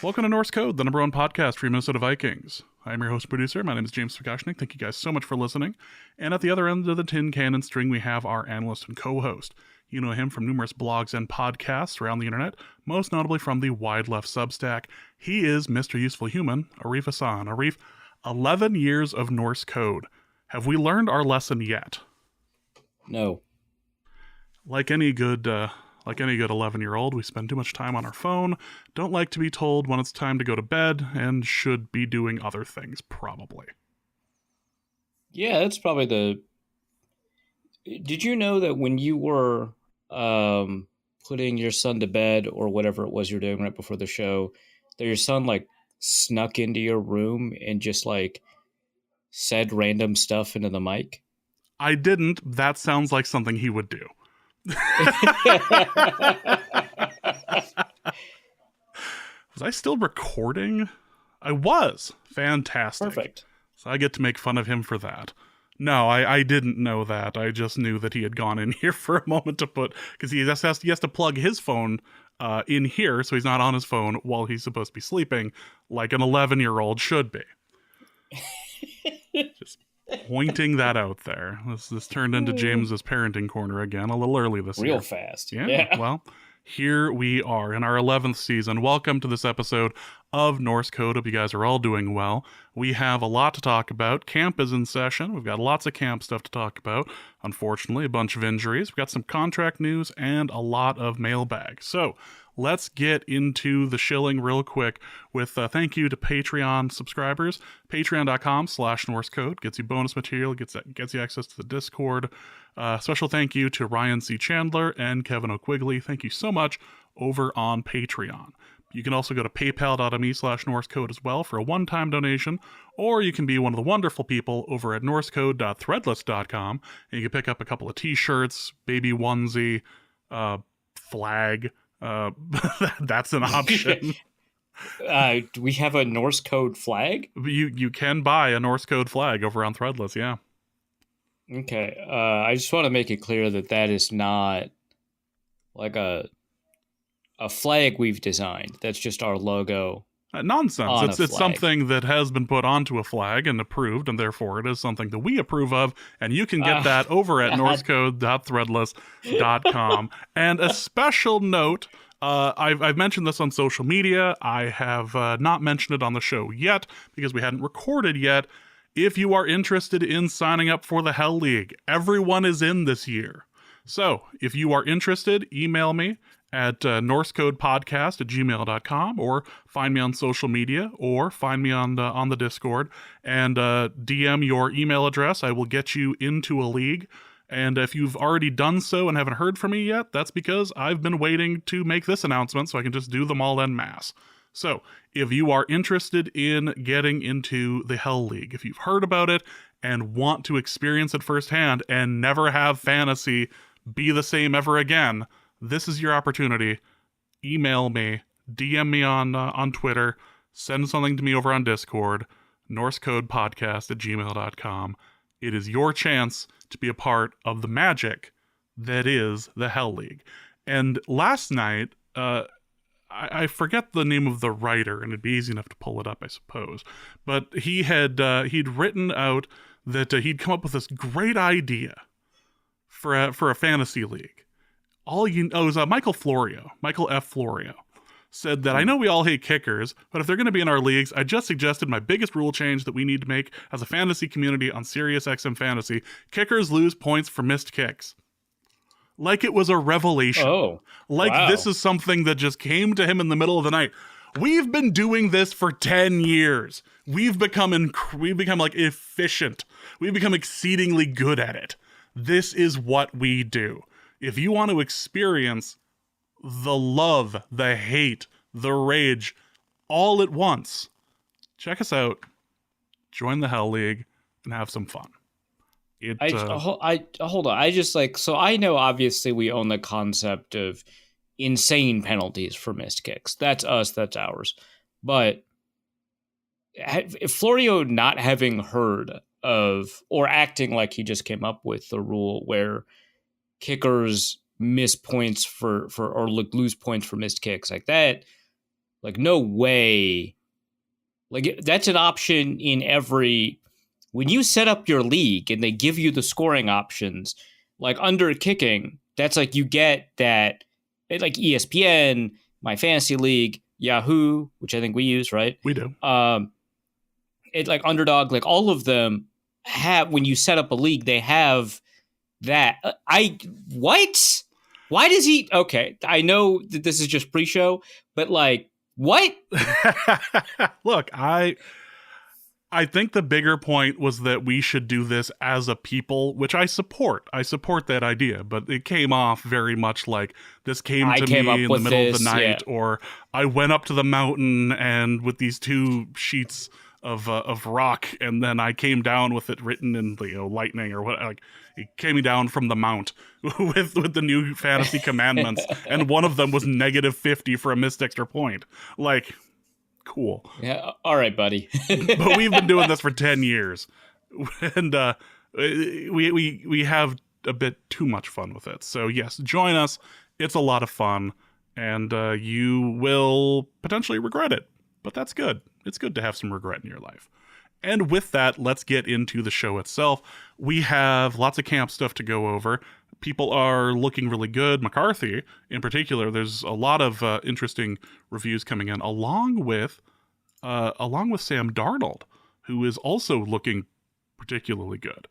Welcome to Norse Code, the number one podcast for your Minnesota Vikings. I'm your host and producer. My name is James Skashnik. Thank you guys so much for listening. And at the other end of the tin cannon string, we have our analyst and co-host. You know him from numerous blogs and podcasts around the internet, most notably from the Wide Left Substack. He is Mr. Useful Human, Arif Hassan. Arif, 11 years of Norse Code. Have we learned our lesson yet? No. Like any good 11-year-old, we spend too much time on our phone, don't like to be told when it's time to go to bed, and should be doing other things, probably. Yeah, that's probably the... Did you know that when you were putting your son to bed, or whatever it was you were doing right before the show, that your son, snuck into your room and just, said random stuff into the mic? I didn't. That sounds like something he would do. Was I still recording? I was. Fantastic. Perfect. So I get to make fun of him for that. No, I didn't know that. I just knew that he had gone in here for a moment to put... Because he has to plug his phone in here, so he's not on his phone while he's supposed to be sleeping, like an 11-year-old should be. Just pointing that out there. This turned into James's parenting corner again a little early this year. Real fast. Yeah. Well, here we are in our 11th season. Welcome to this episode of Norse Code. Hope you guys are all doing well. We have a lot to talk about. Camp is in session. We've got lots of camp stuff to talk about. Unfortunately, a bunch of injuries. We've got some contract news and a lot of mailbag. So let's get into the shilling real quick with thank you to Patreon subscribers. Patreon.com/NorseCode gets you bonus material, gets you access to the Discord. Special thank you to Ryan C. Chandler and Kevin O'Quigley. Thank you so much over on Patreon. You can also go to paypal.me/NorseCode as well for a one-time donation, or you can be one of the wonderful people over at norsecode.threadless.com, and you can pick up a couple of t-shirts, baby onesie, flag. That's an option. Do we have a Norse Code flag? You can buy a Norse Code flag over on Threadless, yeah. Okay. I just want to make it clear that is not like a flag we've designed. That's just our logo. Nonsense. It's something that has been put onto a flag and approved, and therefore it is something that we approve of, and you can get that over at norsecode.threadless.com. And a special note, I've mentioned this on social media. I have not mentioned it on the show yet because we hadn't recorded yet. If you are interested in signing up for the Hell League, everyone is in this year. So if you are interested, email me at norsecodepodcast@gmail.com, or find me on social media, or find me on the Discord, and DM your email address. I will get you into a league. And if you've already done so and haven't heard from me yet, that's because I've been waiting to make this announcement so I can just do them all en masse. So if you are interested in getting into the Hell League, if you've heard about it and want to experience it firsthand and never have fantasy be the same ever again, this is your opportunity. Email me, DM me on Twitter, send something to me over on Discord, norsecodepodcast@gmail.com. It is your chance to be a part of the magic that is the Hell League. And last night, I forget the name of the writer, and it'd be easy enough to pull it up, I suppose. But he'd written out that he'd come up with this great idea for a fantasy league. It was Michael F. Florio, said that I know we all hate kickers, but if they're going to be in our leagues, I just suggested my biggest rule change that we need to make as a fantasy community on SiriusXM Fantasy. Kickers lose points for missed kicks. Like it was a revelation. Oh, wow. This is something that just came to him in the middle of the night. We've been doing this for 10 years. We've become efficient. We've become exceedingly good at it. This is what we do. If you want to experience the love, the hate, the rage, all at once, check us out, join the Hell League, and have some fun. Hold on. So I know obviously we own the concept of insane penalties for missed kicks. That's us, that's ours. But Florio not having heard of, or acting like he just came up with the rule where kickers miss points or lose points for missed kicks like that, Like, no way. Like, that's an option in every. When you set up your league and they give you the scoring options, like under kicking, that's like you get that, like ESPN, My Fantasy League, Yahoo, which I think we use, right? We do. It like Underdog, like all of them have, when you set up a league, they have that. What? Why does he? Okay, I know that this is just pre-show, but like, what? Look, I think the bigger point was that we should do this as a people, which I support. I support that idea, but it came off very much like this came to me in the middle of the night, or I went up to the mountain and with these 2 sheets of rock, and then I came down with it written in lightning or what. Like, it came down from the mount with the new fantasy commandments, and one of them was -50 for a missed extra point. Like, cool. Yeah, all right, buddy. But we've been doing this for 10 years, and we have a bit too much fun with it. So yes, join us. It's a lot of fun, and you will potentially regret it, but that's good. It's good to have some regret in your life. And with that, let's get into the show itself. We have lots of camp stuff to go over. People are looking really good. McCarthy, in particular, there's a lot of interesting reviews coming in, along with Sam Darnold, who is also looking particularly good.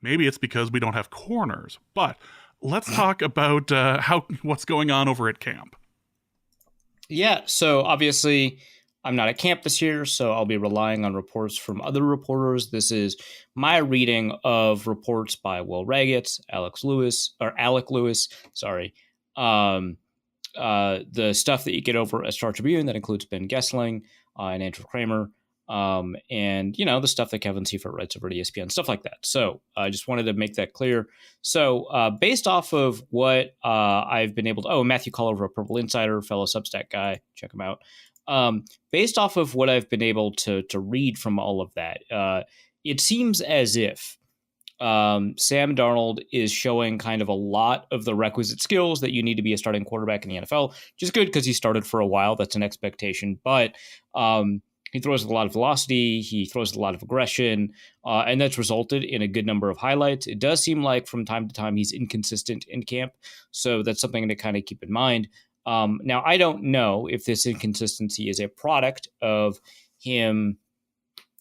Maybe it's because we don't have corners, but let's talk about what's going on over at camp. Yeah, so obviously I'm not at camp this year, so I'll be relying on reports from other reporters. This is my reading of reports by Will Raggett, Alec Lewis, sorry. The stuff that you get over at Star Tribune that includes Ben Gessling and Andrew Kramer, and the stuff that Kevin Seifert writes over at ESPN, stuff like that. So I just wanted to make that clear. So based off of what I've been able to, Matthew Culliver, a Purple Insider, fellow Substack guy, check him out. Based off of what I've been able to read from all of that, it seems as if Sam Darnold is showing kind of a lot of the requisite skills that you need to be a starting quarterback in the NFL, which is good because he started for a while. That's an expectation. But he throws a lot of velocity. He throws a lot of aggression, and that's resulted in a good number of highlights. It does seem like from time to time he's inconsistent in camp, so that's something to kind of keep in mind. Now, I don't know if this inconsistency is a product of him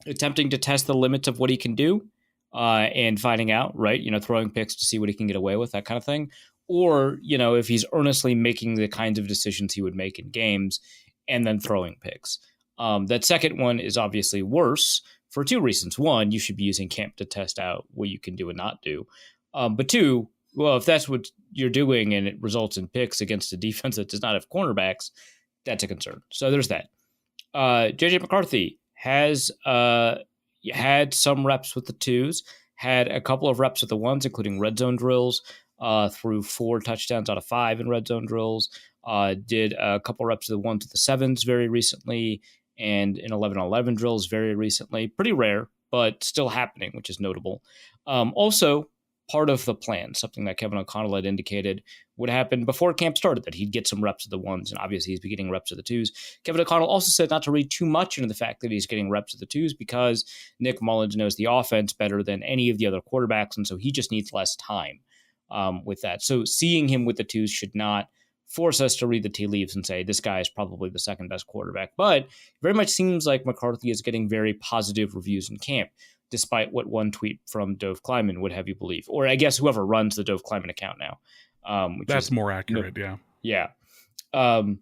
attempting to test the limits of what he can do and finding out, right? Throwing picks to see what he can get away with, that kind of thing. Or, if he's earnestly making the kinds of decisions he would make in games and then throwing picks. That second one is obviously worse for 2 reasons. One, you should be using camp to test out what you can do and not do. But 2, well, if that's what you're doing and it results in picks against a defense that does not have cornerbacks, that's a concern. So there's that. JJ McCarthy has had some reps with the 2s, had a couple of reps with the 1s, including red zone drills, threw 4 touchdowns out of 5 in red zone drills, did a couple reps of the 1s with the 7s very recently, and in 11-on-11 drills very recently. Pretty rare, but still happening, which is notable. Also, part of the plan, something that Kevin O'Connell had indicated would happen before camp started, that he'd get some reps of the 1s, and obviously he's been getting reps of the 2s. Kevin O'Connell also said not to read too much into the fact that he's getting reps of the 2s because Nick Mullins knows the offense better than any of the other quarterbacks, and so he just needs less time with that. So seeing him with the 2s should not force us to read the tea leaves and say this guy is probably the second best quarterback. But it very much seems like McCarthy is getting very positive reviews in camp, despite what one tweet from Dove Kleiman would have you believe. Or I guess whoever runs the Dove Kleiman account now. That's more accurate, yeah. Yeah. But,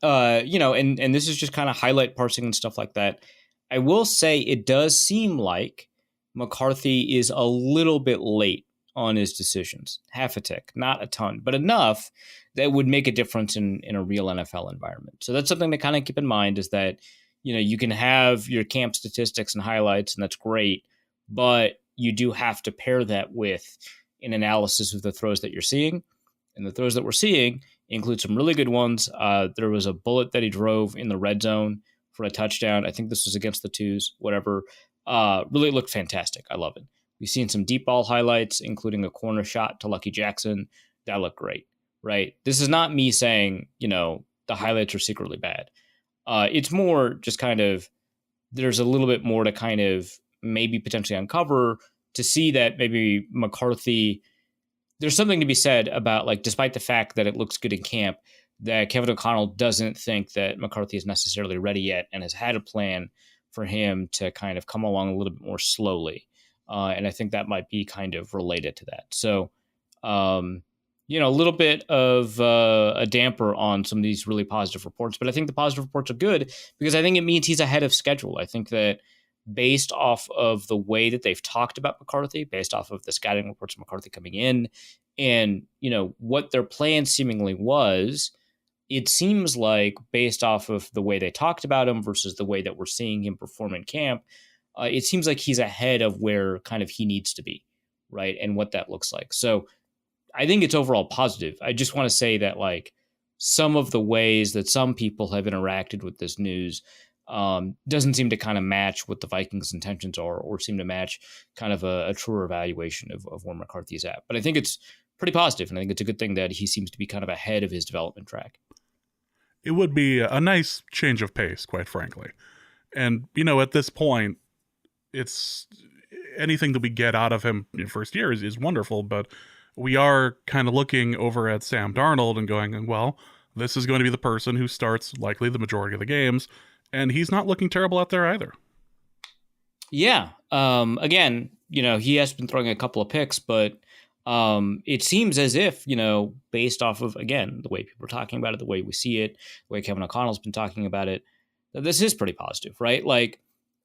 and this is just kind of highlight parsing and stuff like that. I will say it does seem like McCarthy is a little bit late on his decisions. Half a tick, not a ton, but enough that would make a difference in a real NFL environment. So that's something to kind of keep in mind, is that you can have your camp statistics and highlights, and that's great, but you do have to pair that with an analysis of the throws that you're seeing. And the throws that we're seeing include some really good ones. There was a bullet that he drove in the red zone for a touchdown. I think this was against the 2s, whatever. Really looked fantastic. I love it. We've seen some deep ball highlights, including a corner shot to Lucky Jackson. That looked great, right? This is not me saying, the highlights are secretly bad. It's more just kind of, there's a little bit more to kind of maybe potentially uncover to see that maybe McCarthy, there's something to be said about, like, despite the fact that it looks good in camp, that Kevin O'Connell doesn't think that McCarthy is necessarily ready yet and has had a plan for him to kind of come along a little bit more slowly. And I think that might be kind of related to that. So, a little bit of a damper on some of these really positive reports. But I think the positive reports are good because I think it means he's ahead of schedule. I think that based off of the way that they've talked about McCarthy, based off of the scouting reports of McCarthy coming in, and, what their plan seemingly was, it seems like based off of the way they talked about him versus the way that we're seeing him perform in camp, it seems like he's ahead of where kind of he needs to be, right? And what that looks like. So I think it's overall positive. I just want to say that, like, some of the ways that some people have interacted with this news doesn't seem to kind of match what the Vikings' intentions are, or seem to match kind of a truer evaluation of where McCarthy's at. But I think it's pretty positive, and I think it's a good thing that he seems to be kind of ahead of his development track. It would be a nice change of pace, quite frankly. And, at this point, it's anything that we get out of him in first year is wonderful, but we are kind of looking over at Sam Darnold and going, well, this is going to be the person who starts likely the majority of the games, and he's not looking terrible out there either. Yeah. Again, he has been throwing a couple of picks, but it seems as if, based off of, again, the way people are talking about it, the way we see it, the way Kevin O'Connell's been talking about it, that this is pretty positive, right? Like,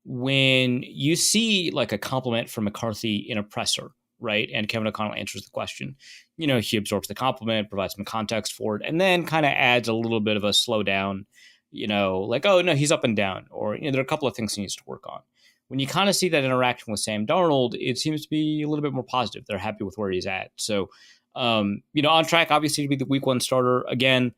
when you see like a compliment from McCarthy in a presser, right, and Kevin O'Connell answers the question, he absorbs the compliment, provides some context for it, and then kind of adds a little bit of a slowdown, like, oh, no, he's up and down, or, there are a couple of things he needs to work on. When you kind of see that interaction with Sam Darnold, it seems to be a little bit more positive. They're happy with where he's at. So, on track, obviously, to be the week one starter. Again,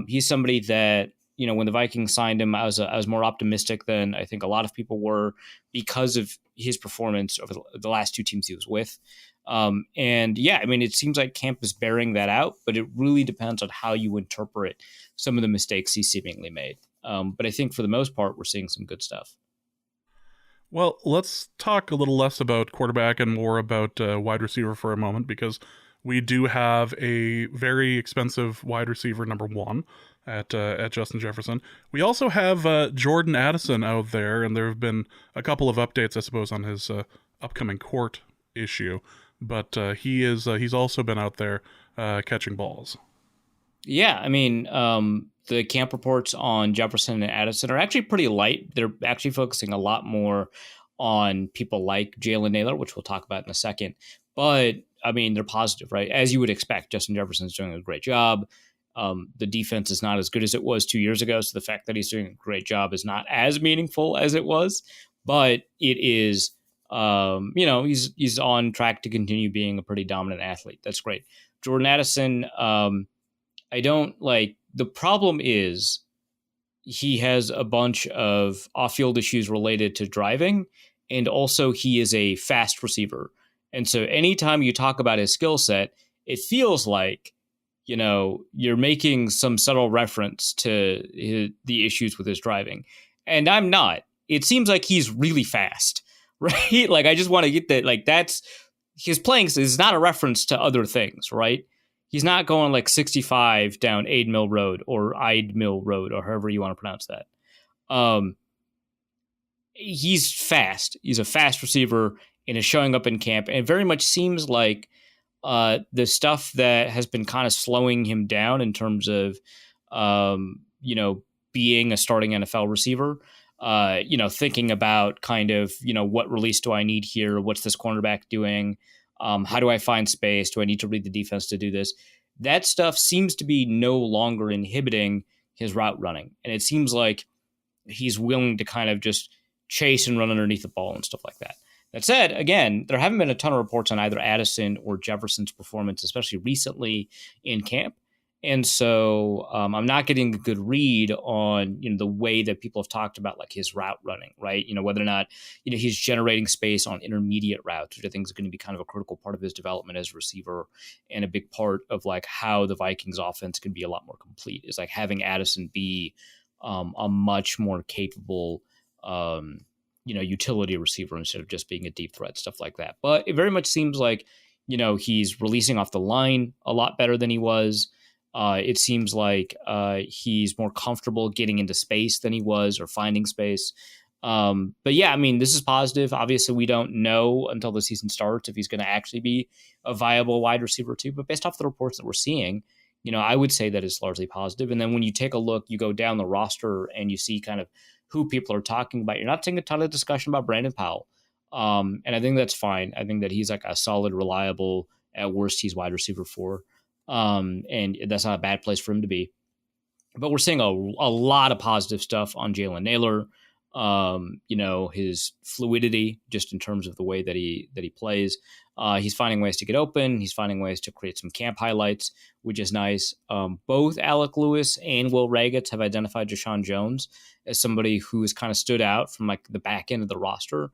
he's somebody that, when the Vikings signed him, I was more optimistic than I think a lot of people were because of his performance over the last two teams he was with. And yeah, it seems like camp is bearing that out, but it really depends on how you interpret some of the mistakes he seemingly made. But I think for the most part, we're seeing some good stuff. Well, let's talk a little less about quarterback and more about wide receiver for a moment, because we do have a very expensive wide receiver number one at Justin Jefferson. We also have Jordan Addison out there, and there have been a couple of updates, I suppose, on his upcoming court issue. But he's also been out there catching balls. Yeah, the camp reports on Jefferson and Addison are actually pretty light. They're actually focusing a lot more on people like Jalen Naylor, which we'll talk about in a second. But, they're positive, right? As you would expect, Justin Jefferson's doing a great job. The defense is not as good as it was 2 years ago, so the fact that he's doing a great job is not as meaningful as it was. But it is, he's on track to continue being a pretty dominant athlete. That's great. Jordan Addison, the problem is he has a bunch of off-field issues related to driving, and also he is a fast receiver. And so anytime you talk about his skill set, it feels like, you're making some subtle reference to the issues with his driving. And I'm not. It seems like he's really fast, right? Like, I just want to get that, like, that's his playing is not a reference to other things, right? He's not going like 65 down Aid Mill Road or Ide Mill Road or however you want to pronounce that. He's fast. He's a fast receiver and is showing up in camp. And it very much seems like the stuff that has been kind of slowing him down in terms of, being a starting NFL receiver, thinking about kind of, what release do I need here? What's this cornerback doing? How do I find space? Do I need to read the defense to do this? That stuff seems to be no longer inhibiting his route running. And it seems like he's willing to kind of just chase and run underneath the ball and stuff like that. That said, again, there haven't been a ton of reports on either Addison or Jefferson's performance, especially recently in camp. And so I'm not getting a good read on, the way that people have talked about like his route running, right? Whether or not, he's generating space on intermediate routes, which I think is going to be kind of a critical part of his development as a receiver, and a big part of like how the Vikings offense can be a lot more complete is like having Addison be a much more capable, utility receiver instead of just being a deep threat, stuff like that. But it very much seems like, he's releasing off the line a lot better than he was. It seems like he's more comfortable getting into space than he was, or finding space. But yeah, I mean, this is positive. Obviously, we don't know until the season starts if he's going to actually be a viable wide receiver too. But based off the reports that we're seeing, I would say that it's largely positive. And then when you take a look, you go down the roster and you see kind of who people are talking about. You're not seeing a ton of discussion about Brandon Powell. And I think that's fine. I think that he's like a solid, reliable, at worst, he's wide receiver 4. And that's not a bad place for him to be. But we're seeing a lot of positive stuff on Jalen Naylor. His fluidity, just in terms of the way that he plays. He's finding ways to get open. He's finding ways to create some camp highlights, which is nice. Both Alec Lewis and Will Ragatz have identified Deshaun Jones as somebody who has kind of stood out from like the back end of the roster.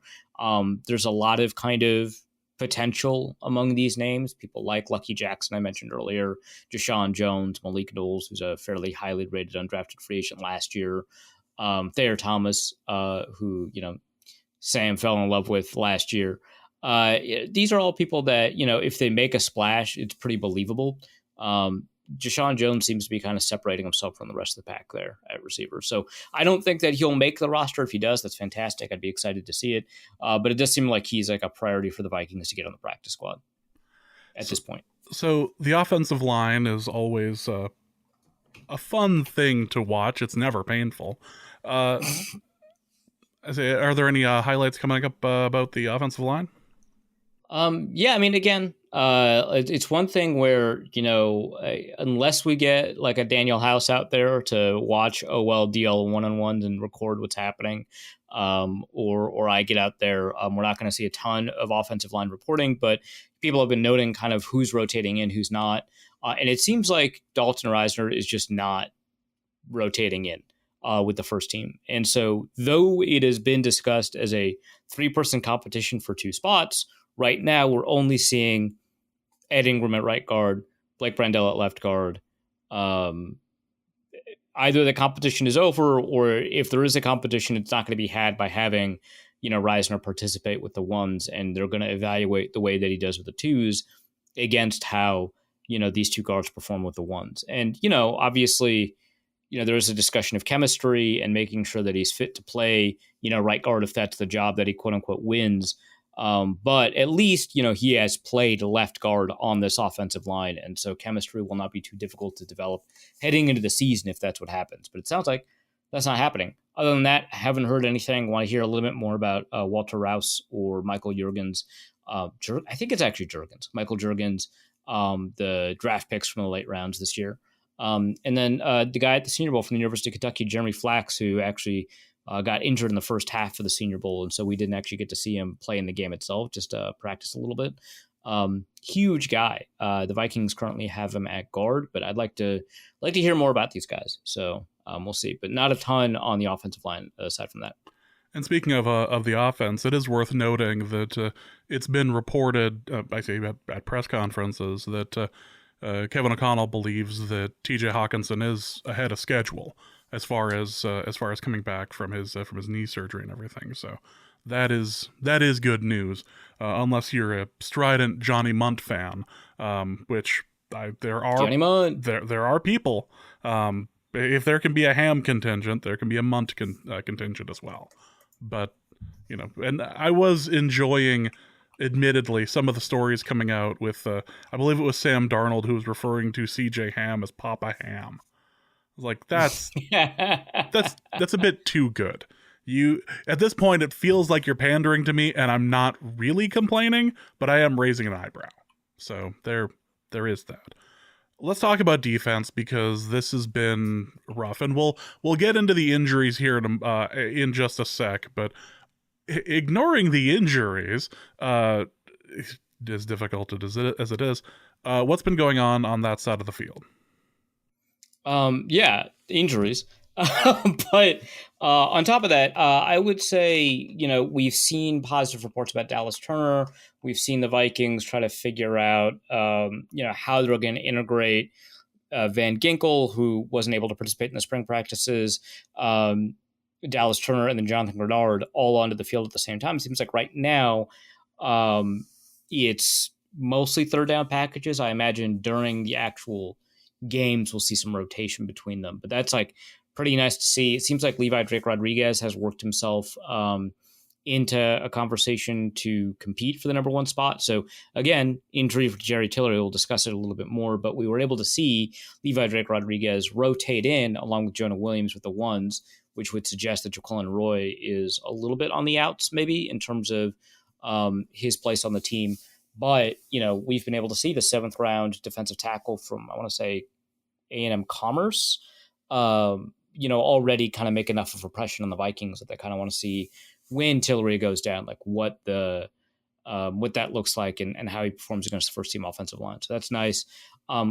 There's a lot of kind of potential among these names. People like Lucky Jackson, I mentioned earlier, Deshaun Jones, Malik Knowles, who's a fairly highly rated undrafted free agent last year, Thayer Thomas, who, Sam fell in love with last year. These are all people that, if they make a splash, it's pretty believable. Deshaun Jones seems to be kind of separating himself from the rest of the pack there at receiver. So I don't think that he'll make the roster. If he does, that's fantastic. I'd be excited to see it. But it does seem like he's like a priority for the Vikings to get on the practice squad at this point. So the offensive line is always a fun thing to watch. It's never painful. Are there any highlights coming up about the offensive line? Yeah, I mean, again, it's one thing where, unless we get like a Daniel House out there to watch OL DL one-on-ones and record what's happening, or I get out there, we're not going to see a ton of offensive line reporting, but people have been noting kind of who's rotating in, who's not. And it seems like Dalton Reisner is just not rotating in with the first team. And so though it has been discussed as a 3-person competition for 2 spots, right now we're only seeing Ed Ingram at right guard, Blake Brandel at left guard. Either the competition is over, or if there is a competition, it's not going to be had by having, Reisner participate with the ones, and they're going to evaluate the way that he does with the 2s against how, these 2 guards perform with the ones. And, obviously, there is a discussion of chemistry and making sure that he's fit to play, right guard if that's the job that he quote unquote wins. But at least, he has played left guard on this offensive line. And so chemistry will not be too difficult to develop heading into the season if that's what happens. But it sounds like that's not happening. Other than that, haven't heard anything. Want to hear a little bit more about Walter Rouse or Michael Juergens. I think it's actually Juergens. Michael Juergens, the draft picks from the late rounds this year. And then the guy at the Senior Bowl from the University of Kentucky, Jeremy Flax, who actually got injured in the first half of the Senior Bowl, and so we didn't actually get to see him play in the game itself, just practice a little bit. Huge guy. The Vikings currently have him at guard, but I'd like to hear more about these guys. So we'll see, but not a ton on the offensive line aside from that. And speaking of the offense, it is worth noting that it's been reported, I say at press conferences, that Kevin O'Connell believes that T.J. Hawkinson is ahead of schedule as far as coming back from his knee surgery and everything. So that is good news, unless you're a strident Johnny Munt fan, which there are people. If there can be a Ham contingent, there can be a Munt contingent as well. But and I was enjoying, admittedly, some of the stories coming out with I believe it was Sam Darnold who was referring to C.J. Ham as Papa Ham. Like that's a bit too good. At this point, it feels like you're pandering to me, and I'm not really complaining, but I am raising an eyebrow. So there is that. Let's talk about defense, because this has been rough, and we'll get into the injuries here in just a sec. But ignoring the injuries, as difficult as it is, what's been going on that side of the field? Yeah, injuries. But on top of that, I would say, we've seen positive reports about Dallas Turner. We've seen the Vikings try to figure out, how they're going to integrate Van Ginkel, who wasn't able to participate in the spring practices, um, Dallas Turner, and then Jonathan Grenard all onto the field at the same time. It seems like right now, um, it's mostly third down packages. I imagine during the actual games, we'll see some rotation between them, but that's like pretty nice to see. It seems like Levi Drake Rodriguez has worked himself into a conversation to compete for the number one spot. So again, injury for Jerry Tillery, we'll discuss it a little bit more, but we were able to see Levi Drake Rodriguez rotate in along with Jonah Williams with the ones, which would suggest that Jaquelin Roy is a little bit on the outs, maybe in terms of his place on the team. But, we've been able to see the 7th round defensive tackle from, I want to say, A&M Commerce, already kind of make enough of a impression on the Vikings that they kind of want to see when Tillery goes down, like what that looks like and how he performs against the first team offensive line. So that's nice.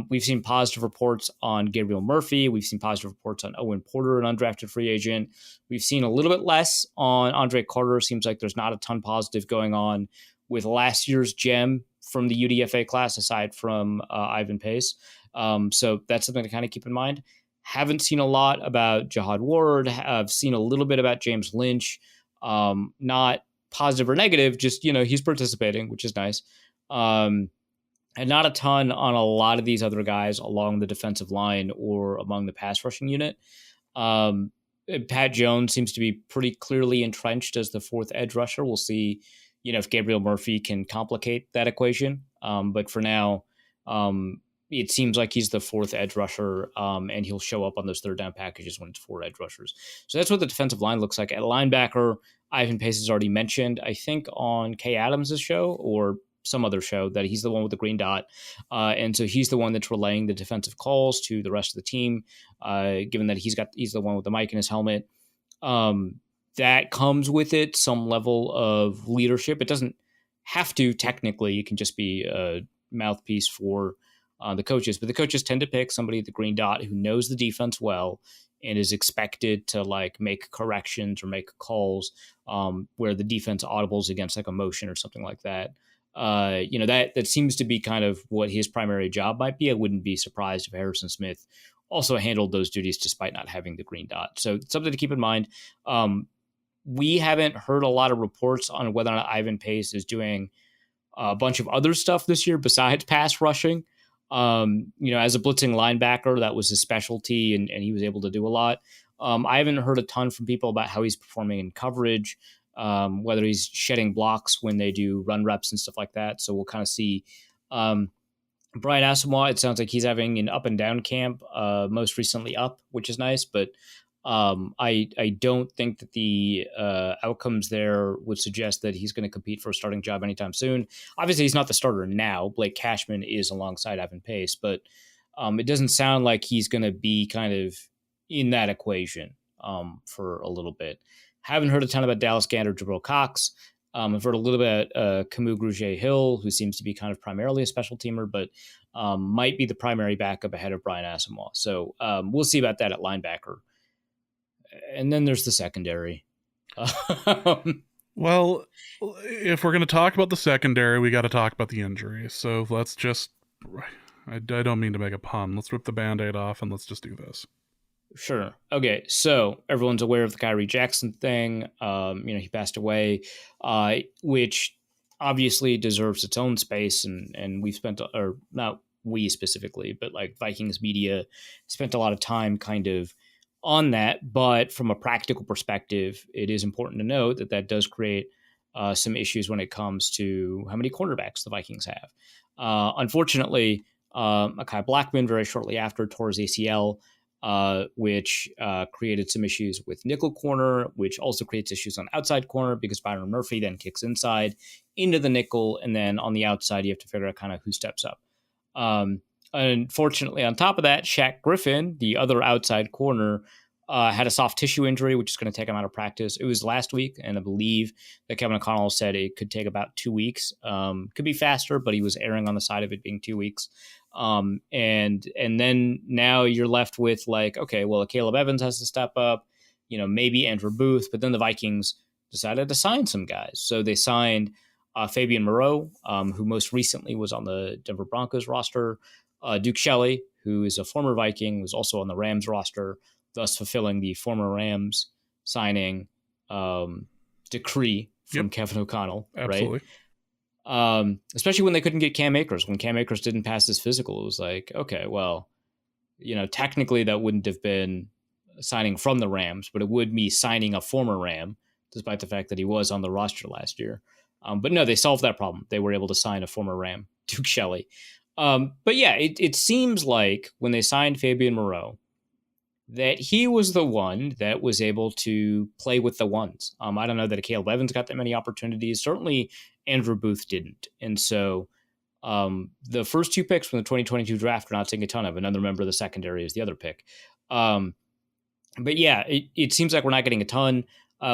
We've seen positive reports on Gabriel Murphy. We've seen positive reports on Owen Porter, an undrafted free agent. We've seen a little bit less on Andre Carter. Seems like there's not a ton positive going on with last year's gem from the UDFA class, aside from Ivan Pace. So that's something to kind of keep in mind. Haven't seen a lot about Jihad Ward. I've seen a little bit about James Lynch. Not positive or negative, just, he's participating, which is nice. And not a ton on a lot of these other guys along the defensive line or among the pass rushing unit. Pat Jones seems to be pretty clearly entrenched as the 4th edge rusher. We'll see, if Gabriel Murphy can complicate that equation. But for now, it seems like he's the 4th edge rusher, and he'll show up on those third down packages when it's 4 edge rushers. So that's what the defensive line looks like. At linebacker, Ivan Pace has already mentioned, I think on Kay Adams' show or some other show, that he's the one with the green dot. And so he's the one that's relaying the defensive calls to the rest of the team, given that he's the one with the mic in his helmet. That comes with it some level of leadership. It doesn't have to technically. It can just be a mouthpiece for the coaches, but the coaches tend to pick somebody at the green dot who knows the defense well and is expected to like make corrections or make calls where the defense audibles against like a motion or something like that. That seems to be kind of what his primary job might be. I wouldn't be surprised if Harrison Smith also handled those duties despite not having the green dot. So something to keep in mind. We haven't heard a lot of reports on whether or not Ivan Pace is doing a bunch of other stuff this year besides pass rushing. As a blitzing linebacker, that was his specialty, and he was able to do a lot. I haven't heard a ton from people about how he's performing in coverage, whether he's shedding blocks when they do run reps and stuff like that. So we'll kind of see. Brian Asamoah, it sounds like he's having an up and down camp, most recently up, which is nice, but I don't think that the outcomes there would suggest that he's going to compete for a starting job anytime soon. Obviously, he's not the starter now. Blake Cashman is alongside Ivan Pace, but it doesn't sound like he's going to be kind of in that equation for a little bit. Haven't heard a ton about Dallas Gant or Jabril Cox. I've heard a little bit about Camus Grugier-Hill, who seems to be kind of primarily a special teamer, but might be the primary backup ahead of Brian Asamoah. So we'll see about that at linebacker. And then there's the secondary. Well, if we're going to talk about the secondary, we got to talk about the injuries. So let's just, I don't mean to make a pun. Let's rip the Band-Aid off and let's just do this. Sure. Okay. So everyone's aware of the Kyrie Jackson thing. He passed away, which obviously deserves its own space. And we've spent, or not we specifically, but like Vikings media spent a lot of time kind of on that. But from a practical perspective, it is important to note that does create some issues when it comes to how many cornerbacks the Vikings have. Unfortunately, Mekhi Blackman very shortly after tore his ACL, which created some issues with nickel corner, which also creates issues on outside corner because Byron Murphy then kicks inside into the nickel. And then on the outside, you have to figure out kind of who steps up. Unfortunately, on top of that, Shaq Griffin, the other outside corner, had a soft tissue injury, which is going to take him out of practice. It was last week, and I believe that Kevin O'Connell said it could take about 2 weeks. Could be faster, but he was erring on the side of it being 2 weeks. And then now you're left with like, okay, well, Caleb Evans has to step up, maybe Andrew Booth, but then the Vikings decided to sign some guys. So they signed Fabian Moreau, who most recently was on the Denver Broncos roster, Duke Shelley, who is a former Viking, was also on the Rams roster, thus fulfilling the former Rams signing decree from Kevin O'Connell. Absolutely. Right? Especially when they couldn't get Cam Akers. When Cam Akers didn't pass his physical, it was like, okay, well, technically that wouldn't have been signing from the Rams, but it would be signing a former Ram, despite the fact that he was on the roster last year. But no, they solved that problem. They were able to sign a former Ram, Duke Shelley. But yeah, it seems like when they signed Fabian Moreau, that he was the one that was able to play with the ones. I don't know that Caleb Evans got that many opportunities. Certainly Andrew Booth didn't. And so the first two picks from the 2022 draft are not seeing a ton of. Another member of the secondary is the other pick. But yeah, it seems like we're not getting a ton.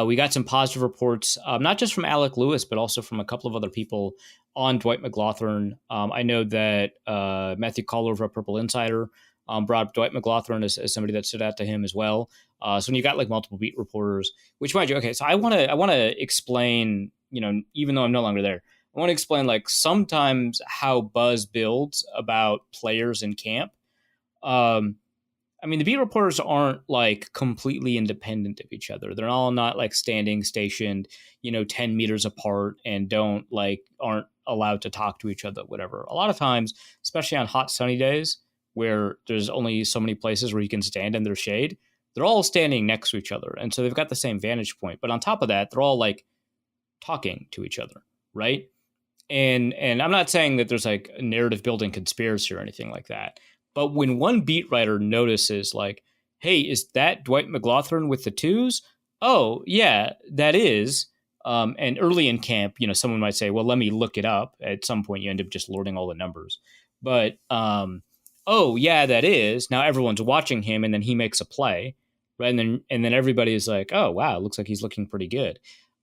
We got some positive reports, not just from Alec Lewis, but also from a couple of other people on Dwight McGlothern. I know that Matthew Collar of Purple Insider brought up Dwight McGlothern as somebody that stood out to him as well. So when you got like multiple beat reporters, which mind you, okay, so I want to explain, even though I'm no longer there, I want to explain like sometimes how buzz builds about players in camp. I mean, the beat reporters aren't like completely independent of each other. They're all not like standing stationed, 10 meters apart and aren't allowed to talk to each other, whatever. A lot of times, especially on hot sunny days where there's only so many places where you can stand in their shade, they're all standing next to each other. And so they've got the same vantage point. But on top of that, they're all like talking to each other, right? And I'm not saying that there's like a narrative building conspiracy or anything like that. But when one beat writer notices like, hey, is that Dwight McGlothern with the twos? Oh, yeah, that is. And early in camp, someone might say, well, let me look it up. At some point, you end up just learning all the numbers. But, oh, yeah, that is. Now everyone's watching him, and then he makes a play. Right? And then everybody is like, oh, wow, it looks like he's looking pretty good.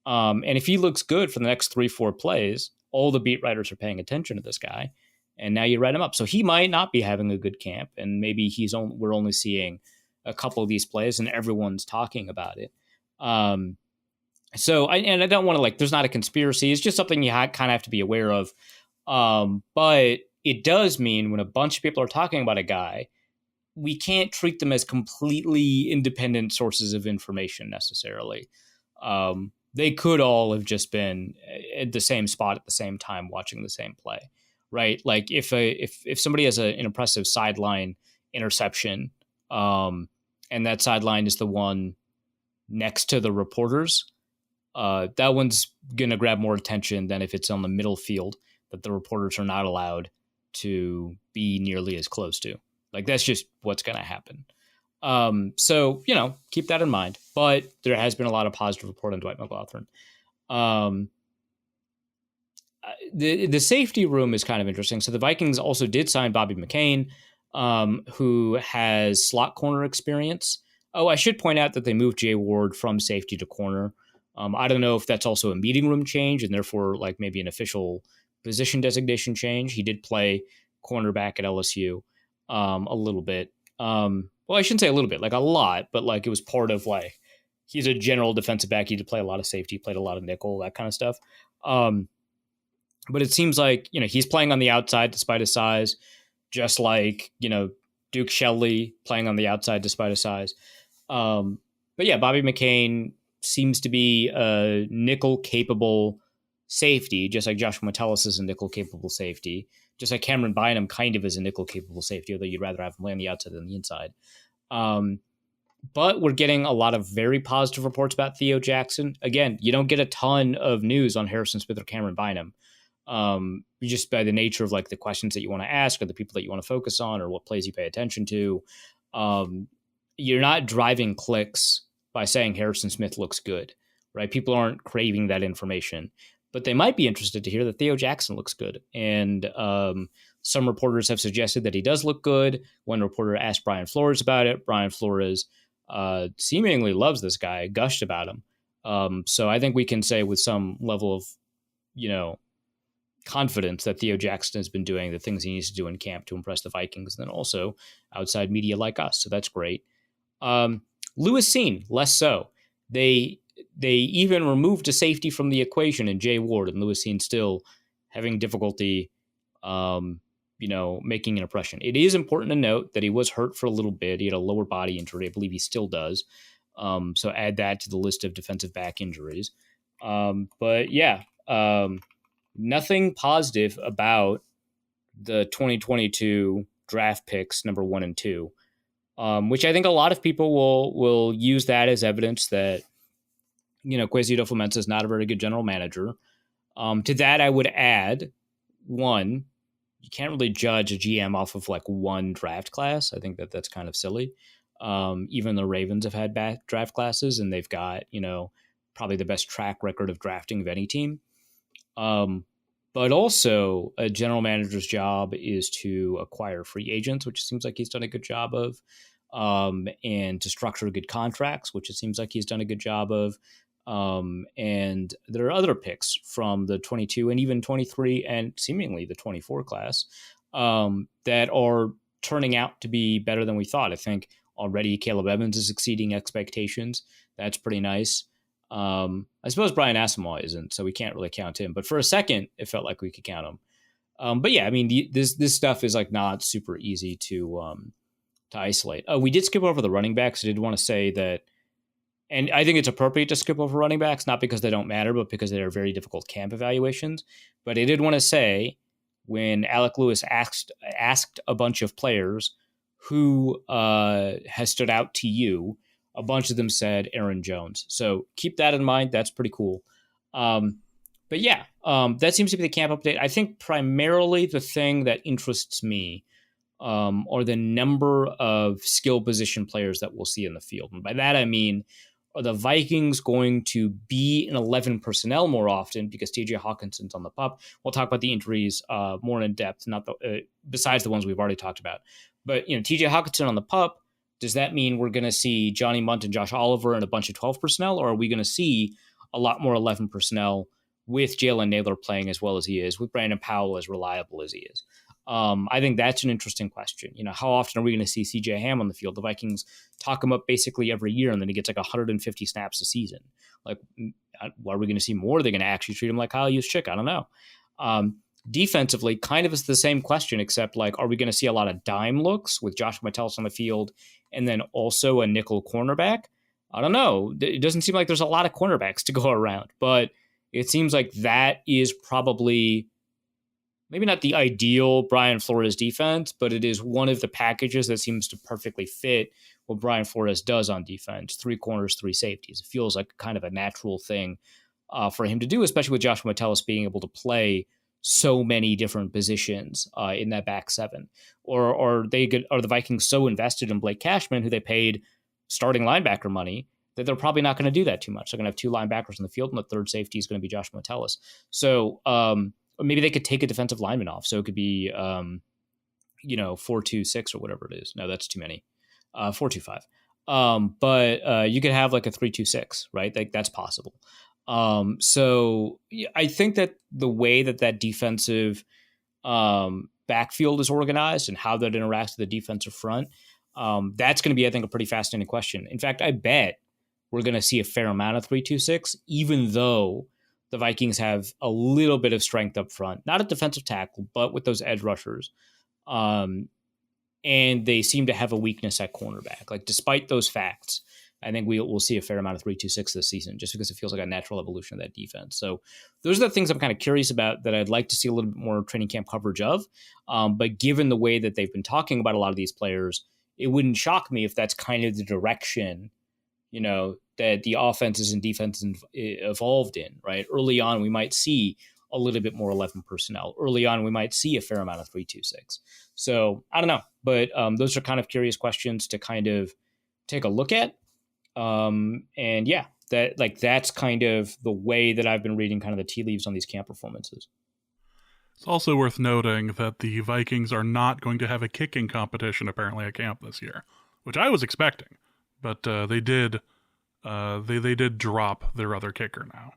And if he looks good for the next 3-4 plays, all the beat writers are paying attention to this guy. And now you write him up. So he might not be having a good camp. And maybe we're only seeing a couple of these plays and everyone's talking about it. So I don't want to there's not a conspiracy. It's just something you kind of have to be aware of. But it does mean when a bunch of people are talking about a guy, we can't treat them as completely independent sources of information necessarily. They could all have just been at the same spot at the same time watching the same play. Right, like if somebody has an impressive sideline interception, and that sideline is the one next to the reporters, that one's gonna grab more attention than if it's on the middle field that the reporters are not allowed to be nearly as close to. Like that's just what's gonna happen. So keep that in mind. But there has been a lot of positive report on Dwight McGlothern. The safety room is kind of interesting. So the Vikings also did sign Bobby McCain, who has slot corner experience. Oh, I should point out that they moved Jay Ward from safety to corner. I don't know if that's also a meeting room change and therefore like maybe an official position designation change. He did play cornerback at LSU a little bit. Well, I shouldn't say a little bit, like a lot, but like it was part of like he's a general defensive back. He did play a lot of safety, played a lot of nickel, that kind of stuff. But it seems like, he's playing on the outside despite his size, just like, Duke Shelley playing on the outside despite his size. But yeah, Bobby McCain seems to be a nickel-capable safety, just like Joshua Metellus is a nickel-capable safety, just like Cameron Bynum kind of is a nickel-capable safety, although you'd rather have him play on the outside than the inside. But we're getting a lot of very positive reports about Theo Jackson. Again, you don't get a ton of news on Harrison Smith or Cameron Bynum. Just by the nature of like the questions that you want to ask or the people that you want to focus on or what plays you pay attention to. You're not driving clicks by saying Harrison Smith looks good, right? People aren't craving that information, but they might be interested to hear that Theo Jackson looks good. And some reporters have suggested that he does look good. One reporter asked Brian Flores about it. Brian Flores seemingly loves this guy, gushed about him. So I think we can say with some level of, confidence that Theo Jackson has been doing the things he needs to do in camp to impress the Vikings, and then also outside media like us. So that's great. Lewis Cine, less so. They even removed a safety from the equation in Jay Ward, and Lewis Cine still having difficulty, making an impression. It is important to note that he was hurt for a little bit. He had a lower body injury. I believe he still does. So add that to the list of defensive back injuries. Nothing positive about the 2022 draft picks, number 1 and 2, which I think a lot of people will use that as evidence that, Kwesi Adofo-Mensah is not a very good general manager. To that, I would add, one, you can't really judge a GM off of like one draft class. I think that's kind of silly. Even the Ravens have had bad draft classes, and they've got, probably the best track record of drafting of any team. But also a general manager's job is to acquire free agents, which it seems like he's done a good job of, and to structure good contracts, which it seems like he's done a good job of. And there are other picks from the 22 and even 23 and seemingly the 24 class that are turning out to be better than we thought. I think already Caleb Evans is exceeding expectations. That's pretty nice. I suppose Brian Asamoah isn't, so we can't really count him. But for a second, it felt like we could count him. But yeah, I mean, this stuff is like not super easy to isolate. We did skip over the running backs. I did want to say that, and I think it's appropriate to skip over running backs, not because they don't matter, but because they are very difficult camp evaluations. But I did want to say, when Alec Lewis asked a bunch of players who has stood out to you, a bunch of them said Aaron Jones. So keep that in mind. That's pretty cool. That seems to be the camp update. I think primarily the thing that interests me are the number of skill position players that we'll see in the field. And by that, I mean, are the Vikings going to be in 11 personnel more often because TJ Hawkinson's on the pup? We'll talk about the injuries more in depth, besides the ones we've already talked about. But, TJ Hawkinson on the pup, does that mean we're going to see Johnny Munt and Josh Oliver and a bunch of 12 personnel, or are we going to see a lot more 11 personnel with Jalen Naylor playing as well as he is, with Brandon Powell as reliable as he is? I think that's an interesting question. How often are we going to see CJ Ham on the field? The Vikings talk him up basically every year, and then he gets like 150 snaps a season. Like, are we going to see more? Are they going to actually treat him like Kyle Juszczyk? I don't know. Defensively, kind of is the same question, except like, are we going to see a lot of dime looks with Josh Metellus on the field and then also a nickel cornerback? I don't know. It doesn't seem like there's a lot of cornerbacks to go around, but it seems like that is probably maybe not the ideal Brian Flores defense, but it is one of the packages that seems to perfectly fit what Brian Flores does on defense. 3 corners, 3 safeties. It feels like kind of a natural thing for him to do, especially with Joshua Metellus being able to play so many different positions in that back 7. Or are the Vikings so invested in Blake Cashman, who they paid starting linebacker money, that they're probably not going to do that too much? They're going to have 2 linebackers in the field, and the third safety is going to be Joshua Metellus. So maybe they could take a defensive lineman off. So it could be 4-2-6 or whatever it is. No, that's too many. 4-2-5. But you could have like a 3-2-6, right? Like, that's possible. So I think that the way that defensive backfield is organized and how that interacts with the defensive front, that's going to be, I think, a pretty fascinating question. In fact, I bet we're going to see a fair amount of 3-2-6, even though the Vikings have a little bit of strength up front, not at defensive tackle, but with those edge rushers. And they seem to have a weakness at cornerback. Like, despite those facts, I think we'll see a fair amount of 3-2-6 this season, just because it feels like a natural evolution of that defense. So those are the things I'm kind of curious about that I'd like to see a little bit more training camp coverage of. But given the way that they've been talking about a lot of these players, it wouldn't shock me if that's kind of the direction, that the offenses and defenses evolved in, right? Early on, we might see a little bit more 11 personnel. Early on, we might see a fair amount of 3-2-6. So I don't know, but those are kind of curious questions to kind of take a look at. That's kind of the way that I've been reading kind of the tea leaves on these camp performances. It's also worth noting that the Vikings are not going to have a kicking competition apparently at camp this year, which I was expecting, but they did drop their other kicker now.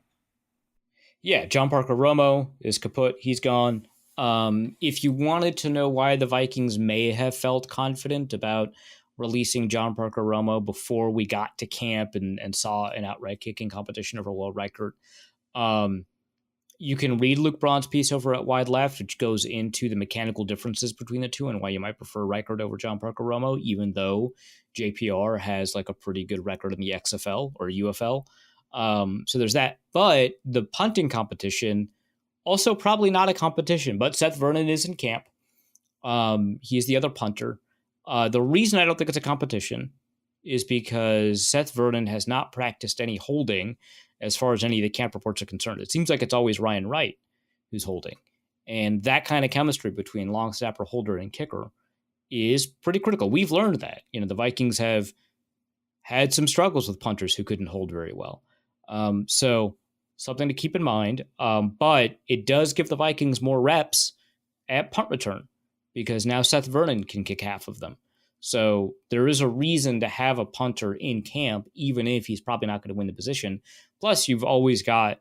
Yeah, John Parker Romo is kaput. He's gone. If you wanted to know why the Vikings may have felt confident about releasing John Parker Romo before we got to camp and saw an outright kicking competition over Will Reichert, um, you can read Luke Braun's piece over at Wide Left, which goes into the mechanical differences between the two and why you might prefer Reichert over John Parker Romo, even though JPR has like a pretty good record in the XFL or UFL. So there's that. But the punting competition, also probably not a competition, but Seth Vernon is in camp. He's the other punter. The reason I don't think it's a competition is because Seth Vernon has not practiced any holding as far as any of the camp reports are concerned. It seems like it's always Ryan Wright who's holding. And that kind of chemistry between long snapper, holder, and kicker is pretty critical. We've learned that. The Vikings have had some struggles with punters who couldn't hold very well. So something to keep in mind. But it does give the Vikings more reps at punt return because now Seth Vernon can kick half of them. So there is a reason to have a punter in camp, even if he's probably not going to win the position. Plus, you've always got,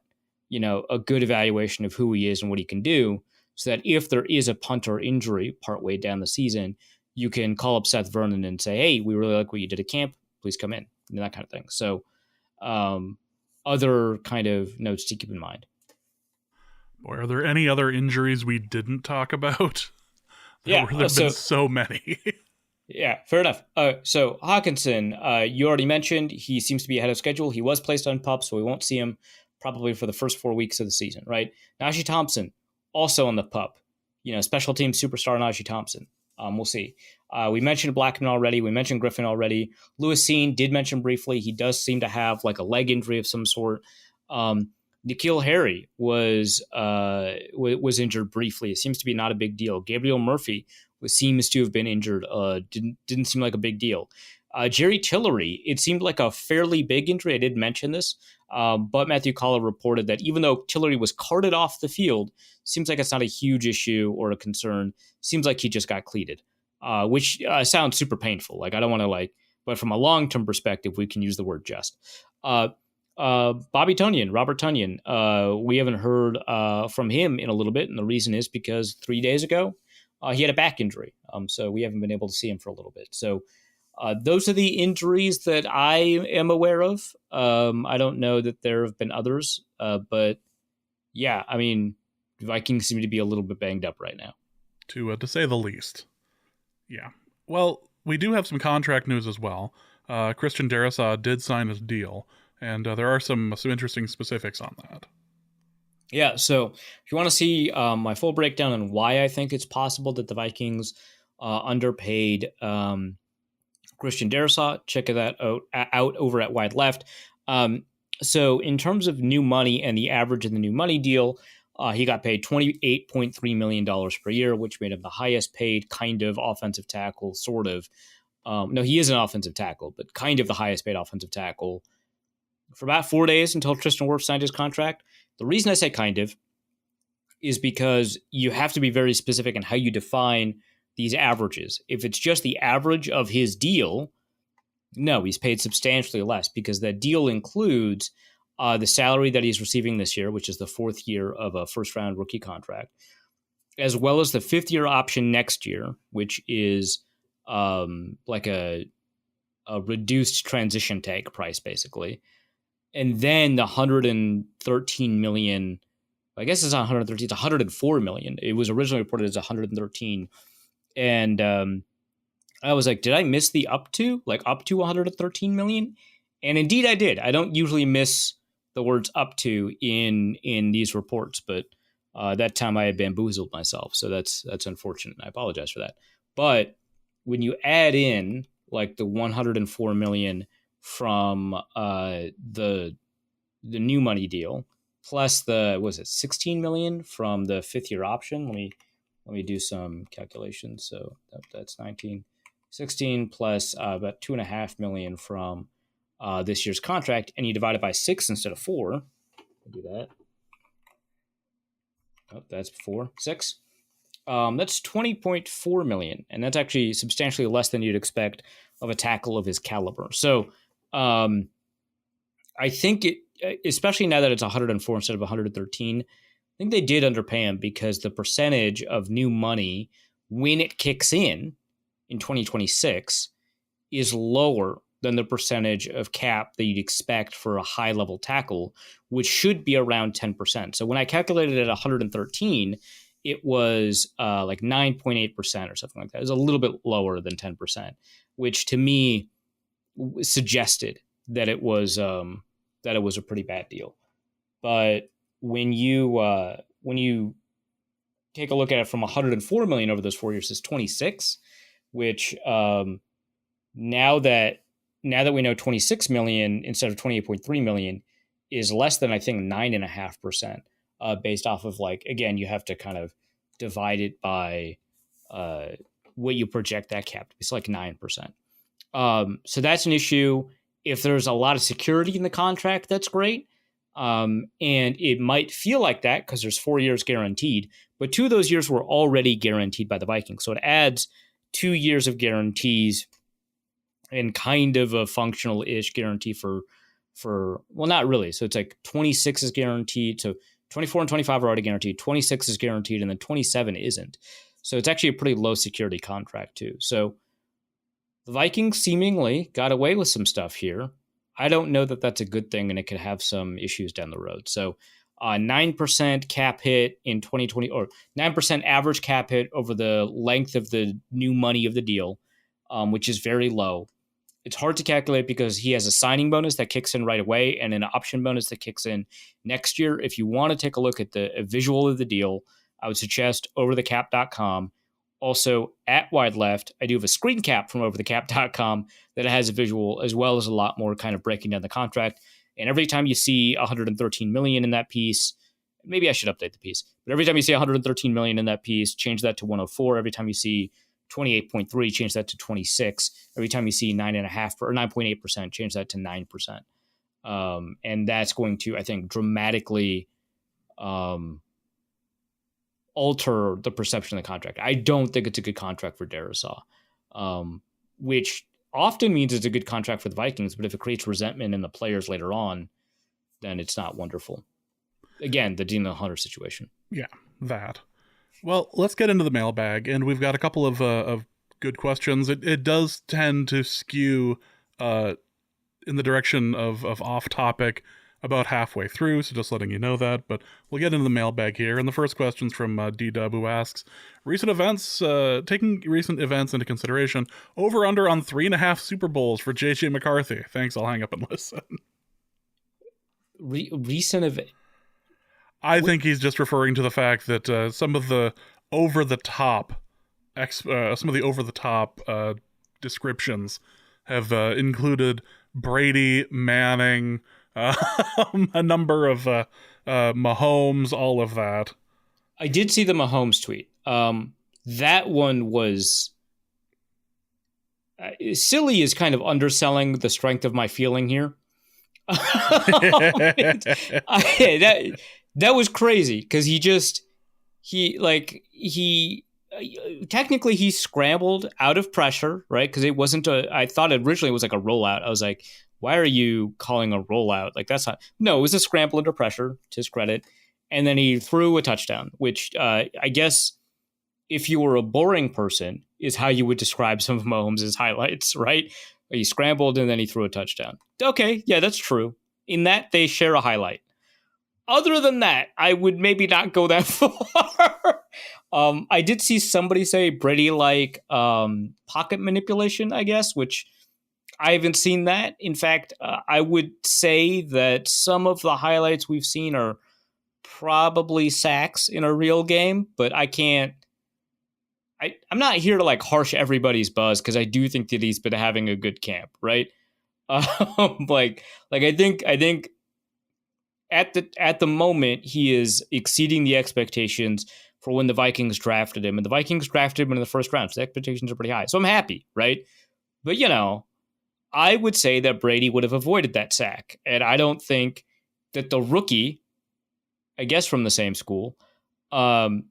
a good evaluation of who he is and what he can do, so that if there is a punter injury partway down the season, you can call up Seth Vernon and say, hey, we really like what you did at camp. Please come in, that kind of thing. So other kind of notes to keep in mind. Boy, are there any other injuries we didn't talk about? There've been so many. Yeah, fair enough. So Hawkinson, you already mentioned he seems to be ahead of schedule. He was placed on PUP, so we won't see him probably for the first 4 weeks of the season, right? Najee Thompson, also on the PUP. Special team superstar Najee Thompson. We'll see. We mentioned Blackman already. We mentioned Griffin already. Lewis Seen did mention briefly. He does seem to have like a leg injury of some sort. N'Keal Harry was injured briefly. It seems to be not a big deal. Gabriel Murphy seems to have been injured. Didn't seem like a big deal. Jerry Tillery, it seemed like a fairly big injury. I did mention this, but Matthew Collar reported that even though Tillery was carted off the field, seems like it's not a huge issue or a concern. Seems like he just got cleated, which sounds super painful. Like I don't want to but from a long-term perspective, we can use the word just. Robert Tonyan, we haven't heard from him in a little bit, and the reason is because 3 days ago, he had a back injury, so we haven't been able to see him for a little bit. So those are the injuries that I am aware of. I don't know that there have been others, but yeah, I mean, Vikings seem to be a little bit banged up right now. To say the least. Yeah. Well, we do have some contract news as well. Christian Darrisaw did sign his deal, and there are some interesting specifics on that. Yeah, so if you want to see my full breakdown on why I think it's possible that the Vikings underpaid Christian Darrisaw, check that out over at Wide Left. So in terms of new money and the average of the new money deal, he got paid $28.3 million per year, which made him the highest paid kind of offensive tackle, sort of. No, he is an offensive tackle, but kind of the highest paid offensive tackle for about 4 days until Tristan Wirfs signed his contract. The reason I say kind of is because you have to be very specific in how you define these averages. If it's just the average of his deal, no, he's paid substantially less because that deal includes the salary that he's receiving this year, which is the fourth year of a first-round rookie contract, as well as the fifth-year option next year, which is like a reduced transition tag price, basically. And then the $113 million, I guess it's not 113, it's $104 million. It was originally reported as 113. And I was like, did I miss the up to $113 million? And indeed I did. I don't usually miss the words up to in these reports, but that time I had bamboozled myself. So that's unfortunate. I apologize for that. But when you add in like the $104 million from the new money deal, plus the $16 million from the fifth year option. Let me do some calculations. So that's 16 plus about $2.5 million from this year's contract, and you divide it by 6 instead of 4. I'll do that. Oh, that's 6. That's $20.4 million, and that's actually substantially less than you'd expect of a tackle of his caliber. So I think especially now that it's 104 instead of 113, I think they did underpay him because the percentage of new money when it kicks in 2026 is lower than the percentage of cap that you'd expect for a high level tackle, which should be around 10%. So when I calculated it at 113, it was like 9.8% or something like that. It was a little bit lower than 10%, which to me suggested that it was a pretty bad deal. But when you take a look at it from 104 million over those 4 years, it's 26, which now that we know 26 million instead of 28.3 million is less than, I think, 9.5%, based off of, like, again, you have to kind of divide it by what you project that cap to be. It's like 9%. So that's an issue. If there's a lot of security in the contract, that's great. And it might feel like that because there's 4 years guaranteed, but 2 of those years were already guaranteed by the Vikings. So it adds 2 years of guarantees and kind of a functional-ish guarantee for well, not really. So it's like 26 is guaranteed. So 24 and 25 are already guaranteed. 26 is guaranteed, and then 27 isn't. So it's actually a pretty low security contract too. So the Vikings seemingly got away with some stuff here. I don't know that that's a good thing, and it could have some issues down the road. So 9% cap hit in 2020, or 9% average cap hit over the length of the new money of the deal, which is very low. It's hard to calculate because he has a signing bonus that kicks in right away and an option bonus that kicks in next year. If you want to take a look at a visual of the deal, I would suggest overthecap.com. Also, at Wide Left, I do have a screen cap from overthecap.com that has a visual, as well as a lot more kind of breaking down the contract. And every time you see 113 million in that piece, maybe I should update the piece, but every time you see 113 million in that piece, change that to 104. Every time you see 28.3, change that to 26. Every time you see 9.5% or 9.8%, change that to 9%. And that's going to, I think, dramatically alter the perception of the contract. I don't think it's a good contract for Darrisaw, which often means it's a good contract for the Vikings, but if it creates resentment in the players later on, then it's not wonderful. Again, the Dino Hunter situation. Yeah, that. Well, let's get into the mailbag, and we've got a couple of good questions. It does tend to skew in the direction of off-topic about halfway through, so just letting you know that, but we'll get into the mailbag here. And the first question's from D-Dub, who asks, taking recent events into consideration, over-under on 3.5 Super Bowls for J.J. McCarthy. Thanks, I'll hang up and listen. Recent event? I think he's just referring to the fact that some of the over-the-top descriptions have included Brady, Manning, a number of Mahomes, all of that. I did see the Mahomes tweet. That one was silly, is kind of underselling the strength of my feeling here. That was crazy because technically he scrambled out of pressure, right? Because it wasn't I thought originally it was like a rollout. I was like, why are you calling a rollout? Like, that's not, no, it was a scramble under pressure, to his credit. And then he threw a touchdown, which I guess if you were a boring person is how you would describe some of Mahomes' highlights, right? He scrambled and then he threw a touchdown. Okay, yeah, that's true. In that, they share a highlight. Other than that, I would maybe not go that far. I did see somebody say Brady like pocket manipulation, I guess, which I haven't seen that. In fact, I would say that some of the highlights we've seen are probably sacks in a real game, but I'm not here to like harsh everybody's buzz because I do think that he's been having a good camp, right? I think at the moment he is exceeding the expectations for when the Vikings drafted him, and the Vikings drafted him in the first round, so the expectations are pretty high. So I'm happy, right? But I would say that Brady would have avoided that sack, and I don't think that the rookie, I guess from the same school, was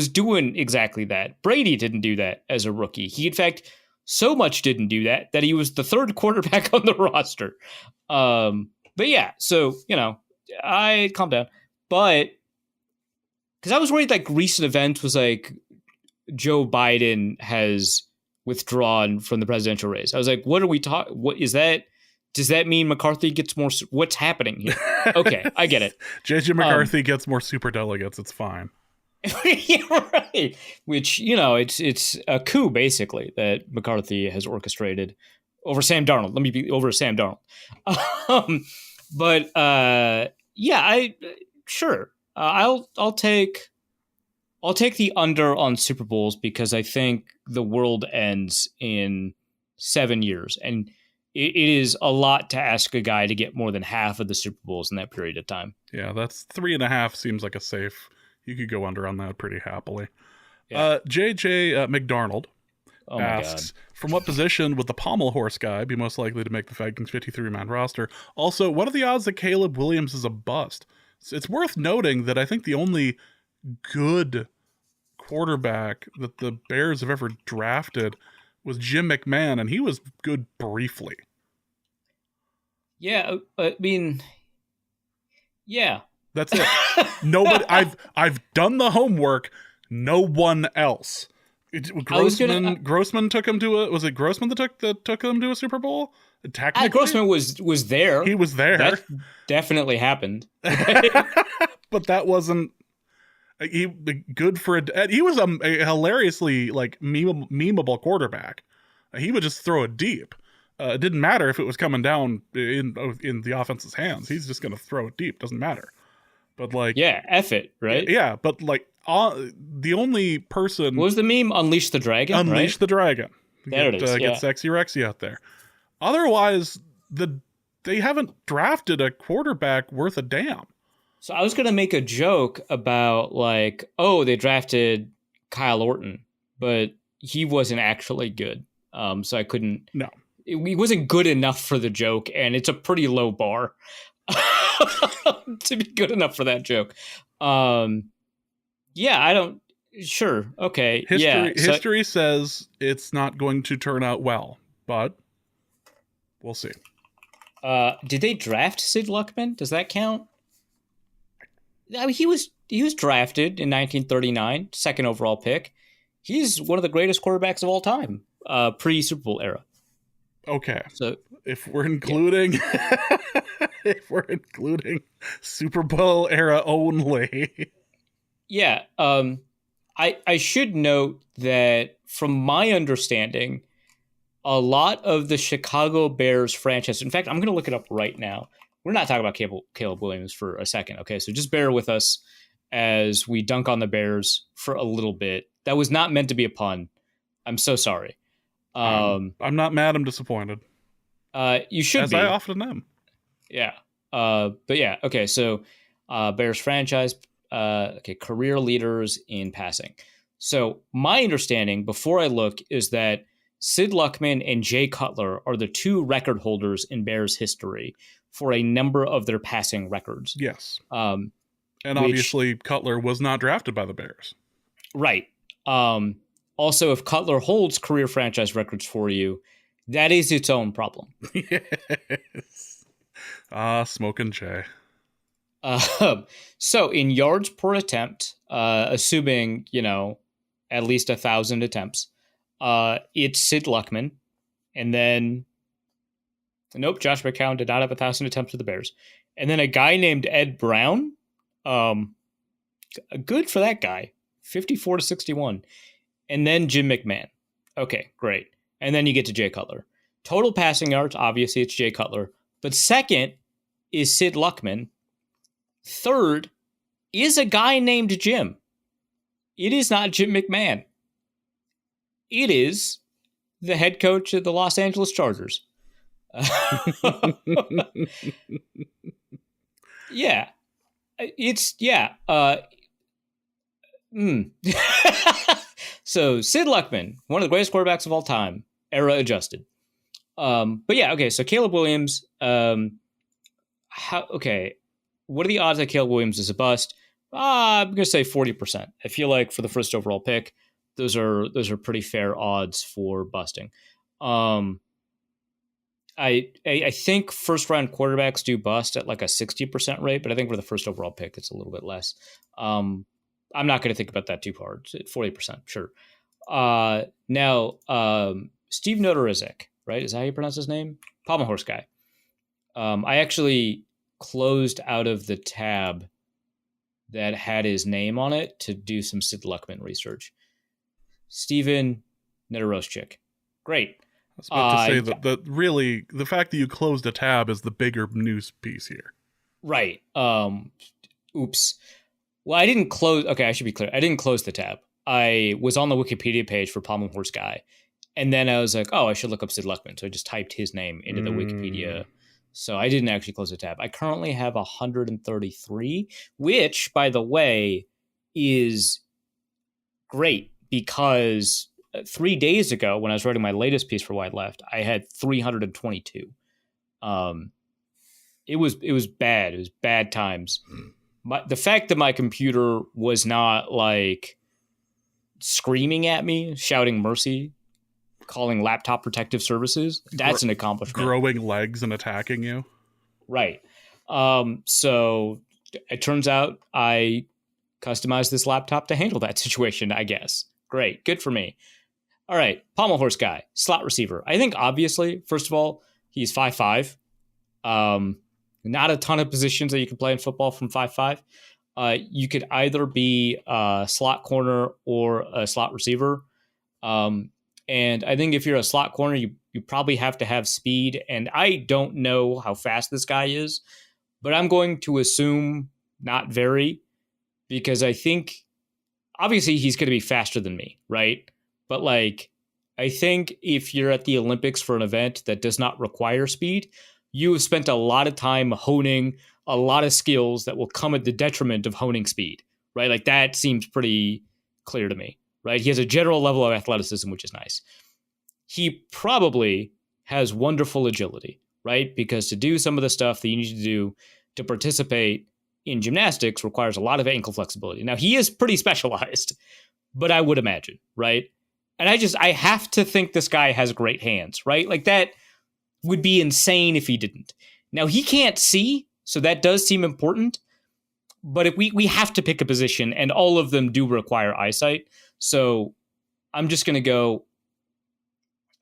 doing exactly that. Brady didn't do that as a rookie. He, in fact, so much didn't do that he was the third quarterback on the roster. But yeah, so, I calmed down. But because I was worried like recent events was like Joe Biden has withdrawn from the presidential race. I was like, what are we talking? What is that? Does that mean McCarthy gets more? What's happening here? Okay, I get it. JJ McCarthy gets more super delegates. It's fine. Yeah, right. Which, it's a coup basically that McCarthy has orchestrated over Sam Darnold. Let me be over Sam Darnold. But yeah, sure. I'll take the under on Super Bowls because I think the world ends in 7 years, and it is a lot to ask a guy to get more than half of the Super Bowls in that period of time. Yeah, that's 3.5 seems like a safe. You could go under on that pretty happily. Yeah. JJ McDarnold asks, God. from what position would the pommel horse guy be most likely to make the Vikings 53-man roster? Also, what are the odds that Caleb Williams is a bust? It's worth noting that I think the only good quarterback that the Bears have ever drafted was Jim McMahon, and he was good briefly. Yeah, I mean, yeah. That's it. Nobody. I've done the homework. No one else. Grossman took him to a. Was it Grossman that took him to a Super Bowl? Technically, Grossman was there. He was there. That definitely happened. But that wasn't. He good for a. He was a hilariously like memeable quarterback. He would just throw it deep. It didn't matter if it was coming down in the offense's hands. He's just going to throw it deep. Doesn't matter. But like, yeah, F it, right? Yeah, but like, the only person. What was the meme? Unleash the Dragon. Unleash the Dragon. There it is. Get Sexy Rexy out there. Otherwise, they haven't drafted a quarterback worth a damn. So I was going to make a joke about like, oh, they drafted Kyle Orton, but he wasn't actually good. So I couldn't. No, he wasn't good enough for the joke, and it's a pretty low bar to be good enough for that joke. Yeah, I don't. Sure, okay. History says it's not going to turn out well, but we'll see. Did they draft Sid Luckman? Does that count? I mean, he was drafted in 1939, second overall pick. He's one of the greatest quarterbacks of all time, pre-Super Bowl era. Okay, so if we're including Super Bowl era only, yeah. I should note that from my understanding, a lot of the Chicago Bears franchise. In fact, I'm going to look it up right now. We're not talking about Caleb Williams for a second, okay? So just bear with us as we dunk on the Bears for a little bit. That was not meant to be a pun. I'm so sorry. I'm not mad. I'm disappointed. You should as be. I often am. Yeah. But yeah. Okay. So Bears franchise. Career leaders in passing. So my understanding before I look is that Sid Luckman and Jay Cutler are the two record holders in Bears history for a number of their passing records. Yes. And obviously Cutler was not drafted by the Bears. Right. Also, if Cutler holds career franchise records for you, that is its own problem. Yes. Smoking Jay. So in yards per attempt, assuming, at least 1,000 attempts, it's Sid Luckman. And then, nope, Josh McCown did not have 1,000 attempts with the Bears. And then a guy named Ed Brown. Good for that guy. 54-61. And then Jim McMahon. Okay, great. And then you get to Jay Cutler. Total passing yards, obviously it's Jay Cutler. But second is Sid Luckman. Third is a guy named Jim. It is not Jim McMahon. It is the head coach of the Los Angeles Chargers. Yeah. It's, yeah. So Sid Luckman, one of the greatest quarterbacks of all time, era adjusted. But yeah, okay. So Caleb Williams, what are the odds that Caleb Williams is a bust? I'm going to say 40%. I feel like for the first overall pick, those are pretty fair odds for busting. I I think first round quarterbacks do bust at like a 60% rate, but I think for the first overall pick, it's a little bit less. I'm not going to think about that too hard. 40%, sure. Now, Steve Nodorizik, right? Is that how you pronounce his name? Pommel Horse guy. I actually closed out of the tab that had his name on it to do some Sid Luckman research. Steven Nedoroschik. Great. I was about to say that really the fact that you closed a tab is the bigger news piece here. Right. Oops. Well, I didn't close. Okay, I should be clear. I didn't close the tab. I was on the Wikipedia page for Pommel Horse Guy. And then I was like, oh, I should look up Sid Luckman. So I just typed his name into the Wikipedia. So I didn't actually close the tab. I currently have 133, which, by the way, is great because 3 days ago, when I was writing my latest piece for Wide Left, I had 322. It was bad. It was bad times. The fact that my computer was not like screaming at me, shouting mercy, calling laptop protective services, that's an accomplishment. Growing legs and attacking you. Right. So it turns out I customized this laptop to handle that situation, I guess. Great. Good for me. All right. Pommel Horse Guy, slot receiver. I think obviously, first of all, he's 5'5". Not a ton of positions that you can play in football from 5'5". You could either be a slot corner or a slot receiver. And I think if you're a slot corner, you probably have to have speed. And I don't know how fast this guy is, but I'm going to assume not very, because I think obviously he's going to be faster than me, right? But like, I think if you're at the Olympics for an event that does not require speed, you have spent a lot of time honing a lot of skills that will come at the detriment of honing speed, right? Like that seems pretty clear to me, right? He has a general level of athleticism, which is nice. He probably has wonderful agility, right? Because to do some of the stuff that you need to do to participate in gymnastics requires a lot of ankle flexibility. Now, he is pretty specialized, but I would imagine, right? And I have to think this guy has great hands, right? Like that would be insane if he didn't. Now, he can't see, so that does seem important. But if we have to pick a position, and all of them do require eyesight. So I'm just going to go,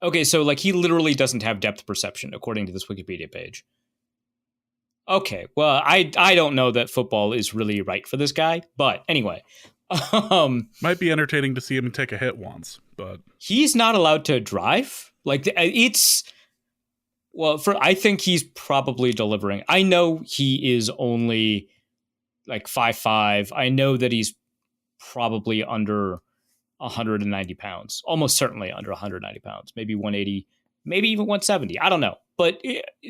okay, so like he literally doesn't have depth perception, according to this Wikipedia page. Okay, well, I don't know that football is really right for this guy. But anyway. Might be entertaining to see him take a hit once, but he's not allowed to drive. Like it's... Well, I think he's probably delivering. I know he is only like 5'5". I know that he's probably under 190 pounds, almost certainly under 190 pounds, maybe 180, maybe even 170. I don't know. But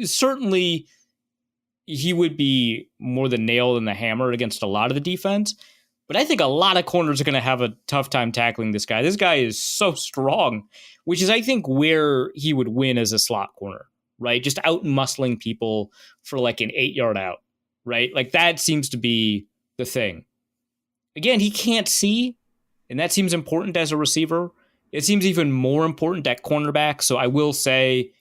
certainly he would be more the nail than the hammer against a lot of the defense. But I think a lot of corners are going to have a tough time tackling this guy. This guy is so strong, which is, I think, where he would win as a slot corner. Right? Just out muscling people for like an 8-yard out, right? Like that seems to be the thing. Again, he can't see, and that seems important as a receiver. It seems even more important at cornerback. So I will say,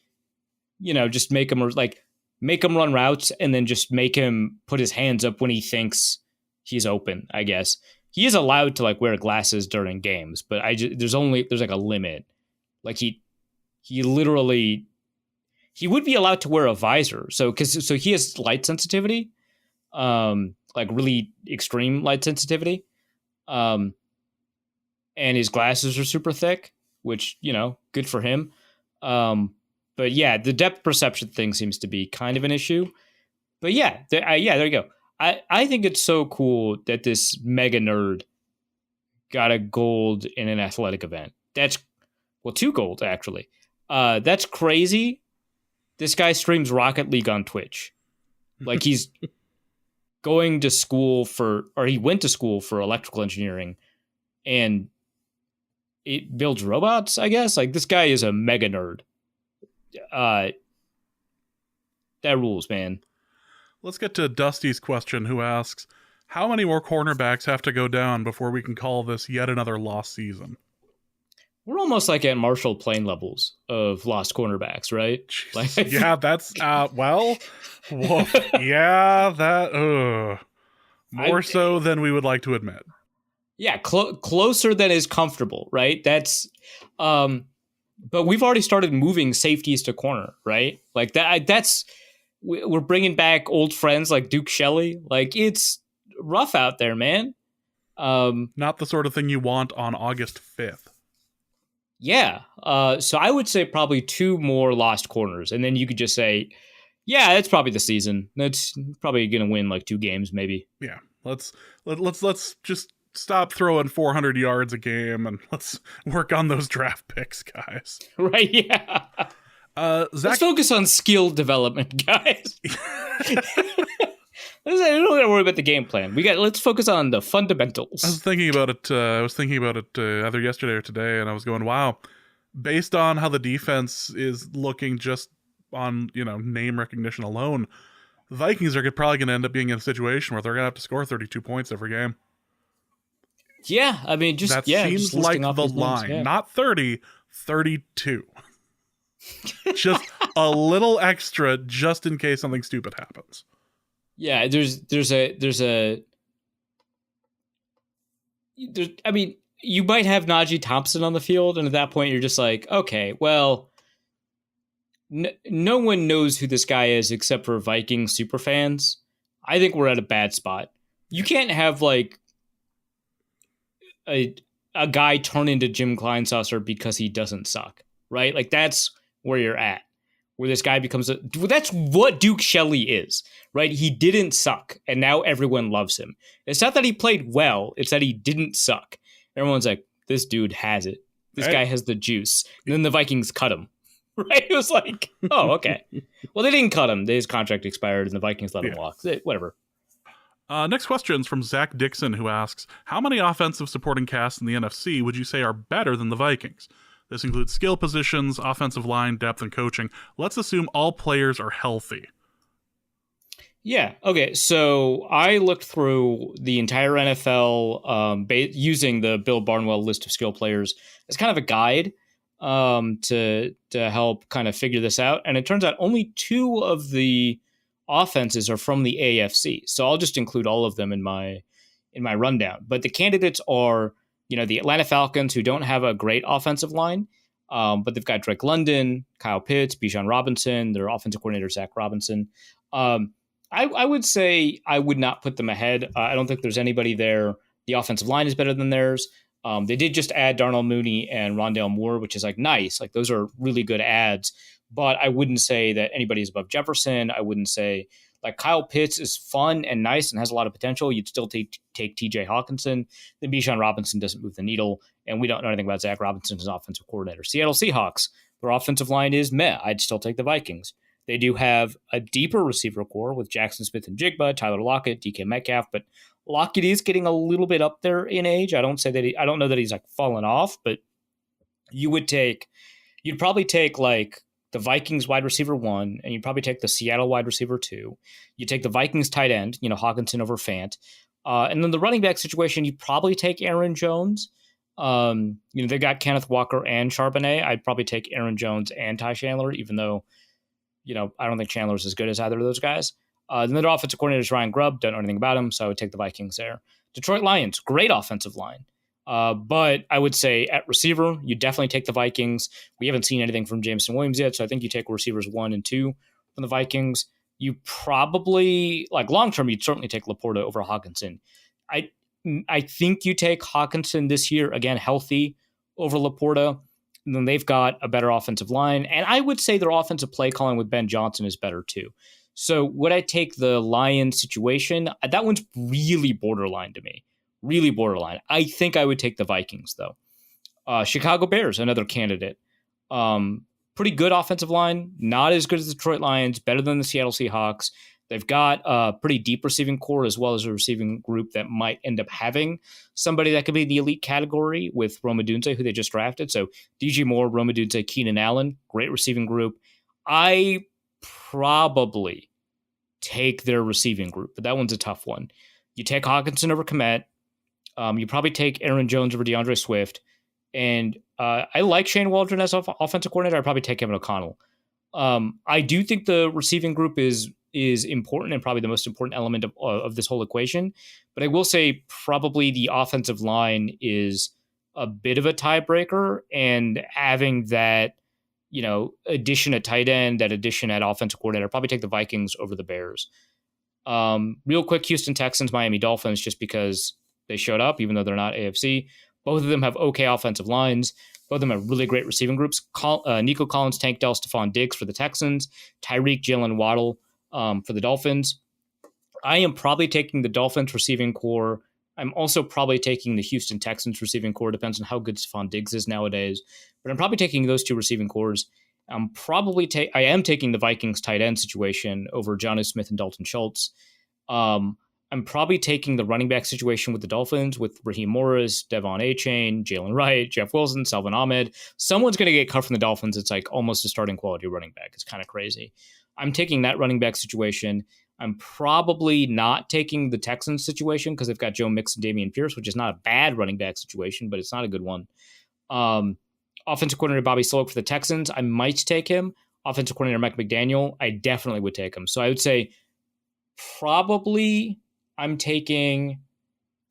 just make him run routes and then just make him put his hands up when he thinks he's open, I guess. He is allowed to like wear glasses during games, but there's like a limit. Like he literally... He would be allowed to wear a visor. So he has light sensitivity, like really extreme light sensitivity. And his glasses are super thick, which, good for him. But yeah, the depth perception thing seems to be kind of an issue. But yeah, there you go. I think it's so cool that this mega nerd got a gold in an athletic event. That's, 2 gold, actually. That's crazy. This guy streams Rocket League on Twitch. Like he's going to school he went to school for electrical engineering and it builds robots, I guess. Like this guy is a mega nerd. That rules, man. Let's get to Dusty's question, who asks, how many more cornerbacks have to go down before we can call this yet another lost season? We're almost like at Marshall Plain levels of lost cornerbacks, right? Jesus. Yeah, that's well, woof. Yeah, that more so than we would like to admit. Yeah, closer than is comfortable, right? That's, but we've already started moving safeties to corner, right? Like that. We're bringing back old friends like Duke Shelley. Like it's rough out there, man. Not the sort of thing you want on August 5th. Yeah. So I would say probably 2 more lost corners, and then you could just say, yeah, that's probably the season. That's probably going to win like 2 games, maybe. Yeah. Let's just stop throwing 400 yards a game and let's work on those draft picks, guys. Right? Yeah. Zach, let's focus on skill development, guys. I don't got to worry about the game plan. Let's focus on the fundamentals. I was thinking about it. Either yesterday or today, and I was going, "Wow!" Based on how the defense is looking, just on name recognition alone, the Vikings are probably going to end up being in a situation where they're going to have to score 32 points every game. Yeah, I mean, seems like the line, yeah. Not 30, 32. Just a little extra, just in case something stupid happens. Yeah, I mean, you might have Najee Thompson on the field, and at that point, you're just like, okay, well, no one knows who this guy is except for Viking super fans. I think we're at a bad spot. You can't have like a guy turn into Jim Kleinsasser because he doesn't suck, right? Like that's where you're at. Where this guy becomes that's what Duke Shelley is, right? He didn't suck, and now everyone loves him. It's not that he played well, it's that he didn't suck. Everyone's like, this dude has it. This guy has the juice. And then the Vikings cut him, right? It was like, oh, okay. Well, they didn't cut him. His contract expired, and the Vikings let him walk. Whatever. Next question is from Zach Dixon, who asks, how many offensive supporting casts in the NFC would you say are better than the Vikings? This includes skill positions, offensive line, depth, and coaching. Let's assume all players are healthy. Yeah. Okay. So I looked through the entire NFL using the Bill Barnwell list of skill players as kind of a guide to help kind of figure this out. And it turns out only 2 of the offenses are from the AFC. So I'll just include all of them in my rundown. But the candidates are, the Atlanta Falcons, who don't have a great offensive line, but they've got Drake London, Kyle Pitts, Bijan Robinson, their offensive coordinator, Zach Robinson. I would say I would not put them ahead. I don't think there's anybody there. The offensive line is better than theirs. They did just add Darnell Mooney and Rondale Moore, which is like nice. Like those are really good adds. But I wouldn't say that anybody is above Jefferson. I wouldn't say like Kyle Pitts is fun and nice and has a lot of potential. You'd still take TJ Hawkinson. Then Bijan Robinson doesn't move the needle. And we don't know anything about Zach Robinson as offensive coordinator. Seattle Seahawks, their offensive line is meh. I'd still take the Vikings. They do have a deeper receiver core with Jackson Smith and Jigba, Tyler Lockett, DK Metcalf, but Lockett is getting a little bit up there in age. I don't know that he's like fallen off, but you'd probably take like the Vikings wide receiver 1, and you'd probably take the Seattle wide receiver 2. You take the Vikings tight end, Hawkinson over Fant. And then the running back situation, you'd probably take Aaron Jones. They got Kenneth Walker and Charbonnet. I'd probably take Aaron Jones and Ty Chandler, even though, I don't think Chandler's as good as either of those guys. Then their offensive coordinator is Ryan Grubb. Don't know anything about him, so I would take the Vikings there. Detroit Lions, great offensive line. But I would say at receiver, you definitely take the Vikings. We haven't seen anything from Jameson Williams yet, so I think you take receivers 1 and 2 from the Vikings. You probably, like long-term, you'd certainly take Laporta over Hawkinson. I think you take Hawkinson this year, again, healthy, over Laporta. And then they've got a better offensive line. And I would say their offensive play calling with Ben Johnson is better too. So would I take the Lions situation? That one's really borderline to me. Really borderline. I think I would take the Vikings, though. Chicago Bears, another candidate. Pretty good offensive line. Not as good as the Detroit Lions. Better than the Seattle Seahawks. They've got a pretty deep receiving core as well as a receiving group that might end up having somebody that could be in the elite category with Rome Odunze, who they just drafted. So DJ Moore, Rome Odunze, Keenan Allen, great receiving group. I probably take their receiving group, but that one's a tough one. You take Hawkinson over Kmet. You probably take Aaron Jones over DeAndre Swift. And I like Shane Waldron as offensive coordinator. I'd probably take Kevin O'Connell. I do think the receiving group is important and probably the most important element of this whole equation. But I will say probably the offensive line is a bit of a tiebreaker, and having that, addition at tight end, that addition at offensive coordinator, I'd probably take the Vikings over the Bears. Real quick, Houston Texans, Miami Dolphins, just because they showed up, even though they're not AFC. Both of them have okay offensive lines. Both of them have really great receiving groups. Nico Collins, Tank Dell, Stephon Diggs for the Texans. Tyreek, Jalen Waddle for the Dolphins. I am probably taking the Dolphins receiving core. I'm also probably taking the Houston Texans receiving core. Depends on how good Stephon Diggs is nowadays. But I'm probably taking those two receiving cores. I am taking the Vikings tight end situation over Jonnu Smith and Dalton Schultz. I'm probably taking the running back situation with the Dolphins with Raheem Morris, Devon Achane, Jalen Wright, Jeff Wilson, Salvin Ahmed. Someone's going to get cut from the Dolphins. It's like almost a starting quality running back. It's kind of crazy. I'm taking that running back situation. I'm probably not taking the Texans situation because they've got Joe Mixon, Dameon Pierce, which is not a bad running back situation, but it's not a good one. Offensive coordinator Bobby Sloak for the Texans, I might take him. Offensive coordinator Mike McDaniel, I definitely would take him. So I would say probably I'm taking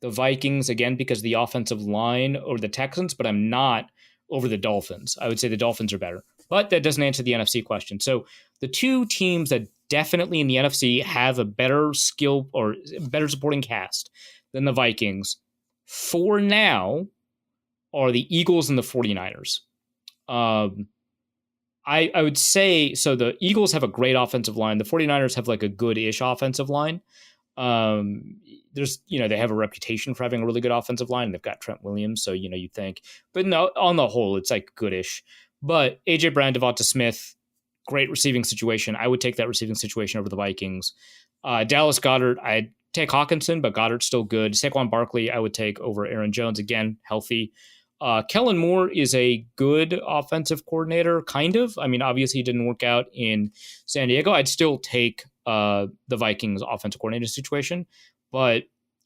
the Vikings again because of the offensive line over the Texans, but I'm not over the Dolphins. I would say the Dolphins are better, but that doesn't answer the NFC question. So the two teams that definitely in the NFC have a better skill or better supporting cast than the Vikings for now are the Eagles and the 49ers. I would say, so the Eagles have a great offensive line. The 49ers have like a good-ish offensive line. They have a reputation for having a really good offensive line. And they've got Trent Williams, so, you think. But no, on the whole, it's like goodish. But A.J. Brown, Devonta Smith, great receiving situation. I would take that receiving situation over the Vikings. Dallas Goedert, I'd take Hawkinson, but Goddard's still good. Saquon Barkley, I would take over Aaron Jones, again, healthy. Kellen Moore is a good offensive coordinator, kind of. I mean, obviously, he didn't work out in San Diego. I'd still take the Vikings offensive coordinator situation, but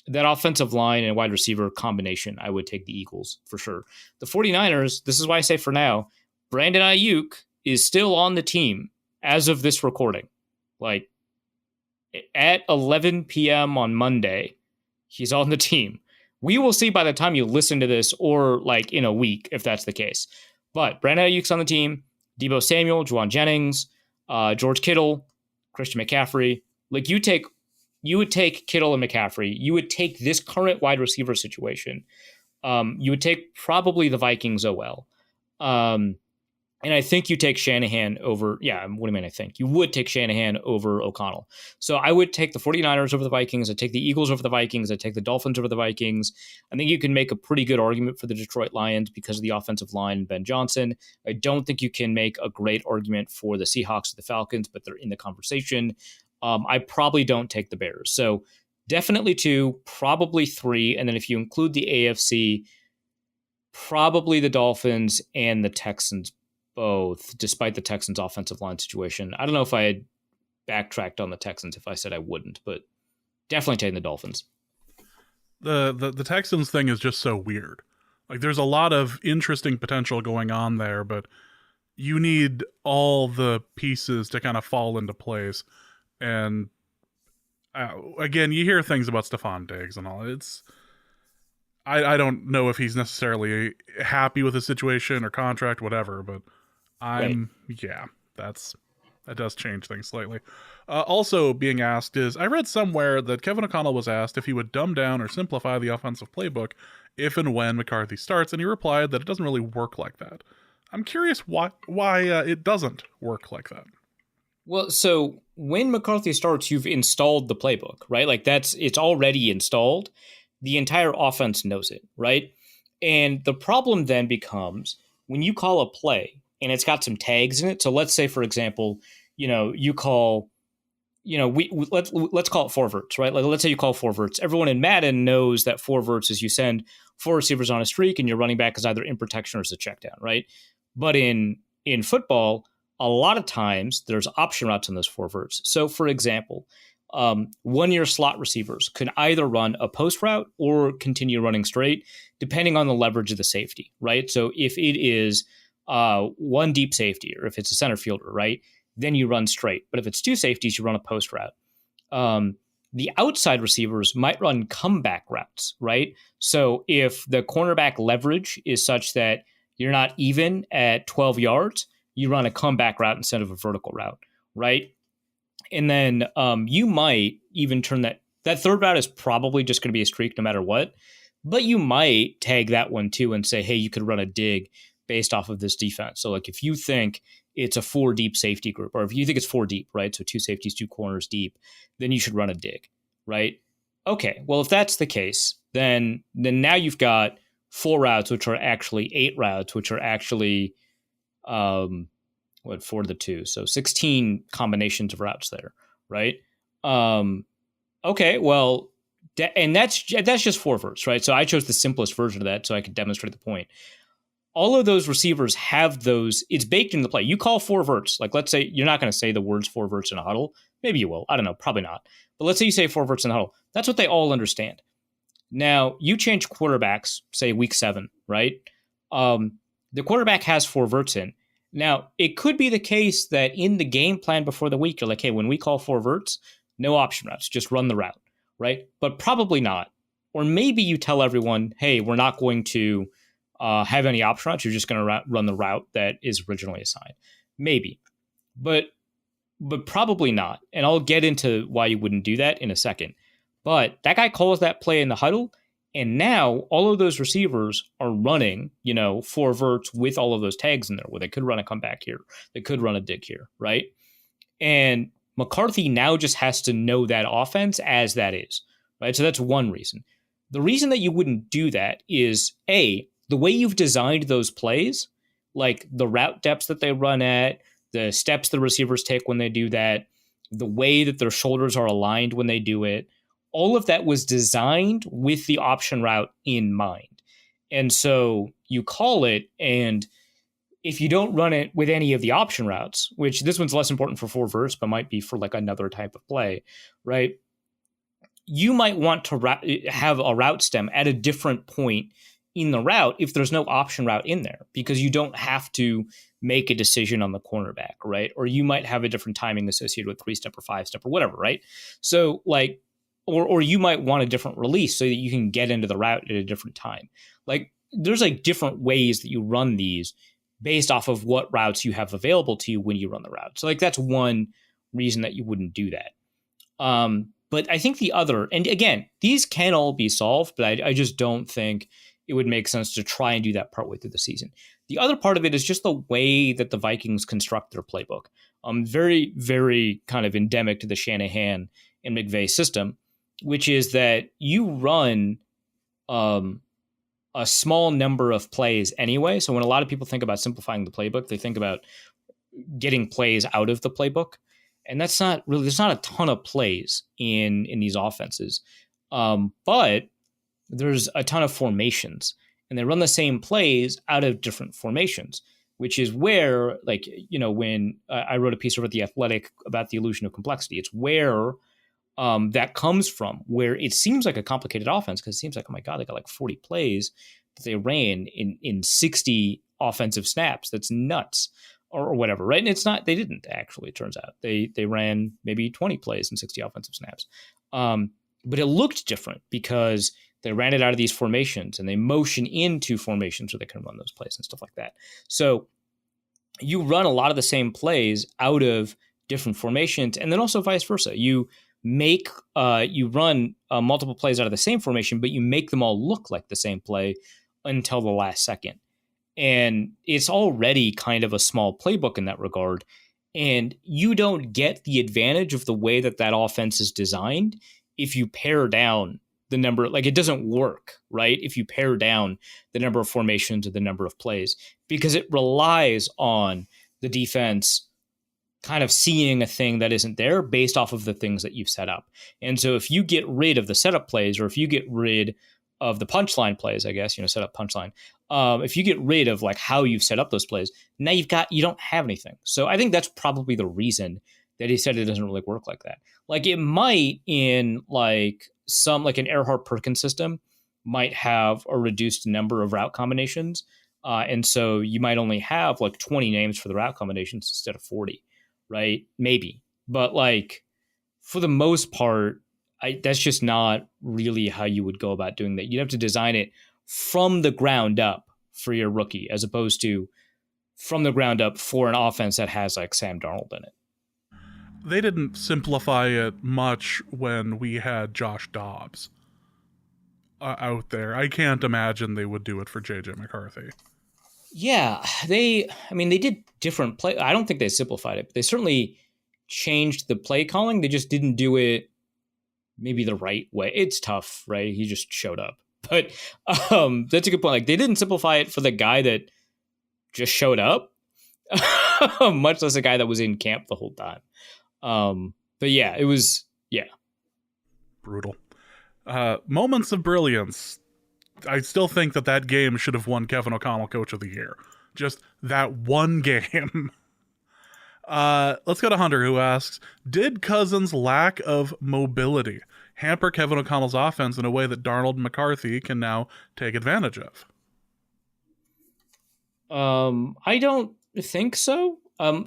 that offensive line and wide receiver combination, I would take the Eagles for sure. The 49ers, this is why I say for now, Brandon Ayuk is still on the team as of this recording. Like at 11 p.m. on Monday, he's on the team. We will see by the time you listen to this or like in a week if that's the case. But Brandon Ayuk's on the team, Deebo Samuel, Juwan Jennings, George Kittle, Christian McCaffrey. Like you would take Kittle and McCaffrey. You would take this current wide receiver situation. You would take probably the Vikings OL. And I think you take Shanahan over, what do you mean I think? You would take Shanahan over O'Connell. So I would take the 49ers over the Vikings. I'd take the Eagles over the Vikings. I'd take the Dolphins over the Vikings. I think you can make a pretty good argument for the Detroit Lions because of the offensive line and Ben Johnson. I don't think you can make a great argument for the Seahawks or the Falcons, but they're in the conversation. I probably don't take the Bears. So definitely 2, probably 3. And then if you include the AFC, probably the Dolphins and the Texans both, despite the Texans' offensive line situation. I don't know if I had backtracked on the Texans if I said I wouldn't, but definitely taking the Dolphins. The Texans thing is just so weird. Like, there's a lot of interesting potential going on there, but you need all the pieces to kind of fall into place. And again, you hear things about Stephon Diggs and all. I don't know if he's necessarily happy with his situation or contract, whatever, but that does change things slightly. Also being asked is, I read somewhere that Kevin O'Connell was asked if he would dumb down or simplify the offensive playbook if and when McCarthy starts, and he replied that it doesn't really work like that. I'm curious why it doesn't work like that. Well, so when McCarthy starts, you've installed the playbook, right? Like it's already installed. The entire offense knows it, right? And the problem then becomes when you call a play and it's got some tags in it. So let's say, for example, you call, let's call it 4 verts, right? Like let's say you call 4 verts. Everyone in Madden knows that 4 verts is you send 4 receivers on a streak and your running back is either in protection or is a check down, right? But in football, a lot of times there's option routes in those 4 verts. So for example, one-year slot receivers could either run a post route or continue running straight, depending on the leverage of the safety, right? So if it is one deep safety, or if it's a center fielder, right, then you run straight. But if it's two safeties, you run a post route. The outside receivers might run comeback routes, right? So if the cornerback leverage is such that you're not even at 12 yards, you run a comeback route instead of a vertical route, right? And then you might even turn that third route is probably just going to be a streak no matter what, but you might tag that one too and say, hey, you could run a dig based off of this defense. So like if you think it's a 4 deep safety group, or if you think it's 4 deep, right? So 2 safeties, 2 corners deep, then you should run a dig, right? Okay, well, if that's the case, then now you've got 4 routes, which are actually 8 routes, which are actually 4 to the 2, so 16 combinations of routes there, right? Okay, well, and that's just 4 verts, right? So I chose the simplest version of that so I could demonstrate the point. All of those receivers have those. It's baked in the play. You call 4 verts. Like, let's say you're not going to say the words 4 verts in a huddle. Maybe you will. I don't know. Probably not. But let's say you say 4 verts in a huddle. That's what they all understand. Now, you change quarterbacks, say week 7, right? The quarterback has 4 verts in. Now, it could be the case that in the game plan before the week, you're like, hey, when we call 4 verts, no option routes, just run the route, right? But probably not. Or maybe you tell everyone, hey, we're not going to have any option routes. You're just going to run the route that is originally assigned. Maybe. But probably not. And I'll get into why you wouldn't do that in a second. But that guy calls that play in the huddle, and now all of those receivers are running, 4 verts with all of those tags in there, where they could run a comeback here, they could run a dig here, right? And McCarthy now just has to know that offense as that is, right? So that's one reason. The reason that you wouldn't do that is, A, the way you've designed those plays, like the route depths that they run at, the steps the receivers take when they do that, the way that their shoulders are aligned when they do it, all of that was designed with the option route in mind. And so you call it, and if you don't run it with any of the option routes, which this one's less important for 4 verts, but might be for like another type of play, right? You might want to have a route stem at a different point in the route if there's no option route in there, because you don't have to make a decision on the cornerback, right? Or you might have a different timing associated with 3-step or 5-step or whatever, right? So like, or you might want a different release so that you can get into the route at a different time. Like, there's like different ways that you run these based off of what routes you have available to you when you run the route. So like, that's one reason that you wouldn't do that. But I think the other, and again, these can all be solved, but I just don't think it would make sense to try and do that partway through the season. The other part of it is just the way that the Vikings construct their playbook. Very, very kind of endemic to the Shanahan and McVay system, which is that you run a small number of plays anyway. So when a lot of people think about simplifying the playbook, they think about getting plays out of the playbook. And that's not really, there's not a ton of plays in these offenses. But there's a ton of formations, and they run the same plays out of different formations, which is where, like, when I wrote a piece over at The Athletic about the illusion of complexity, it's where that comes from, where it seems like a complicated offense, because it seems like, oh my God, they got like 40 plays that they ran in 60 offensive snaps. That's nuts, or whatever, right? And it's not, they didn't actually, it turns out. They ran maybe 20 plays in 60 offensive snaps. But it looked different because they ran it out of these formations, and they motion into formations where they can run those plays and stuff like that. So you run a lot of the same plays out of different formations, and then also vice versa. You run multiple plays out of the same formation, but you make them all look like the same play until the last second. And it's already kind of a small playbook in that regard. And you don't get the advantage of the way that offense is designed if you pare down the number, like, it doesn't work, right? If you pare down the number of formations or the number of plays, because it relies on the defense kind of seeing a thing that isn't there based off of the things that you've set up. And so if you get rid of the setup plays, or if you get rid of the punchline plays, I guess, set up punchline. If you get rid of like how you've set up those plays, now you don't have anything. So I think that's probably the reason that he said it doesn't really work like that. Like it might in like some like an Earhart Perkins system might have a reduced number of route combinations. And so you might only have like 20 names for the route combinations instead of 40, right? Maybe. But like for the most part, that's just not really how you would go about doing that. You'd have to design it from the ground up for your rookie, as opposed to from the ground up for an offense that has like Sam Darnold in it. They didn't simplify it much when we had Josh Dobbs out there. I can't imagine they would do it for JJ McCarthy. Yeah, they did different play. I don't think they simplified it, but they certainly changed the play calling. They just didn't do it maybe the right way. It's tough, right? He just showed up. But that's a good point. Like they didn't simplify it for the guy that just showed up, much less a guy that was in camp the whole time. But yeah, it was, brutal. Moments of brilliance. I still think that game should have won Kevin O'Connell Coach of the Year. Just that one game. Let's go to Hunter, who asks, did Cousins' lack of mobility hamper Kevin O'Connell's offense in a way that Darnold and McCarthy can now take advantage of? I don't think so.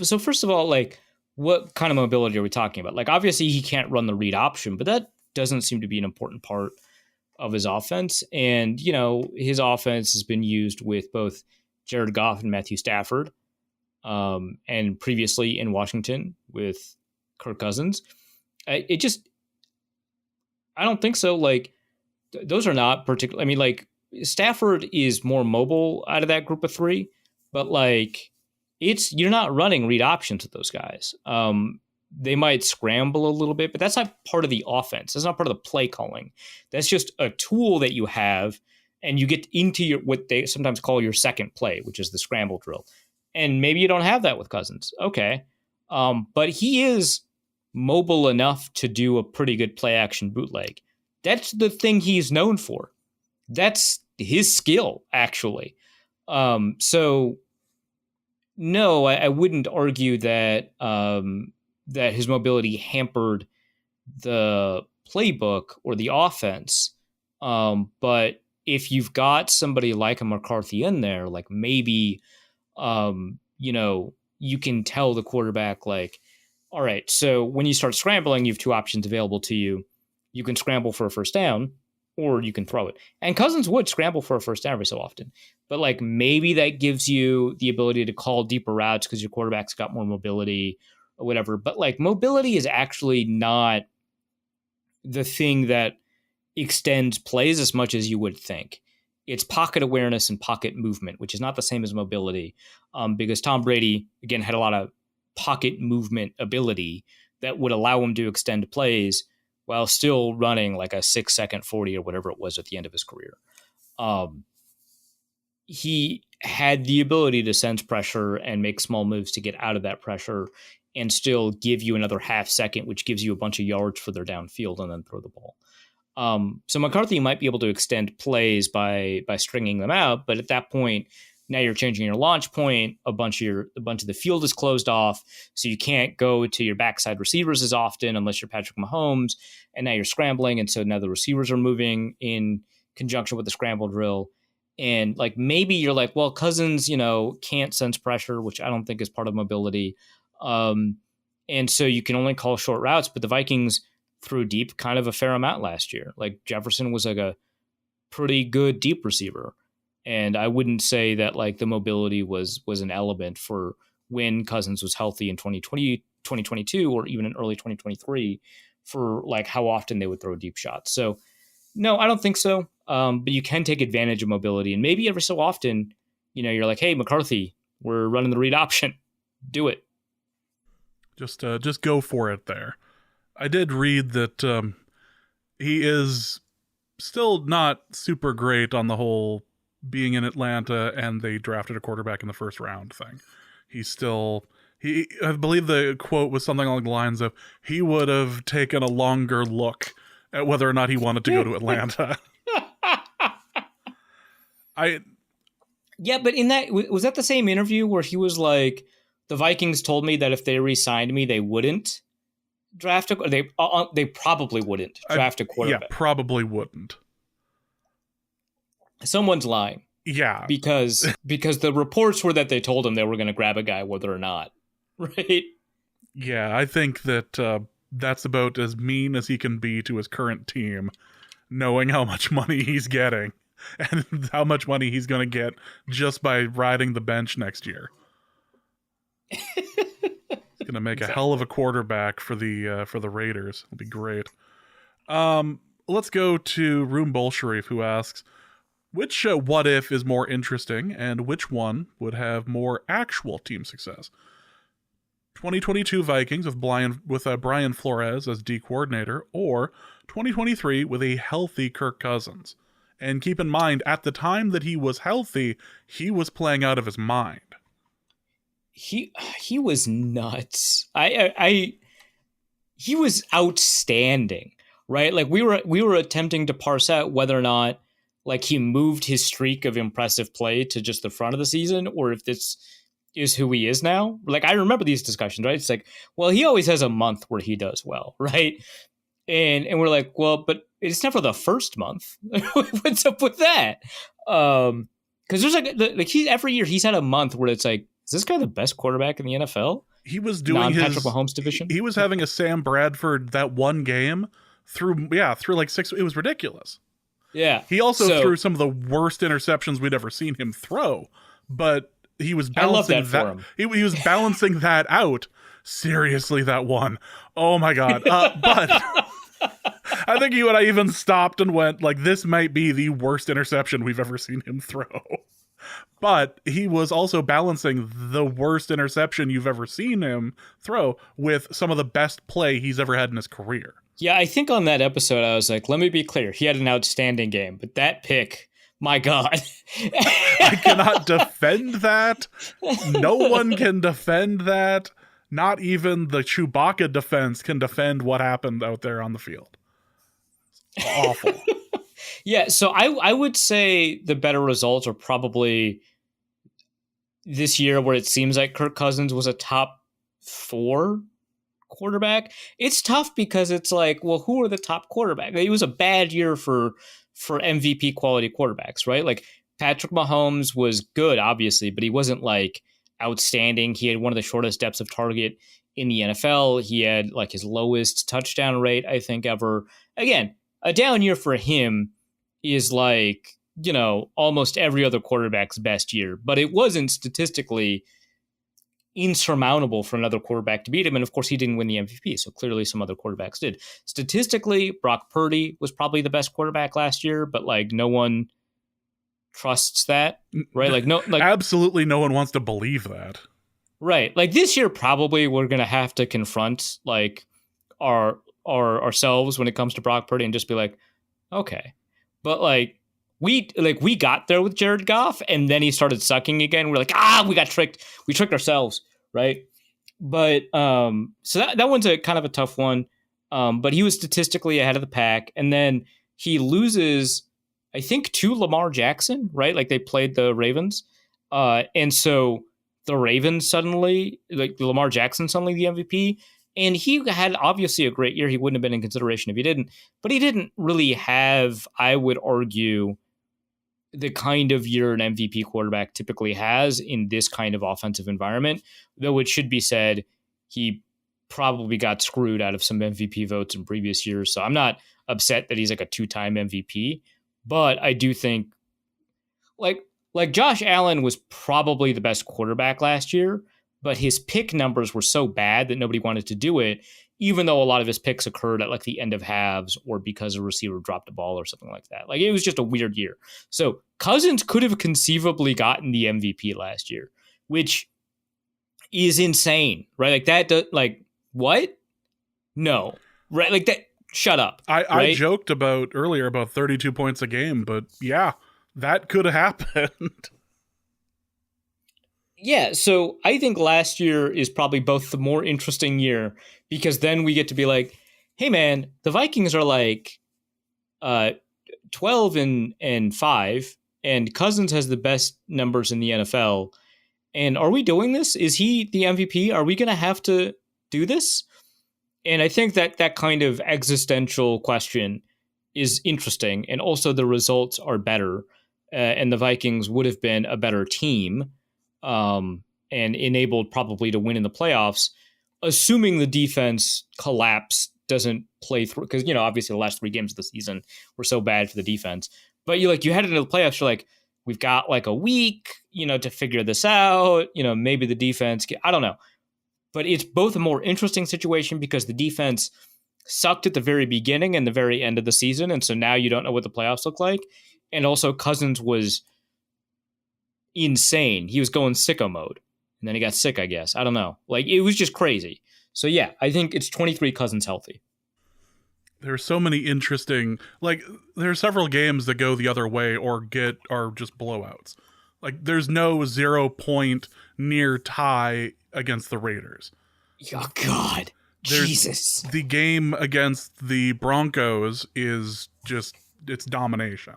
So first of all, like, what kind of mobility are we talking about? Like, obviously he can't run the read option, but that doesn't seem to be an important part of his offense. And, you know, his offense has been used with both Jared Goff and Matthew Stafford, and previously in Washington with Kirk Cousins. I don't think so. Like, those are not particular. I mean, like, Stafford is more mobile out of that group of three, but like, you're not running read options with those guys. They might scramble a little bit, but that's not part of the offense. That's not part of the play calling. That's just a tool that you have, and you get into what they sometimes call your second play, which is the scramble drill. And maybe you don't have that with Cousins. Okay. But he is mobile enough to do a pretty good play action bootleg. That's the thing he's known for. That's his skill, actually. So no, I wouldn't argue that that his mobility hampered the playbook or the offense. But if you've got somebody like a McCarthy in there, like maybe, you can tell the quarterback, like, all right, so when you start scrambling, you have two options available to you. You can scramble for a first down, or you can throw it. And Cousins would scramble for a first down every so often. But like maybe that gives you the ability to call deeper routes because your quarterback's got more mobility or whatever. But like mobility is actually not the thing that extends plays as much as you would think. It's pocket awareness and pocket movement, which is not the same as mobility, because Tom Brady, again, had a lot of pocket movement ability that would allow him to extend plays while still running like a 6-second 40 or whatever it was at the end of his career. He had the ability to sense pressure and make small moves to get out of that pressure and still give you another half second, which gives you a bunch of yards further downfield and then throw the ball. So McCarthy might be able to extend plays by stringing them out, but at that point, now you're changing your launch point. A bunch of the field is closed off, so you can't go to your backside receivers as often unless you're Patrick Mahomes. And now you're scrambling, and so now the receivers are moving in conjunction with the scramble drill. And like maybe you're like, well, Cousins, can't sense pressure, which I don't think is part of mobility. And so you can only call short routes, but the Vikings threw deep kind of a fair amount last year. Like Jefferson was like a pretty good deep receiver. And I wouldn't say that like the mobility was an element for when Cousins was healthy in 2020, 2022, or even in early 2023 for like how often they would throw deep shots. So no, I don't think so. But you can take advantage of mobility, and maybe every so often, you're like, hey, McCarthy, we're running the read option. Do it. Just go for it there. I did read that he is still not super great on the whole being in Atlanta and they drafted a quarterback in the first round thing. I believe the quote was something along the lines of, he would have taken a longer look at whether or not he wanted to go to Atlanta. Yeah, but in that, was that the same interview where he was like, the Vikings told me that if they re-signed me, they wouldn't draft they probably wouldn't draft a quarterback. Yeah, probably wouldn't. Someone's lying. Yeah. Because the reports were that they told him they were going to grab a guy whether or not. Right? Yeah, I think that that's about as mean as he can be to his current team, knowing how much money he's getting and how much money he's going to get just by riding the bench next year. He's going to make a hell of a quarterback for the Raiders. It'll be great. Let's go to Room Bull Sharif, who asks, which what if is more interesting, and which one would have more actual team success? 2022 Vikings with Brian Flores as D coordinator, or 2023 with a healthy Kirk Cousins? And keep in mind, at the time that he was healthy, he was playing out of his mind. He was nuts. He was outstanding, right? Like we were attempting to parse out whether or not like he moved his streak of impressive play to just the front of the season, or if this is who he is now. Like I remember these discussions, right? It's like, well, he always has a month where he does well, right? And we're like, well, but it's never the first month. What's up with that? Because there's every year he's had a month where it's like, is this guy the best quarterback in the NFL? He was doing Patrick Mahomes division. He was having a Sam Bradford that one game through like 6. It was ridiculous. Yeah. He also threw some of the worst interceptions we'd ever seen him throw, but he was balancing that. He was balancing that out. Seriously, that one. Oh my God. But I think you and I even stopped and went like, this might be the worst interception we've ever seen him throw. But he was also balancing the worst interception you've ever seen him throw with some of the best play he's ever had in his career. Yeah, I think on that episode, I was like, let me be clear. He had an outstanding game, but that pick, my God. I cannot defend that. No one can defend that. Not even the Chewbacca defense can defend what happened out there on the field. It's awful. Yeah, so I would say the better results are probably this year where it seems like Kirk Cousins was a top 4 quarterback. It's tough because it's like, well, who are the top quarterbacks? It was a bad year for MVP quality quarterbacks, right? Like Patrick Mahomes was good, obviously, but he wasn't like outstanding. He had one of the shortest depths of target in the NFL. He had like his lowest touchdown rate, I think, ever. Again, a down year for him is like, you know, almost every other quarterback's best year, but it wasn't statistically insurmountable for another quarterback to beat him. And of course, he didn't win the MVP. So clearly some other quarterbacks did. Statistically, Brock Purdy was probably the best quarterback last year, but like no one trusts that, right? Like no, like absolutely no one wants to believe that. Right. Like this year, probably we're going to have to confront like ourselves when it comes to Brock Purdy and just be like, okay, but like we got there with Jared Goff and then he started sucking again. We're like, we got tricked. We tricked ourselves. Right. But so that one's a kind of a tough one. But he was statistically ahead of the pack. And then he loses, I think, to Lamar Jackson, right? Like they played the Ravens. And so the Ravens suddenly, like Lamar Jackson suddenly the MVP. And he had obviously a great year. He wouldn't have been in consideration if he didn't. But he didn't really have, I would argue, the kind of year an MVP quarterback typically has in this kind of offensive environment. Though it should be said, he probably got screwed out of some MVP votes in previous years. So I'm not upset that he's like a 2-time MVP. But I do think like Josh Allen was probably the best quarterback last year, but his pick numbers were so bad that nobody wanted to do it, even though a lot of his picks occurred at like the end of halves or because a receiver dropped a ball or something like that. Like it was just a weird year. So Cousins could have conceivably gotten the MVP last year, which is insane, right? Like that, like what? No, right? Like that. Shut up. I joked about earlier about 32 points a game, but yeah, that could have happened. Yeah, so I think last year is probably both the more interesting year because then we get to be like, hey man, the Vikings are like 12-5, and Cousins has the best numbers in the NFL, And are we doing this? Is he the MVP? Are we going to have to do this? And I think that that kind of existential question is interesting. And also, the results are better. And the Vikings would have been a better team and enabled probably to win in the playoffs, assuming the defense collapse doesn't play through. Because, obviously the last 3 games of the season were so bad for the defense. But you head into the playoffs, you're like, we've got like a week, to figure this out. Maybe the defense, I don't know. But it's both a more interesting situation because the defense sucked at the very beginning and the very end of the season. And so now you don't know what the playoffs look like. And also Cousins was insane. He was going sicko mode. And then he got sick, I guess. I don't know. Like, it was just crazy. So yeah, I think it's 23 Cousins healthy. There are so many interesting, there are several games that go the other way or are just blowouts. Like, there's no 0 point near tie against the Raiders. Oh, God. Jesus. The game against the Broncos is just, it's domination.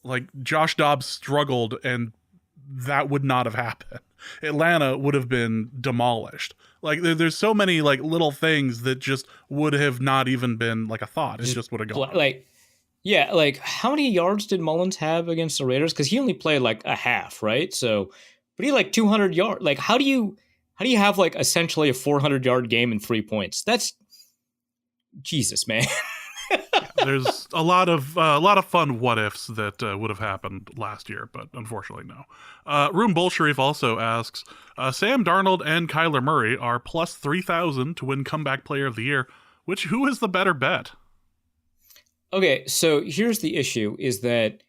Like, Josh Dobbs struggled, and that would not have happened. Atlanta would have been demolished. Like, there's so many, little things that just would have not even been, a thought. It just would have gone. How many yards did Mullins have against the Raiders? Because he only played, a half, right? So, but he had, 200 yards. Like, how do you have, essentially a 400-yard game in 3 points? That's... Jesus, man. There's a lot of fun what ifs that would have happened last year, but unfortunately no. Room Bull Sharif also asks, Sam Darnold and Kyler Murray are plus 3,000 to win Comeback Player of the Year. Who is the better bet? Okay, so here's the issue: is that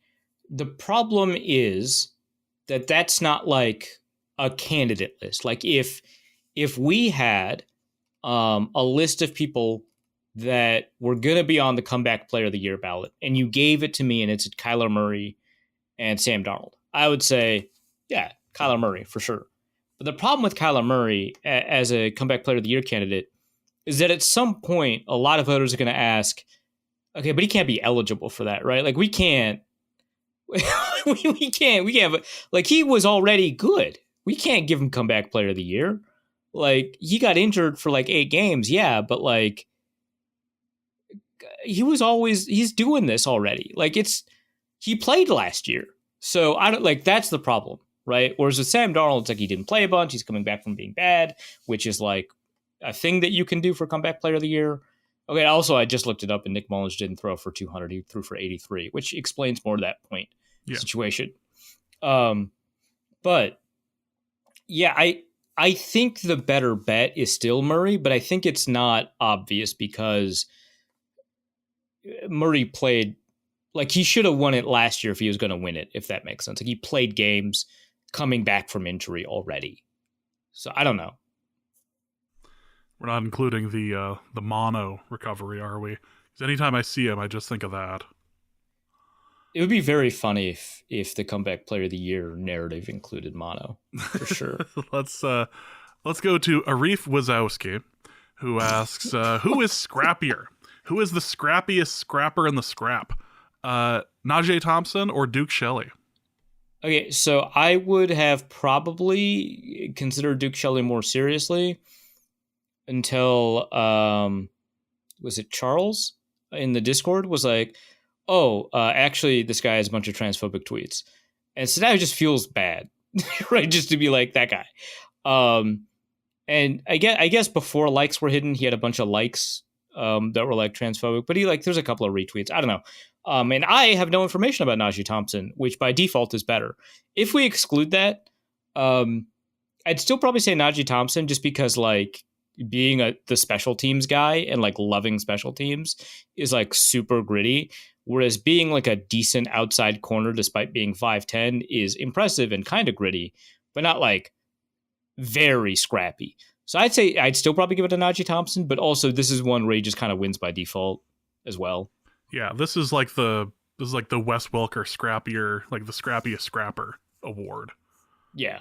the problem is that that's not a candidate list. Like if we had a list of people that were going to be on the Comeback Player of the Year ballot, and you gave it to me and it's Kyler Murray and Sam Darnold, I would say, yeah, Kyler Murray for sure. But the problem with Kyler Murray as a Comeback Player of the Year candidate is that at some point, a lot of voters are going to ask, okay, but he can't be eligible for that, right? Like, we can't, we can't, he was already good. We can't give him Comeback Player of the Year. Like, he got injured for 8 games. Yeah. But he's doing this already. He played last year. So I don't that's the problem, right? Whereas with Sam Darnold, it's he didn't play a bunch. He's coming back from being bad, which is a thing that you can do for Comeback Player of the Year. Okay. Also, I just looked it up and Nick Mullins didn't throw for 200. He threw for 83, which explains more to that point situation. But yeah, I think the better bet is still Murray, but I think it's not obvious because Murray played he should have won it last year if he was going to win it, if that makes sense. He played games coming back from injury already. So I don't know. We're not including the mono recovery, are we? Because anytime I see him, I just think of that. It would be very funny if the Comeback Player of the Year narrative included mono, for sure. Let's go to Arif Wazowski, who asks, who is scrappier? Who is the scrappiest scrapper in the scrap? Najee Thompson or Duke Shelley? Okay, so I would have probably considered Duke Shelley more seriously until, was it Charles in the Discord was actually this guy has a bunch of transphobic tweets. And so now it just feels bad, right? Just to be that guy. And I guess before likes were hidden, he had a bunch of likes that were transphobic, but he there's a couple of retweets. I don't know. And I have no information about Najee Thompson, which by default is better. If we exclude that, I'd still probably say Najee Thompson just because being the special teams guy and loving special teams is super gritty. Whereas being a decent outside corner, despite being 5'10", is impressive and kind of gritty, but not very scrappy. So I'd say I'd still probably give it to Najee Thompson, but also this is one where he just kind of wins by default as well. Yeah, this is the Wes Welker scrappier, the scrappiest scrapper award. Yeah.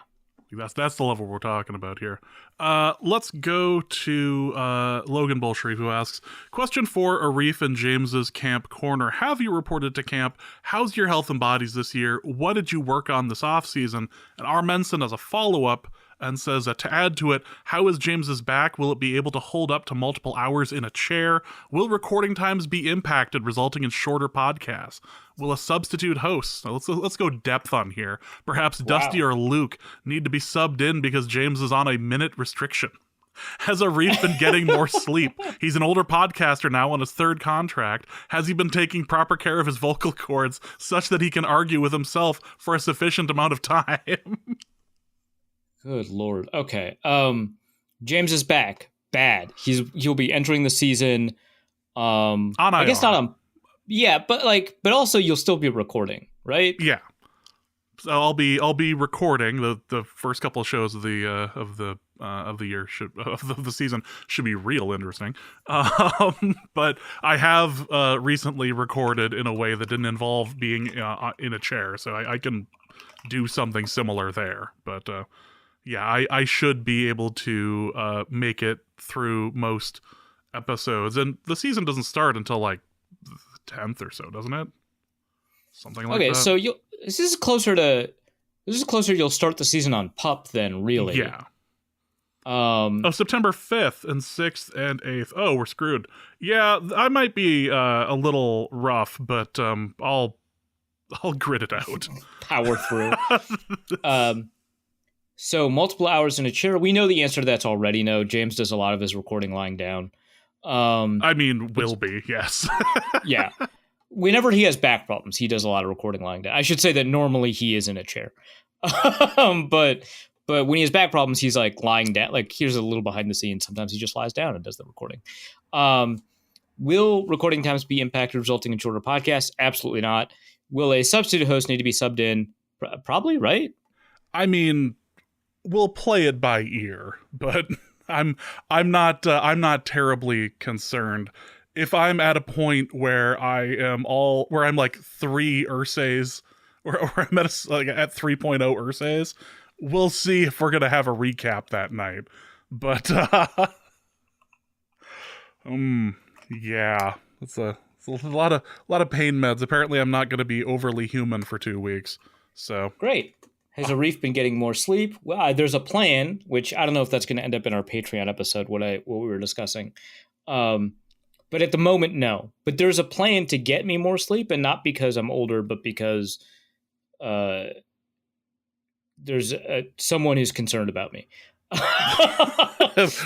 That's the level we're talking about here. Let's go to Logan Bolshreve, who asks, question for Arif and James's camp corner. Have you reported to camp? How's your health and bodies this year? What did you work on this off season? And Armenson as a follow-up and says that to add to it, how is James's back? Will it be able to hold up to multiple hours in a chair? Will recording times be impacted, resulting in shorter podcasts? Will a substitute host, let's go depth on here, perhaps Dusty or Luke, need to be subbed in because James is on a minute restriction? Has Arif been getting more sleep? He's an older podcaster now on his third contract. Has he been taking proper care of his vocal cords such that he can argue with himself for a sufficient amount of time? Good Lord. Okay. James is back. Bad. He'll be entering the season. On I guess IR. not on. Yeah, but also you'll still be recording, right? Yeah. So I'll be recording the first couple of shows of the year of the season should be real interesting. But I have recently recorded in a way that didn't involve being in a chair, so I can do something similar there. But yeah, I should be able to make it through most episodes, and the season doesn't start until like the 10th or so, doesn't it? Something like that. Okay, so this is closer. You'll start the season on Pup then, really. Yeah. September 5th and 6th and 8th. Oh, we're screwed. Yeah, I might be a little rough, but I'll grit it out. Power through. So multiple hours in a chair. We know the answer to that's already no. James does a lot of his recording lying down. I mean, will be, yes. Yeah. Whenever he has back problems, he does a lot of recording lying down. I should say that normally he is in a chair. But when he has back problems, he's like lying down. Like, here's a little behind the scenes. Sometimes he just lies down and does the recording. Will recording times be impacted, resulting in shorter podcasts? Absolutely not. Will a substitute host need to be subbed in? Probably, right? I mean, we'll play it by ear, but I'm not terribly concerned. If I'm at a point where I'm like 3 Ursays, or I'm at 3.0 Ursays, we'll see if we're gonna have a recap that night. But yeah, it's a lot of pain meds. Apparently, I'm not gonna be overly human for 2 weeks. So great. Has Arif been getting more sleep? Well, there's a plan, which I don't know if that's going to end up in our Patreon episode, what we were discussing. But at the moment, no. But there's a plan to get me more sleep, and not because I'm older, but because there's someone who's concerned about me.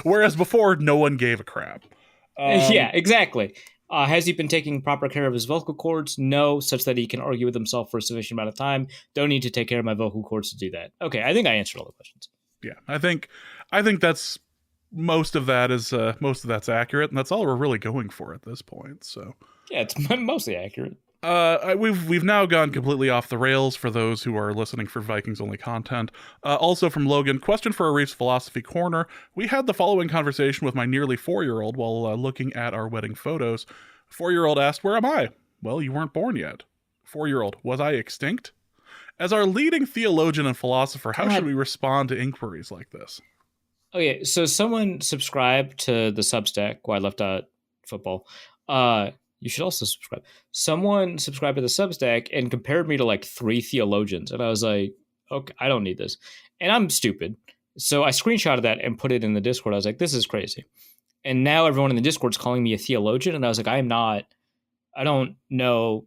Whereas before, no one gave a crap. Yeah, exactly. Has he been taking proper care of his vocal cords? No, such that he can argue with himself for a sufficient amount of time. Don't need to take care of my vocal cords to do that. Okay, I think I answered all the questions. Yeah, I think that's most of that's accurate, and that's all we're really going for at this point. So yeah, it's mostly accurate. We've now gone completely off the rails for those who are listening for Vikings only content. Also from Logan, question for Arif's Philosophy Corner. We had the following conversation with my nearly 4-year-old while looking at our wedding photos. 4-year-old asked, "Where am I?" Well, you weren't born yet. 4-year-old, was I extinct? As our leading theologian and philosopher, how should we respond to inquiries like this? Okay, so someone subscribed to the Substack, Why I Left Out Football. You should also subscribe. Someone subscribed to the Substack and compared me to like 3 theologians. And I was like, okay, I don't need this. And I'm stupid. So I screenshotted that and put it in the Discord. I was like, this is crazy. And now everyone in the Discord is calling me a theologian. And I was like, I don't know.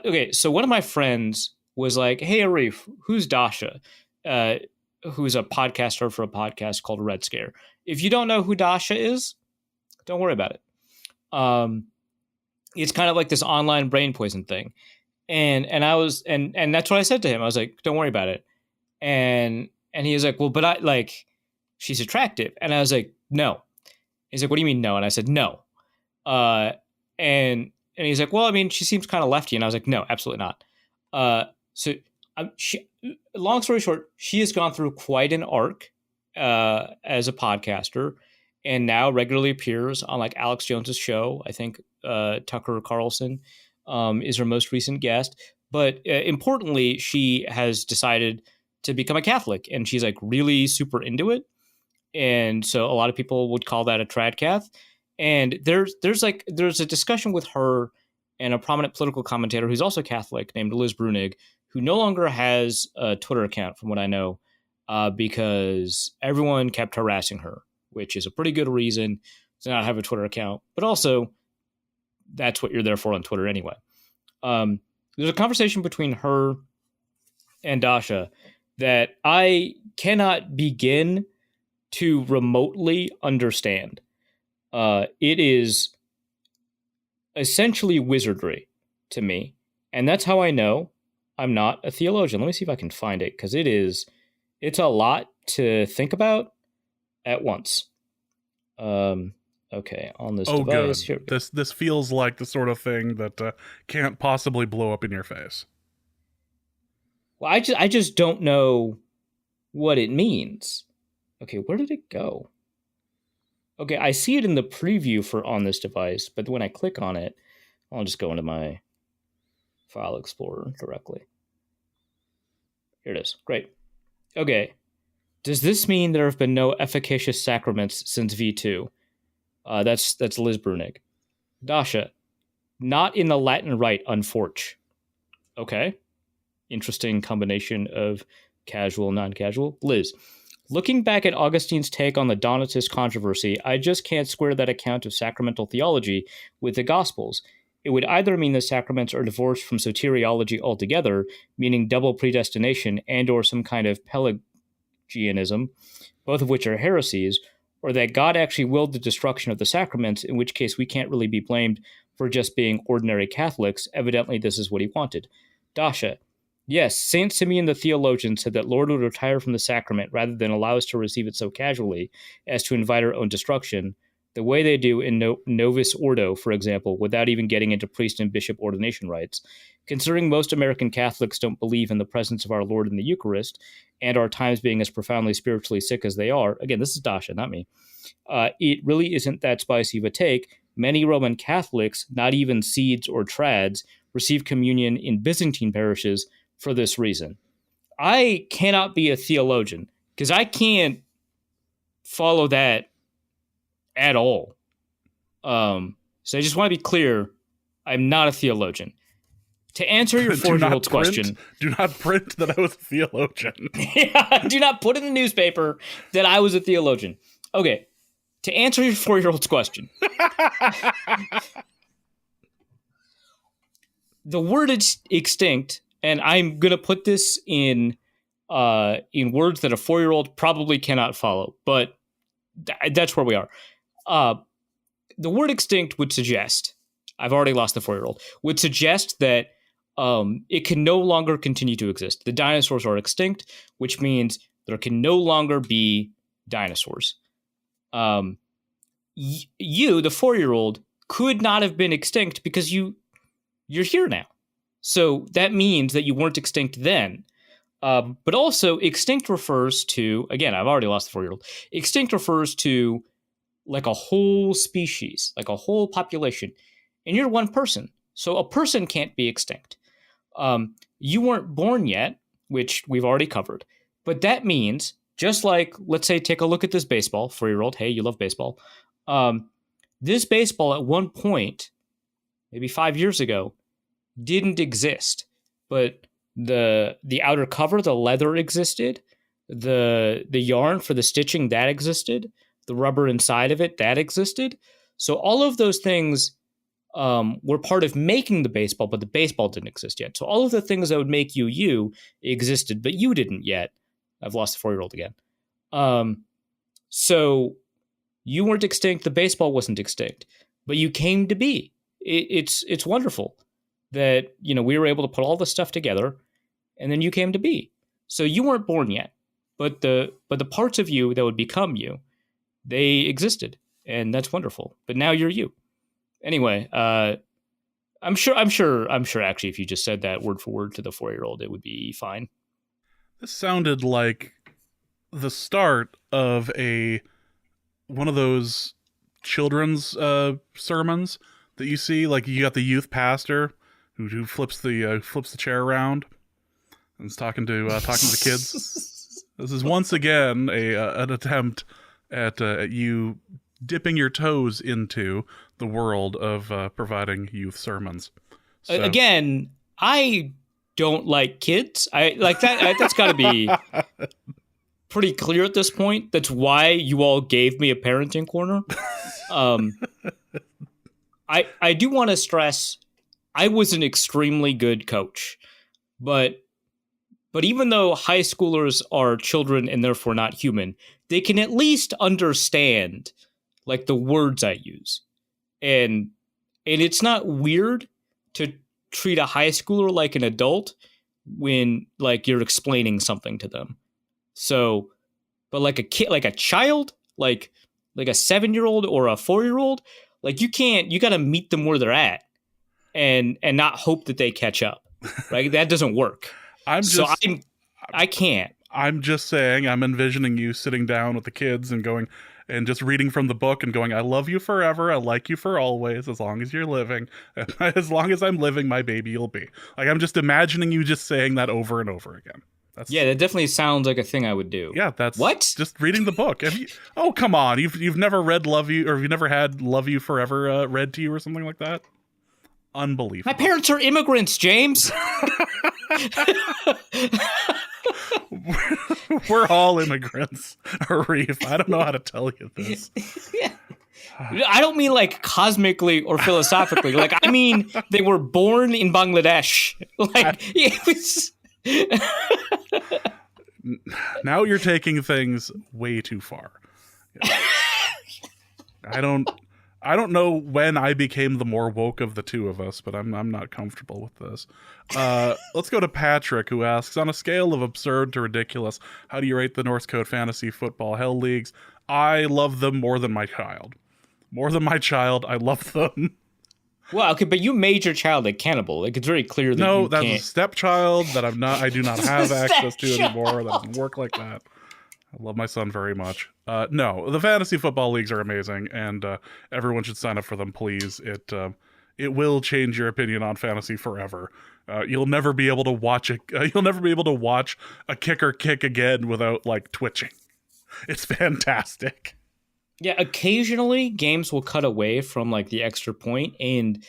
Okay, so one of my friends was like, hey, Arif, who's Dasha? Who's a podcaster for a podcast called Red Scare. If you don't know who Dasha is, don't worry about it. It's kind of like this online brain poison thing. And that's what I said to him. I was like, don't worry about it. And he was like, well, but she's attractive. And I was like, no. He's like, what do you mean no? And I said, no. And he's like, well, I mean, she seems kind of lefty. And I was like, no, absolutely not. Long story short, she has gone through quite an arc as a podcaster, and now regularly appears on like Alex Jones's show. I think Tucker Carlson is her most recent guest. But importantly, she has decided to become a Catholic, and she's like really super into it. And so a lot of people would call that a trad cath. And there's a discussion with her and a prominent political commentator who's also Catholic named Liz Brunig, who no longer has a Twitter account, from what I know, because everyone kept harassing her, which is a pretty good reason to not have a Twitter account. But also, that's what you're there for on Twitter anyway. There's a conversation between her and Dasha that I cannot begin to remotely understand. It is essentially wizardry to me. And that's how I know I'm not a theologian. Let me see if I can find it, because it's a lot to think about at once. Okay, on this device. Good. This feels like the sort of thing that can't possibly blow up in your face. Well, I just don't know what it means. Okay, where did it go? Okay, I see it in the preview for on this device, but when I click on it, I'll just go into my file explorer directly. Here it is. Great. Okay. Does this mean there have been no efficacious sacraments since V2? That's Liz Brunig. Dasha, not in the Latin Rite, unfortunately. Okay. Interesting combination of casual, non-casual. Liz, looking back at Augustine's take on the Donatist controversy, I just can't square that account of sacramental theology with the Gospels. It would either mean the sacraments are divorced from soteriology altogether, meaning double predestination and or some kind of Pelagianism, both of which are heresies, or that God actually willed the destruction of the sacraments, in which case we can't really be blamed for just being ordinary Catholics. Evidently, this is what he wanted. Dasha, yes, St. Simeon the theologian said that Lord would retire from the sacrament rather than allow us to receive it so casually as to invite our own destruction, the way they do in Novus Ordo, for example, without even getting into priest and bishop ordination rites. Considering most American Catholics don't believe in the presence of our Lord in the Eucharist, and our times being as profoundly spiritually sick as they are, again, this is Dasha, not me, it really isn't that spicy of a take. Many Roman Catholics, not even Seeds or Trads, receive communion in Byzantine parishes for this reason. I cannot be a theologian, because I can't follow that at all. So I just want to be clear, I'm not a theologian. To answer your 4-year-old's question... Do not print that I was a theologian. Yeah, do not put in the newspaper that I was a theologian. Okay, to answer your 4-year-old's question. The word extinct, and I'm going to put this in words that a 4-year-old probably cannot follow, but that's where we are. The word extinct would suggest, I've already lost the 4-year-old, would suggest that it can no longer continue to exist. The dinosaurs are extinct, which means there can no longer be dinosaurs. You, the 4-year-old, could not have been extinct because you're here now. So that means that you weren't extinct then. But also, extinct refers to, again, I've already lost the 4-year-old. Extinct refers to like a whole species, like a whole population. And you're one person. So a person can't be extinct. You weren't born yet, which we've already covered. But that means, just like, let's say, take a look at this baseball, 4-year-old. Hey, you love baseball. This baseball at one point, maybe 5 years ago, didn't exist. But the outer cover, the leather existed. The yarn for the stitching, that existed. The rubber inside of it, that existed. So all of those things were part of making the baseball, but the baseball didn't exist yet. So all of the things that would make you existed, but you didn't yet. I've lost the 4-year-old again. So you weren't extinct. The baseball wasn't extinct, but you came to be. It's wonderful that, we were able to put all this stuff together, and then you came to be. So you weren't born yet, but the parts of you that would become you, they existed, and that's wonderful. But now you're you. Anyway, I'm sure. Actually, if you just said that word for word to the 4-year-old, it would be fine. This sounded like the start of one of those children's sermons that you see. Like, you got the youth pastor who flips the chair around. I was talking to the kids. This is once again an attempt at you dipping your toes into the world of providing youth sermons. So. Again, I don't like kids. I like that. That's got to be pretty clear at this point. That's why you all gave me a parenting corner. I do want to stress, I was an extremely good coach, but even though high schoolers are children and therefore not human, they can at least understand like the words I use. And it's not weird to treat a high schooler like an adult when like you're explaining something to them. So, but like a kid, like a child, like a 7-year-old or a 4-year-old, like you got to meet them where they're at and not hope that they catch up. Right? That doesn't work. I can't. I'm just saying, I'm envisioning you sitting down with the kids and going and just reading from the book and going, I love you forever. I like you for always, as long as you're living. As long as I'm living, my baby you'll be. Like, I'm just imagining you just saying that over and over again. Yeah, that definitely sounds like a thing I would do. Yeah, that's what? Just reading the book. Oh, come on. You've never read Love You, or you've never had Love You Forever read to you or something like that? Unbelievable. My parents are immigrants, James. We're all immigrants, Arif. I don't know how to tell you this. Yeah. I don't mean like cosmically or philosophically. Like, I mean, they were born in Bangladesh. Like, it was... Now you're taking things way too far. I don't know when I became the more woke of the two of us, but I'm not comfortable with this. Let's go to Patrick, who asks, on a scale of absurd to ridiculous, how do you rate the Norse Code Fantasy Football Hell Leagues? I love them more than my child. More than my child, I love them. Well, okay, but you made your child a cannibal. Like, it's very clear that you that's can't. A stepchild that I do not have access to anymore. That doesn't work like that. I love my son very much. No, the fantasy football leagues are amazing, and everyone should sign up for them, please. It will change your opinion on fantasy forever. You'll never be able to watch it. You'll never be able to watch a kicker kick again without like twitching. It's fantastic. Yeah, occasionally games will cut away from like the extra point, and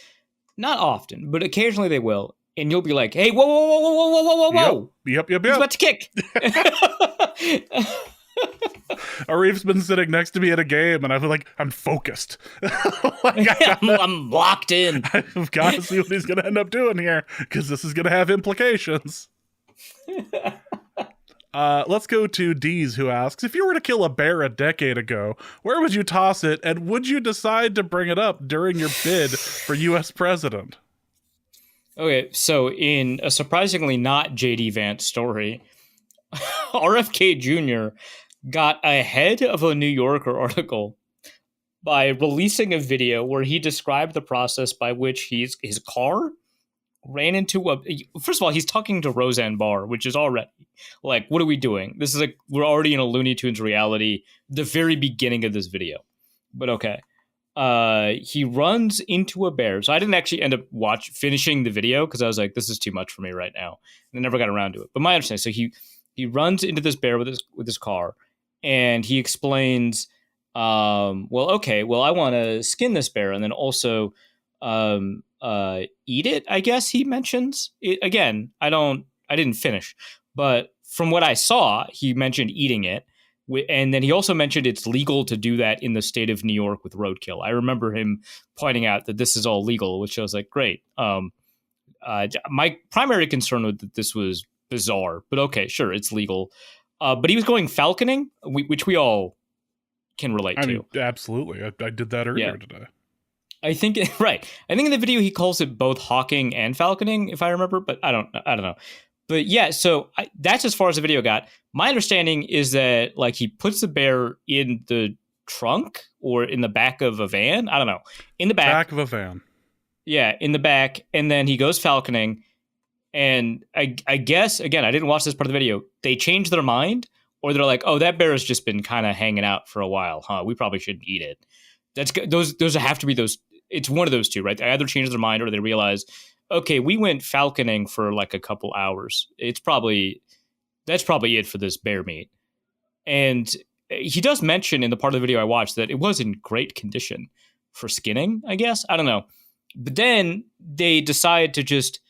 not often, but occasionally they will, and you'll be like, "Hey, whoa, whoa, whoa, whoa, whoa, whoa, whoa, whoa! Yep. He's about to kick." Arif's been sitting next to me at a game, and I'm focused. I'm locked in. I've got to see what he's going to end up doing here, because this is going to have implications. Let's go to Deez, who asks, if you were to kill a bear a decade ago, where would you toss it, and would you decide to bring it up during your bid for U.S. president? Okay, so in a surprisingly not J.D. Vance story, RFK Jr. got ahead of a New Yorker article by releasing a video where he described the process by which his car ran into first of all, he's talking to Roseanne Barr, which is already like, what are we doing? This is like, we're already in a Looney Tunes reality, the very beginning of this video. But okay. He runs into a bear. So I didn't actually end up finishing the video because I was like, this is too much for me right now. And I never got around to it. But my understanding, so he runs into this bear with his car, and he explains, I want to skin this bear and then also eat it, I guess he mentions. Again, I didn't finish, but from what I saw, he mentioned eating it. And then he also mentioned it's legal to do that in the state of New York with roadkill. I remember him pointing out that this is all legal, which I was like, great. My primary concern was that this was bizarre, but okay, sure, it's legal. But he was going falconing, which we all can relate to. Mean, absolutely. I did that earlier today. I think right. I think in the video he calls it both hawking and falconing, if I remember, but I don't know. But yeah, so that's as far as the video got. My understanding is that like he puts the bear in the trunk or in the back of a van. I don't know. In the back of a van. Yeah, in the back, and then he goes falconing. And I guess, again, I didn't watch this part of the video. They changed their mind, or they're like, "Oh, that bear has just been kind of hanging out for a while, huh? We probably shouldn't eat it." Those have to be those. It's one of those two, right? They either change their mind or they realize okay, we went falconing for like a couple hours. That's probably it for this bear meat. And he does mention in the part of the video I watched that it was in great condition for skinning, I guess. I don't know. But then they decide to just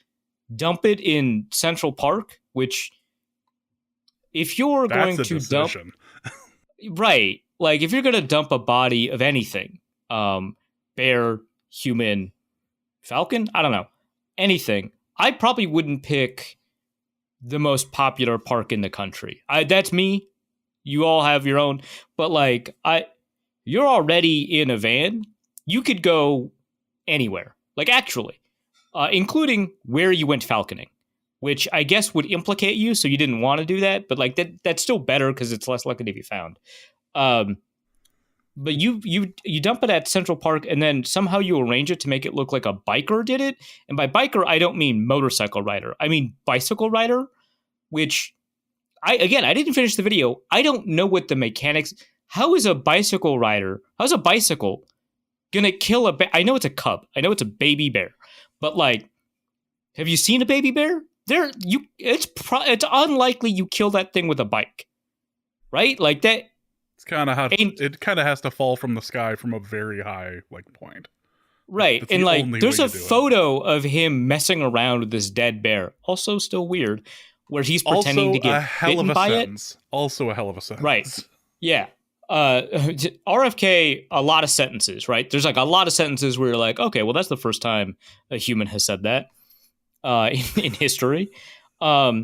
dump it in Central Park, which if you're going to dump, right, like if you're going to dump a body of anything, bear, human, falcon, I don't know, anything, I probably wouldn't pick the most popular park in the country. That's me. You all have your own, but like you're already in a van. You could go anywhere, like actually, including where you went falconing, which I guess would implicate you, so you didn't want to do that. But like that's still better because it's less likely to be found. But you dump it at Central Park, and then somehow you arrange it to make it look like a biker did it. And by biker, I don't mean motorcycle rider. I mean bicycle rider, which I didn't finish the video. I don't know what the mechanics. How is a bicycle rider? How's a bicycle gonna kill a bear? I know it's a cub. I know it's a baby bear. But like, have you seen a baby bear? It's unlikely you kill that thing with a bike, right? Like that. It's kind of how it kind of has to fall from the sky from a very high like point, right? And like, there's a photo of him messing around with this dead bear. Also, still weird, where he's pretending to get bitten by it. Also, a hell of a sentence, right? Yeah. RFK, a lot of sentences, right? There's like a lot of sentences where you're like, okay, well, that's the first time a human has said that in history. But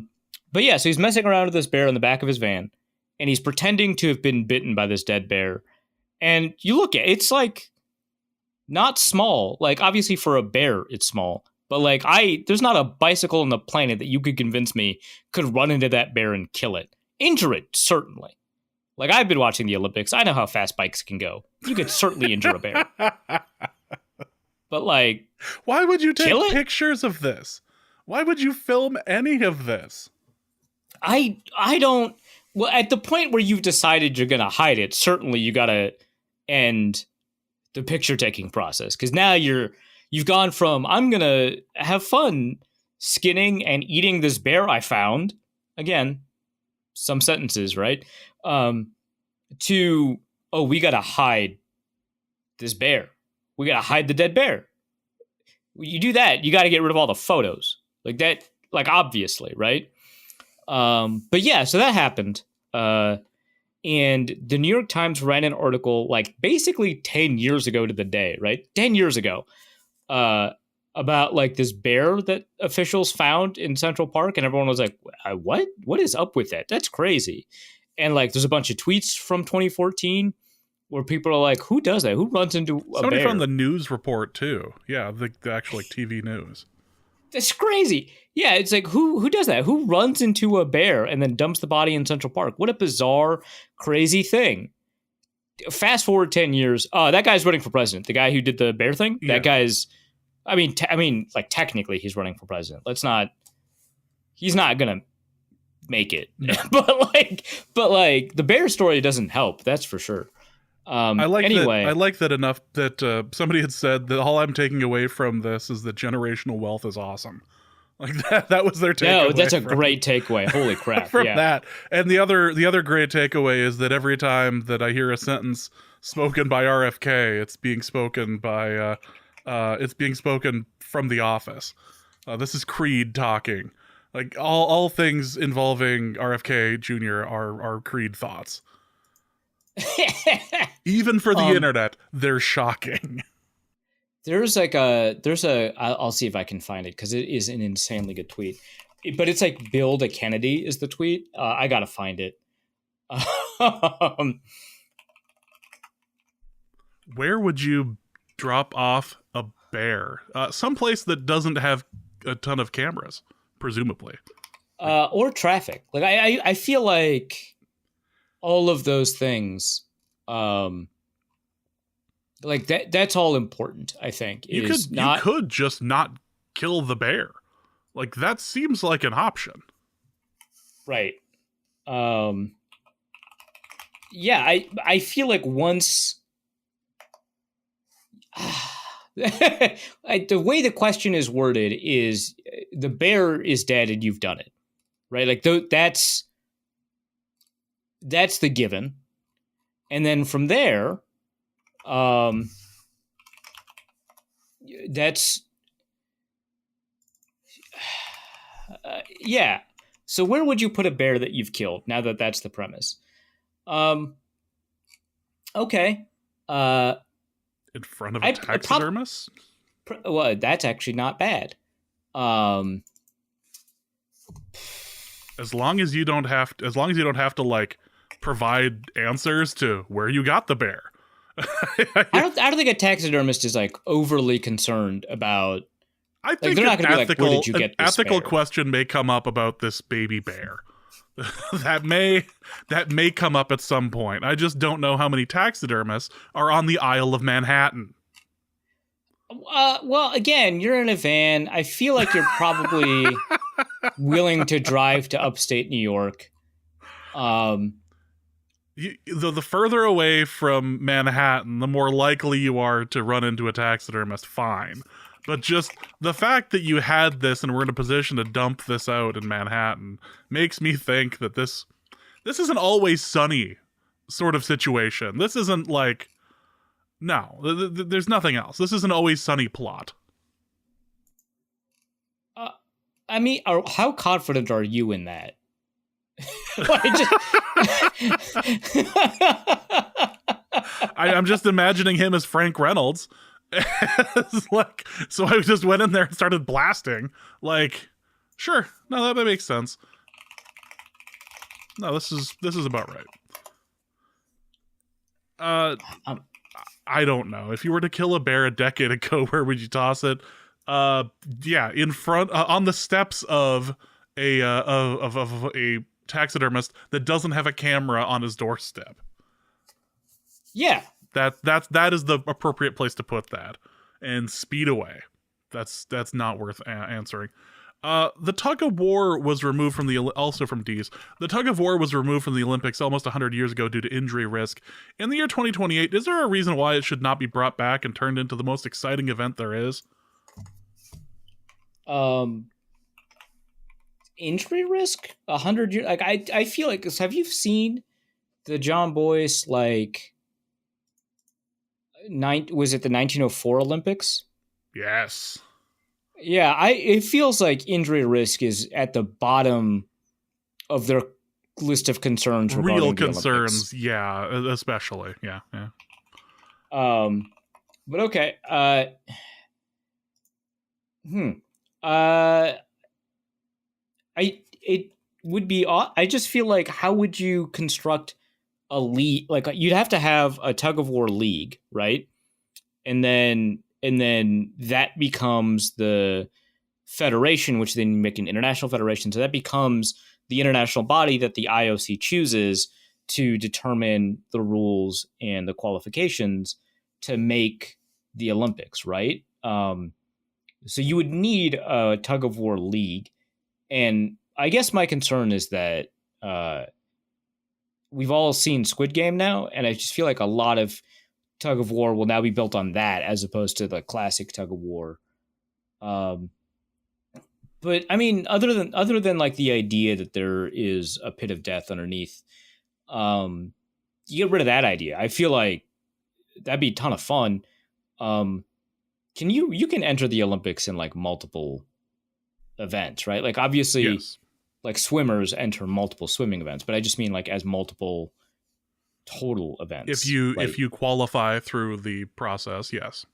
yeah, so he's messing around with this bear in the back of his van, and he's pretending to have been bitten by this dead bear. And you look at it's like not small. Like obviously for a bear, it's small. But like there's not a bicycle on the planet that you could convince me could run into that bear and kill it. Injure it, certainly. Like, I've been watching the Olympics. I know how fast bikes can go. You could certainly injure a bear. But, like... Why would you take pictures of this? Why would you film any of this? I don't... Well, at the point where you've decided you're going to hide it, certainly you got to end the picture-taking process. Because now you've gone from, I'm going to have fun skinning and eating this bear I found. Again, some sentences, right? To, oh, we got to hide this bear. We got to hide the dead bear. You do that, you got to get rid of all the photos. Like that, like obviously, right? But yeah, so that happened. And the New York Times ran an article like basically 10 years ago to the day, right? 10 years ago, about like this bear that officials found in Central Park. And everyone was like, what? What is up with that? That's crazy. And like, there's a bunch of tweets from 2014 where people are like, who does that? Who runs into a Somebody bear? from the news report too. Yeah, the actual like TV news. That's crazy. Yeah, it's like, who does that? Who runs into a bear and then dumps the body in Central Park? What a bizarre, crazy thing. Fast forward 10 years. That guy's running for president. The guy who did the bear thing. Yeah. That guy's, I mean, like technically he's running for president. He's not going to make it. No. but like the bear story doesn't help. That's for sure. I like that enough that somebody had said that all I'm taking away from this is that generational wealth is awesome. Like that was their takeaway. No, that's a great takeaway. Holy crap. From that. And the other great takeaway is that every time that I hear a sentence spoken by RFK, it's being spoken by from The Office. This is Creed talking. Like all things involving RFK Jr. are Creed thoughts. Even for the internet, they're shocking. I'll see if I can find it because it is an insanely good tweet. But it's like Build a Kennedy is the tweet. I gotta find it. Where would you drop off a bear? Someplace that doesn't have a ton of cameras, presumably. Or traffic. Like I feel like all of those things, like that's all important, I think. You could just not kill the bear. Like that seems like an option. Right. Yeah, I feel like once The way the question is worded is the bear is dead and you've done it, right? Like that's the given, and then from there, that's yeah. So where would you put a bear that you've killed? Now that that's the premise. Okay. In front of a taxidermist? Well, that's actually not bad. As long as you don't have to like provide answers to where you got the bear. I don't think a taxidermist is like overly concerned about. I think they're not going to be like, "Where did you get this ethical bear?" question may come up about this baby bear. that may come up at some point. I just don't know how many taxidermists are on the Isle of Manhattan. Well, again, you're in a van. I feel like you're probably willing to drive to upstate New York. The further away from Manhattan, the more likely you are to run into a taxidermist. Fine. But just the fact that you had this and were in a position to dump this out in Manhattan makes me think that this is an Always Sunny sort of situation. This isn't like... No, there's nothing else. This is an Always Sunny plot. I mean, how confident are you in that? I'm just imagining him as Frank Reynolds. Like, so I just went in there and started blasting. Like, sure, no, that makes sense. No, this is about right. I don't know. If you were to kill a bear a decade ago, where would you toss it? Yeah, in front on the steps of a taxidermist that doesn't have a camera on his doorstep. Yeah. That is the appropriate place to put that, and speed away. That's not worth answering. The tug of war was removed from the tug of war was removed from the Olympics almost 100 years ago due to injury risk. In the year 2028, is there a reason why it should not be brought back and turned into the most exciting event there is? Injury risk 100 years. Like I feel like, have you seen the John Boyce like? Was it the 1904 Olympics? Yes. Yeah, it feels like injury risk is at the bottom of their list of concerns. Real concerns, yeah, especially, yeah. But okay. It would be. I just feel like, how would you construct a league? Like, you'd have to have a tug of war league, right? And then that becomes the federation, which then you make an international federation. So that becomes the international body that the IOC chooses to determine the rules and the qualifications to make the Olympics, right? So you would need a tug of war league. And I guess my concern is that we've all seen Squid Game now, and I just feel like a lot of tug of war will now be built on that as opposed to the classic tug of war. But I mean, other than like the idea that there is a pit of death underneath, you get rid of that idea. I feel like that'd be a ton of fun. You can enter the Olympics in like multiple events, right? Like, obviously, yes, like swimmers enter multiple swimming events, but I just mean like as multiple total events. If you qualify through the process, yes.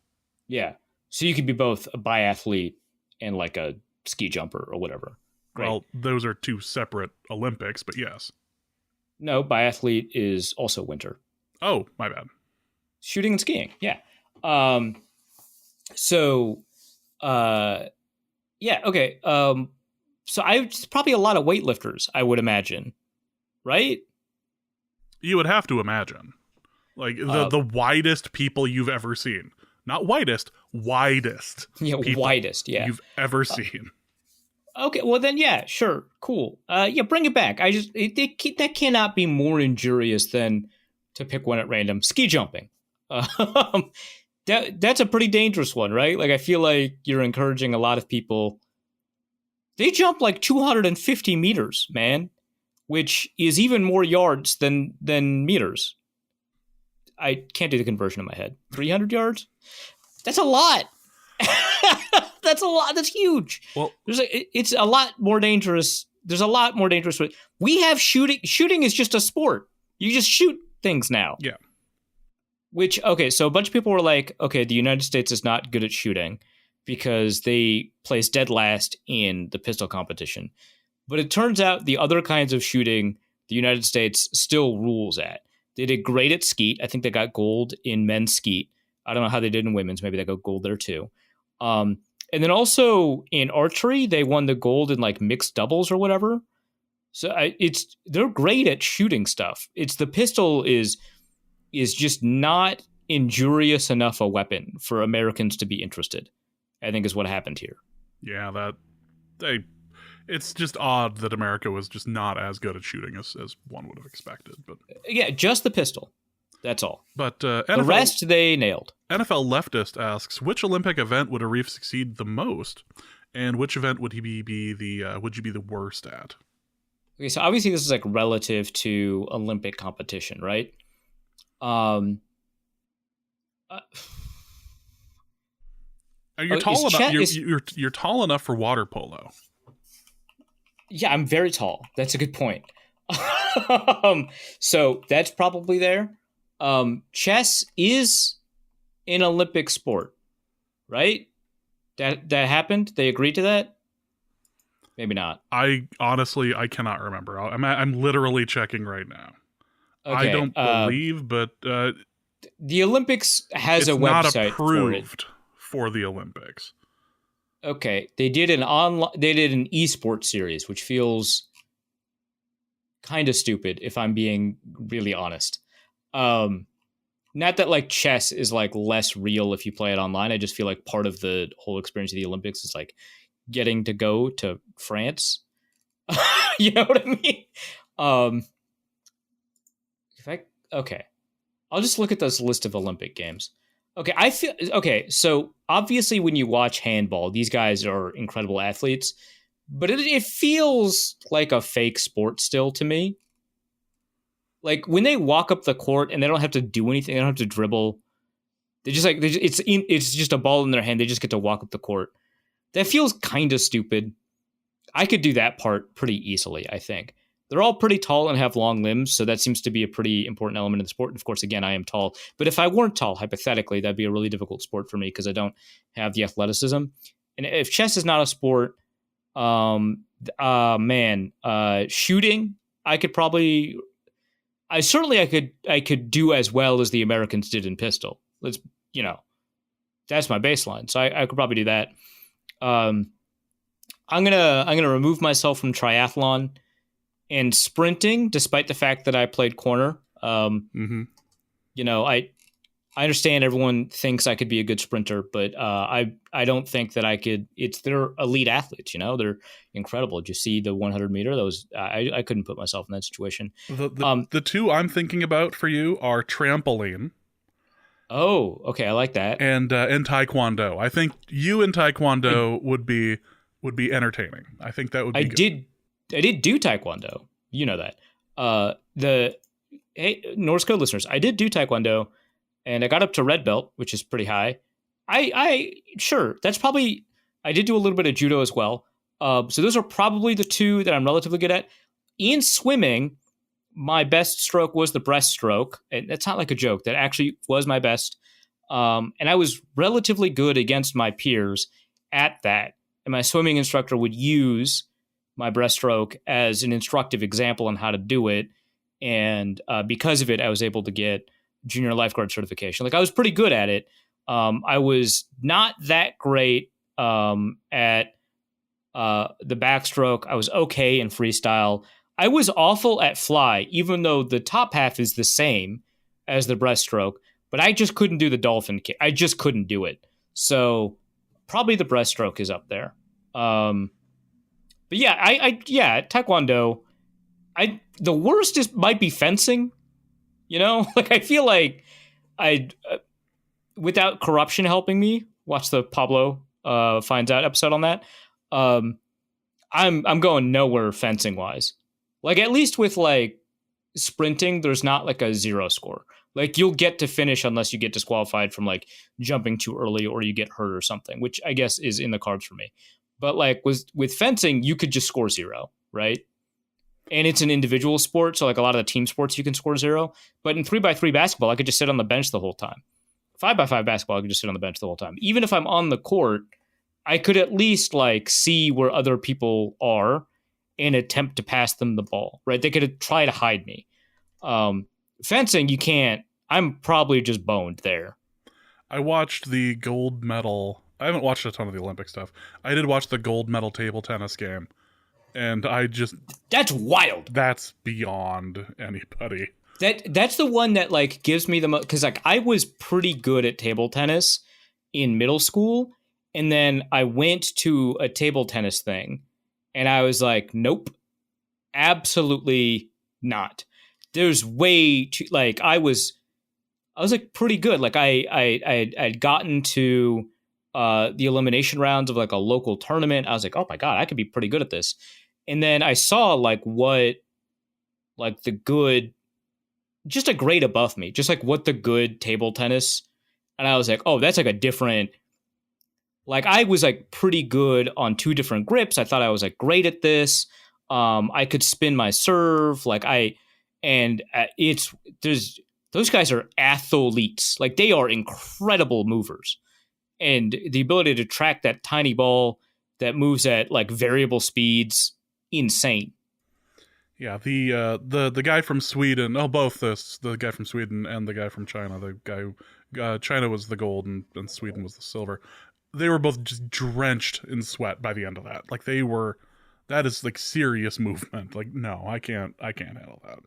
Yeah. So you could be both a biathlete and like a ski jumper or whatever. Right? Well, those are two separate Olympics, but yes. No, biathlete is also winter. Oh, my bad. Shooting and skiing, yeah. Yeah, okay. So it's probably a lot of weightlifters, I would imagine, right? You would have to imagine. Like, the widest people you've ever seen. Not whitest, widest. Yeah, widest, yeah. You've ever seen. Okay, well then, yeah, sure, cool. Yeah, bring it back. That cannot be more injurious than, to pick one at random, ski jumping. that's a pretty dangerous one, right? Like, I feel like you're encouraging a lot of people. They jump like 250 meters, man, which is even more yards than meters. I can't do the conversion in my head. 300 yards? That's a lot. That's a lot. That's huge. Well, it's a lot more dangerous. There's a lot more dangerous. We have shooting. Shooting is just a sport. You just shoot things now. Yeah. So a bunch of people were like, okay, the United States is not good at shooting because they placed dead last in the pistol competition. But it turns out the other kinds of shooting, the United States still rules at. They did great at skeet. I think they got gold in men's skeet. I don't know how they did in women's. Maybe they got gold there too. And then also in archery, they won the gold in like mixed doubles or whatever. So they're great at shooting stuff. It's the pistol is just not injurious enough a weapon for Americans to be interested, I think is what happened here. Yeah, it's just odd that America was just not as good at shooting as one would have expected. But yeah, just the pistol. That's all. But the rest they nailed. NFL Leftist asks, which Olympic event would Arif succeed the most, and which event would you be the worst at? Okay, so obviously this is like relative to Olympic competition, right? You're tall enough for water polo. Yeah, I'm very tall. That's a good point. So that's probably there. Chess is an Olympic sport, right? That happened. They agreed to that. Maybe not. I cannot remember. I'm literally checking right now. Okay, I don't believe, but the Olympics has a website not approved for the Olympics. Okay, they did an esports series, which feels kind of stupid if I'm being really honest. Not that like chess is like less real if you play it online. I just feel like part of the whole experience of the Olympics is like getting to go to France. You know what I mean? I'll just look at this list of Olympic games. Okay, so obviously when you watch handball, these guys are incredible athletes, but it feels like a fake sport still to me. Like when they walk up the court and they don't have to do anything, they don't have to dribble. It's just a ball in their hand. They just get to walk up the court. That feels kind of stupid. I could do that part pretty easily, I think. They're all pretty tall and have long limbs, so that seems to be a pretty important element of the sport. And of course, again, I am tall. But if I weren't tall, hypothetically, that'd be a really difficult sport for me because I don't have the athleticism. And if chess is not a sport, shooting, I could do as well as the Americans did in pistol. That's my baseline. So I could probably do that. I'm gonna remove myself from triathlon and sprinting, despite the fact that I played corner. I understand everyone thinks I could be a good sprinter, but I don't think that I could. They're elite athletes, they're incredible. Did you see the 100 meter? I couldn't put myself in that situation. The two I'm thinking about for you are trampoline. Oh, okay, I like that. And taekwondo. I think you in taekwondo would be entertaining. I think that would be good. I did do taekwondo. You know that. Norse Code listeners, I did do taekwondo, and I got up to red belt, which is pretty high. Sure, that's probably. I did do a little bit of judo as well. So those are probably the two that I'm relatively good at. In swimming, my best stroke was the breaststroke, and that's not like a joke. That actually was my best, and I was relatively good against my peers at that. And my swimming instructor would use my breaststroke as an instructive example on how to do it. And because of it, I was able to get junior lifeguard certification. Like I was pretty good at it. I was not that great at the backstroke. I was okay in freestyle. I was awful at fly, even though the top half is the same as the breaststroke, but I just couldn't do the dolphin kick. I just couldn't do it. So probably the breaststroke is up there. But yeah, taekwondo. The worst might be fencing. Like I feel like without corruption helping me, watch the Pablo finds out episode on that. I'm going nowhere fencing wise. Like at least with like sprinting, there's not like a zero score. Like you'll get to finish unless you get disqualified from like jumping too early or you get hurt or something, which I guess is in the cards for me. But like with fencing, you could just score zero, right? And it's an individual sport, so like a lot of the team sports you can score zero. But in 3x3 basketball, I could just sit on the bench the whole time. 5x5 basketball, I could just sit on the bench the whole time. Even if I'm on the court, I could at least like see where other people are and attempt to pass them the ball, right? They could try to hide me. Fencing, you can't. I'm probably just boned there. I watched the gold medal. I haven't watched a ton of the Olympic stuff. I did watch the gold medal table tennis game, and that's wild. That's beyond anybody. That's the one that like gives me the most, because like I was pretty good at table tennis in middle school, and then I went to a table tennis thing, and I was like, nope, absolutely not. There's way too like I was like pretty good. Like I'd gotten to the elimination rounds of like a local tournament. I was like, oh my God, I could be pretty good at this. And then I saw like what like the good, just a grade above me, just like what the good table tennis. And I was like, oh, that's like a different, like I was like pretty good on two different grips. I thought I was like great at this. I could spin my serve. Like those guys are athletes. Like they are incredible movers. And the ability to track that tiny ball that moves at like variable speeds, insane. Yeah, the guy from Sweden. Oh, both the guy from Sweden and the guy from China. The guy China was the gold and Sweden was the silver. They were both just drenched in sweat by the end of that. Like they were. That is like serious movement. Like no, I can't handle that.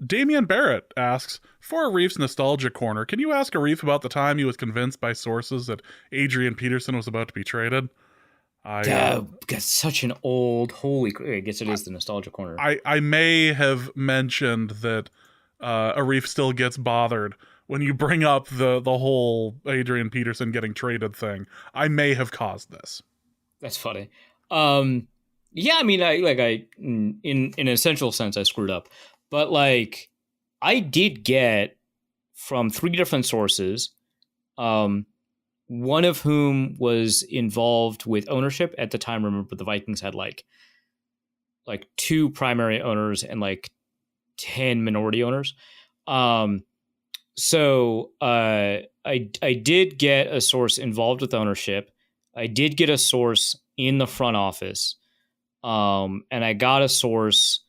Damian Barrett asks, for Arif's nostalgia corner, can you ask Arif about the time he was convinced by sources that Adrian Peterson was about to be traded? Got such an old I guess it is the nostalgia corner. I may have mentioned that Arif still gets bothered when you bring up the whole Adrian Peterson getting traded thing. I may have caused this. That's funny. Yeah, I mean, in an essential sense, I screwed up. But like, I did get from 3 different sources, one of whom was involved with ownership at the time. Remember, the Vikings had like 2 primary owners and like 10 minority owners. So I did get a source involved with ownership. I did get a source in the front office, and I got a source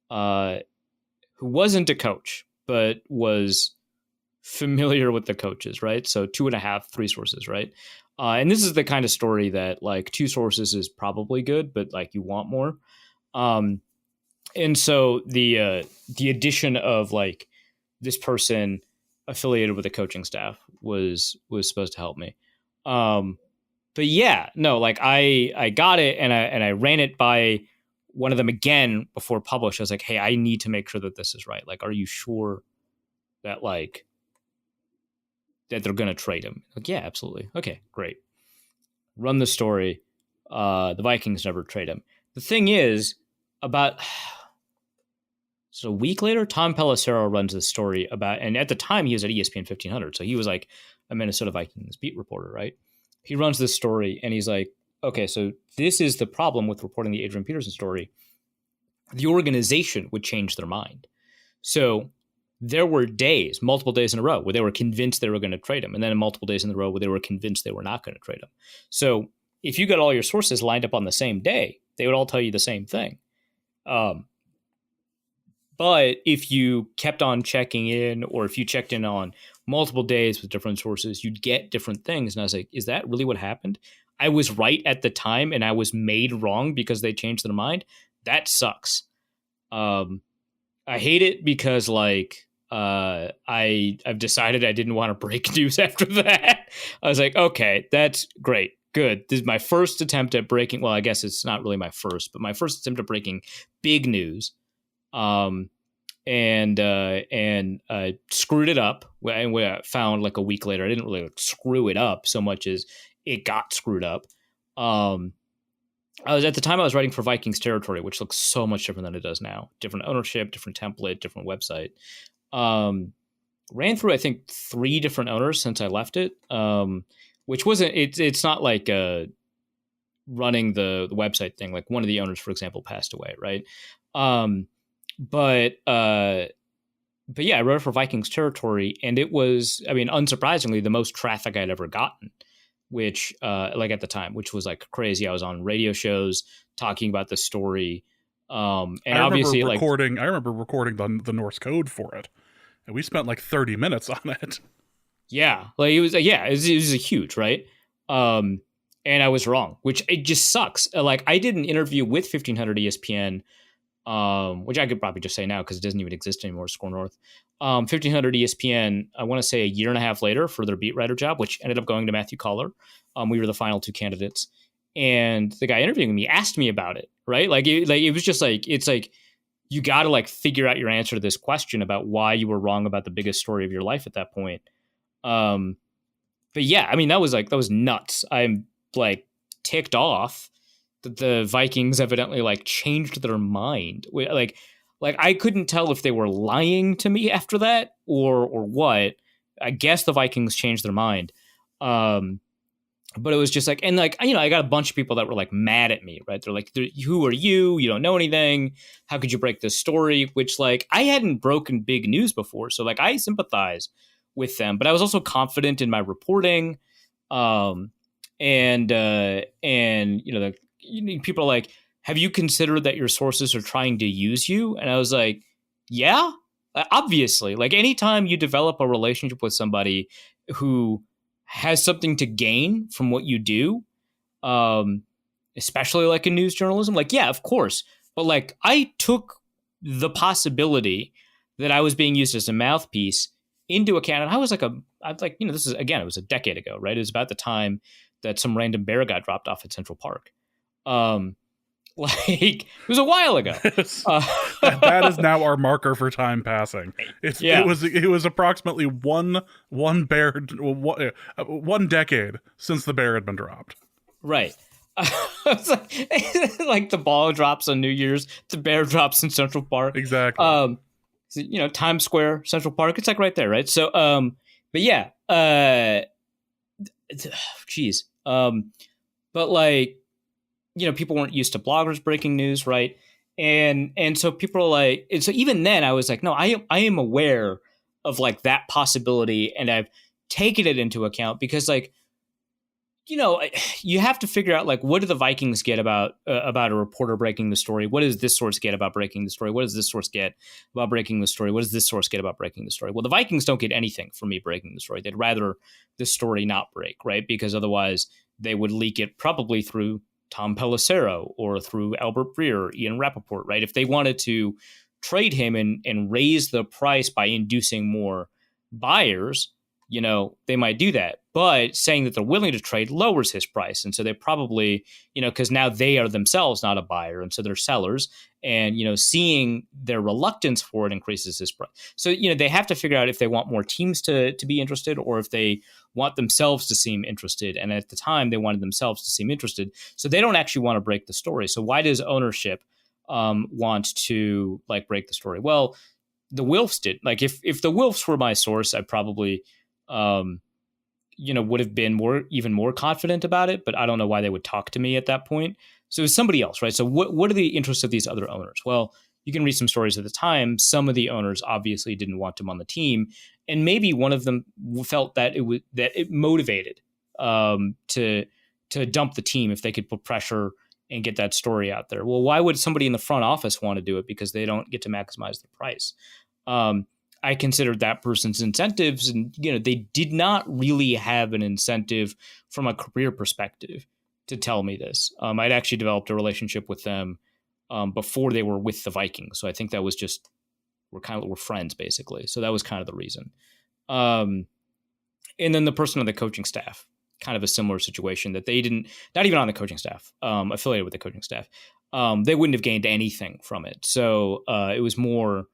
who wasn't a coach, but was familiar with the coaches, right? So 2.5, 3 sources, right? And this is the kind of story that like 2 sources is probably good, but like you want more. And so the addition of like this person affiliated with the coaching staff was supposed to help me. But yeah, no, like I got it and I ran it by one of them again before published. I was like, hey, I need to make sure that this is right. Like, are you sure that that they're going to trade him? Like, yeah, absolutely. Okay, great. Run the story. The Vikings never trade him. The thing is, so a week later, Tom Pelissero runs this story about, and at the time he was at ESPN 1500. So he was like a Minnesota Vikings beat reporter, right? He runs this story and he's like, okay, so this is the problem with reporting the Adrian Peterson story. The organization would change their mind. So there were multiple days in a row where they were convinced they were going to trade him. And then multiple days in a row where they were convinced they were not going to trade him. So if you got all your sources lined up on the same day, they would all tell you the same thing. But if you kept on checking in, or if you checked in on multiple days with different sources, you'd get different things. And I was like, is that really what happened? I was right at the time and I was made wrong because they changed their mind. That sucks. I hate it because like I've decided I didn't want to break news after that. I was like, okay, that's great. Good. This is my first attempt at breaking. Well, I guess it's not really my first, but my first attempt at breaking big news. and screwed it up. And we found like a week later, I didn't really screw it up so much as it got screwed up. I was writing for Vikings Territory, which looks so much different than it does now. Different ownership, different template, different website. Ran through, I think, 3 different owners since I left it, which wasn't, it's not like running the website thing. Like one of the owners, for example, passed away, right? But yeah, I wrote for Vikings Territory, and it was, I mean, unsurprisingly, the most traffic I'd ever gotten, which like at the time, which was like crazy. I was on radio shows talking about the story. And obviously I remember recording the Norse code for it, and we spent like 30 minutes on it. Yeah, like it was a huge, right? And I was wrong, which it just sucks. Like I did an interview with 1500 ESPN, which I could probably just say now because it doesn't even exist anymore, Score North. 1500 ESPN, I want to say a year and a half later for their beat writer job, which ended up going to Matthew Collar. We were the final 2 candidates. And the guy interviewing me asked me about it, right? Like it was just like, it's like, you got to like figure out your answer to this question about why you were wrong about the biggest story of your life at that point. But yeah, I mean, that was nuts. I'm like ticked off that the Vikings evidently like changed their mind. Like I couldn't tell if they were lying to me after that or what. I guess the Vikings changed their mind. But it was just like, and like, I got a bunch of people that were like mad at me, right? They're like, who are you? You don't know anything. How could you break this story? Which like, I hadn't broken big news before. So like, I sympathize with them, but I was also confident in my reporting. And people are like, have you considered that your sources are trying to use you? And I was like, yeah, obviously. Like anytime you develop a relationship with somebody who has something to gain from what you do, especially like in news journalism, like, yeah, of course. But like, I took the possibility that I was being used as a mouthpiece into account. And I was like, this is, again, it was a decade ago, right? It was about the time that some random bear got dropped off at Central Park. Like it was a while ago. That is now our marker for time passing. It was approximately one decade since the bear had been dropped. Right. Like the ball drops on New Year's, the bear drops in Central Park. Exactly. Times Square, Central Park. It's like right there, right? So, but yeah, geez. But like, people weren't used to bloggers breaking news, right? And so people are like, and so even then I was like, no, I am aware of like that possibility, and I've taken it into account because like, you have to figure out like, what do the Vikings get about a reporter breaking the story? What does this source get about breaking the story? What does this source get about breaking the story? What does this source get about breaking the story? Well, the Vikings don't get anything from me breaking the story. They'd rather the story not break, right? Because otherwise they would leak it probably through Tom Pelissero or through Albert Breer, Ian Rappaport, right? If they wanted to trade him and raise the price by inducing more buyers, they might do that. But saying that they're willing to trade lowers his price. And so they probably, because now they are themselves not a buyer. And so they're sellers. And, seeing their reluctance for it increases his price. So, they have to figure out if they want more teams to be interested or if they want themselves to seem interested. And at the time, they wanted themselves to seem interested. So they don't actually want to break the story. So why does ownership want to like break the story? Well, the Wilfs did. Like if the Wilfs were my source, I probably would have been even more confident about it, but I don't know why they would talk to me at that point. So it was somebody else, right? So what are the interests of these other owners? Well, you can read some stories at the time. Some of the owners obviously didn't want him on the team, and maybe one of them felt that it motivated to dump the team if they could put pressure and get that story out there. Well, why would somebody in the front office want to do it? Because they don't get to maximize the price. I considered that person's incentives, and they did not really have an incentive from a career perspective to tell me this. I'd actually developed a relationship with them before they were with the Vikings, so I think that was just we're friends basically. So that was kind of the reason. And then the person on the coaching staff, kind of a similar situation that they didn't, not even on the coaching staff, affiliated with the coaching staff, they wouldn't have gained anything from it. So it was more,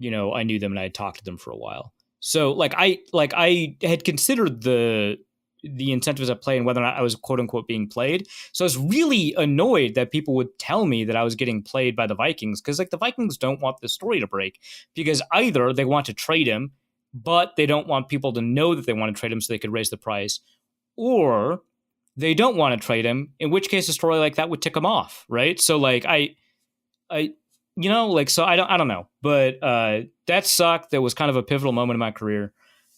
I knew them and I had talked to them for a while. So I had considered the incentives at play and whether or not I was quote unquote being played. So I was really annoyed that people would tell me that I was getting played by the Vikings, because the Vikings don't want the story to break, because either they want to trade him, but they don't want people to know that they want to trade him so they could raise the price, or they don't want to trade him, in which case a story like that would tick him off, right? So so I don't know, but that sucked. That was kind of a pivotal moment in my career.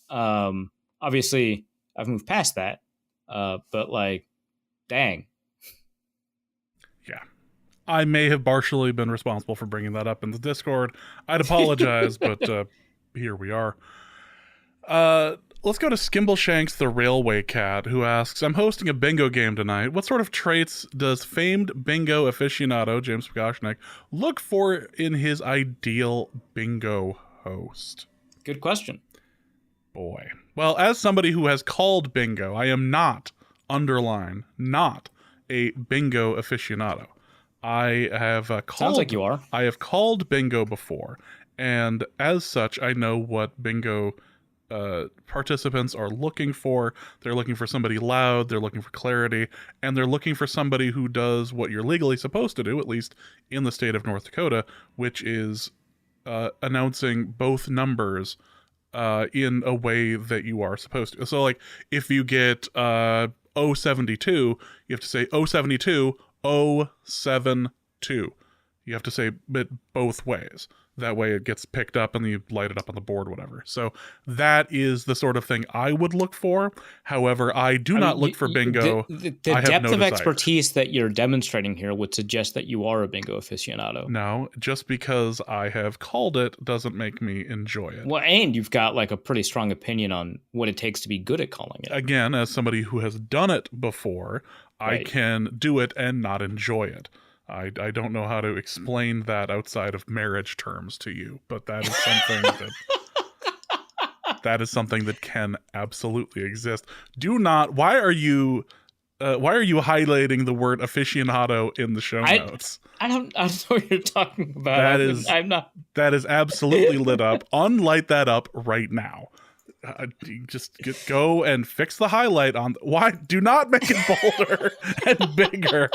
Obviously, I've moved past that, but dang. Yeah, I may have partially been responsible for bringing that up in the Discord. I'd apologize, but here we are. Let's go to Skimbleshanks the Railway Cat, who asks, I'm hosting a bingo game tonight. What sort of traits does famed bingo aficionado James Pagashnik look for in his ideal bingo host? Good question. Boy. Well, as somebody who has called bingo, I am not, underline, not a bingo aficionado. I have called... Sounds like you are. I have called bingo before, and as such, I know what bingo participants are looking for. They're looking for somebody loud, they're looking for clarity, and they're looking for somebody who does what you're legally supposed to do, at least in the state of North Dakota, which is announcing both numbers in a way that you are supposed to. So, if you get 072, you have to say 072, 072. You have to say it both ways. That way it gets picked up and you light it up on the board, whatever. So that is the sort of thing I would look for. However, I do not look for bingo. The depth of expertise that you're demonstrating here would suggest that you are a bingo aficionado. No, just because I have called it doesn't make me enjoy it. Well, and you've got a pretty strong opinion on what it takes to be good at calling it. Again, as somebody who has done it before, right. I can do it and not enjoy it. I don't know how to explain that outside of marriage terms to you, but that is something that is something that can absolutely exist. Why are you highlighting the word aficionado in the show notes? I don't know what you're talking about. I'm not. That is absolutely lit up. Unlight that up right now. Just go and fix the highlight on. Why? Do not make it bolder and bigger.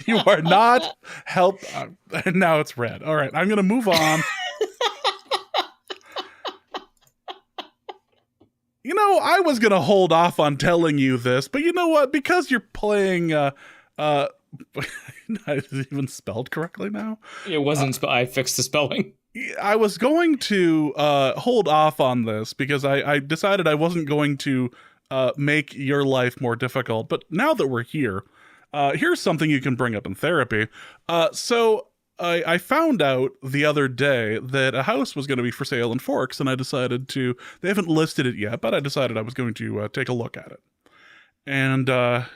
You are not help. And now it's red. All right, I'm going to move on. I was going to hold off on telling you this, but you know what? Because you're playing. Is it even spelled correctly now? It wasn't. I fixed the spelling. I was going to hold off on this because I decided I wasn't going to make your life more difficult. But now that we're here, here's something you can bring up in therapy. So I found out the other day that a house was going to be for sale in Forks, and I decided to... They haven't listed it yet, but I decided I was going to take a look at it. And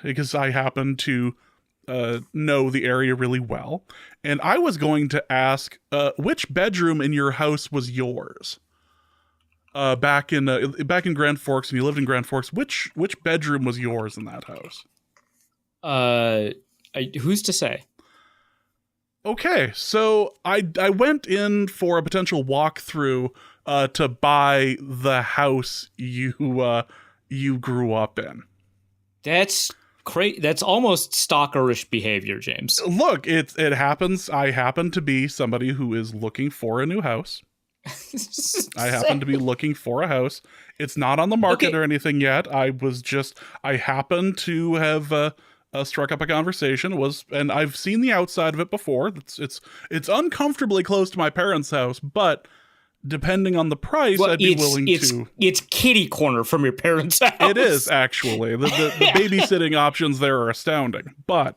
because I happen to... know the area really well, and I was going to ask which bedroom in your house was yours back in Grand Forks, and you lived in Grand Forks. Which bedroom was yours in that house? Who's to say? Okay, so I went in for a potential walkthrough to buy the house you grew up in. That's almost stalkerish behavior, James. Look, it happens. I happen to be somebody who is looking for a new house. I happen to be looking for a house. It's not on the market or anything yet. I happened to have struck up a conversation. And I've seen the outside of it before. It's uncomfortably close to my parents' house, but depending on the price, I'd be willing to... It's kitty corner from your parents' house. It is, actually. The babysitting options there are astounding. But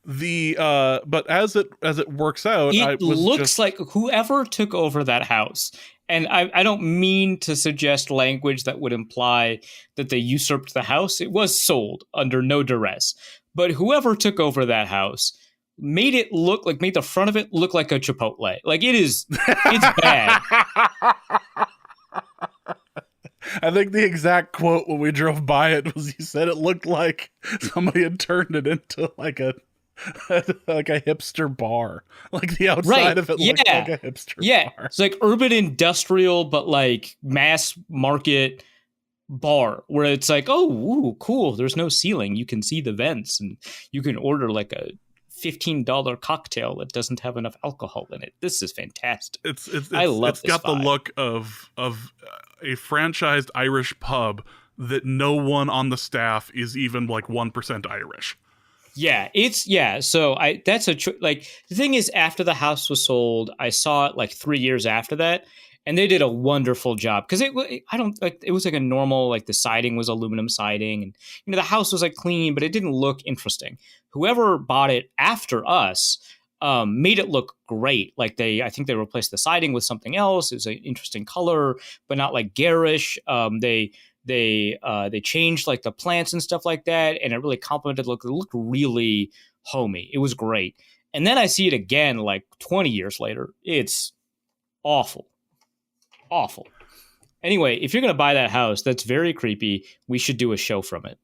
as it works out... It looks like whoever took over that house, and I don't mean to suggest language that would imply that they usurped the house. It was sold under no duress. But whoever took over that house... made the front of it look like a Chipotle. It's bad. I think the exact quote when we drove by it was you said it looked like somebody had turned it into like a like a hipster bar. Like the outside Right. of it Yeah. looked like a hipster Yeah. bar. It's like urban industrial, but like mass market bar where it's like, oh, ooh, cool. There's no ceiling. You can see the vents and you can order like a $15 cocktail that doesn't have enough alcohol in it. This is fantastic. I love it's this got vibe. the look of a franchised Irish pub that no one on the staff is even like 1% Irish. Yeah, so that's like the thing is, after the house was sold, I saw it like 3 years after that, and they did a wonderful job because it was like a normal, like the siding was aluminum siding, and the house was like clean, but it didn't look interesting. Whoever bought it after us made it look great. Like I think they replaced the siding with something else. It was an interesting color, but not like garish. They changed like the plants and stuff like that, and it really complemented the look. It looked really homey. It was great. And then I see it again like 20 years later. It's awful. Awful. Anyway, if you're going to buy that house, that's very creepy. We should do a show from it.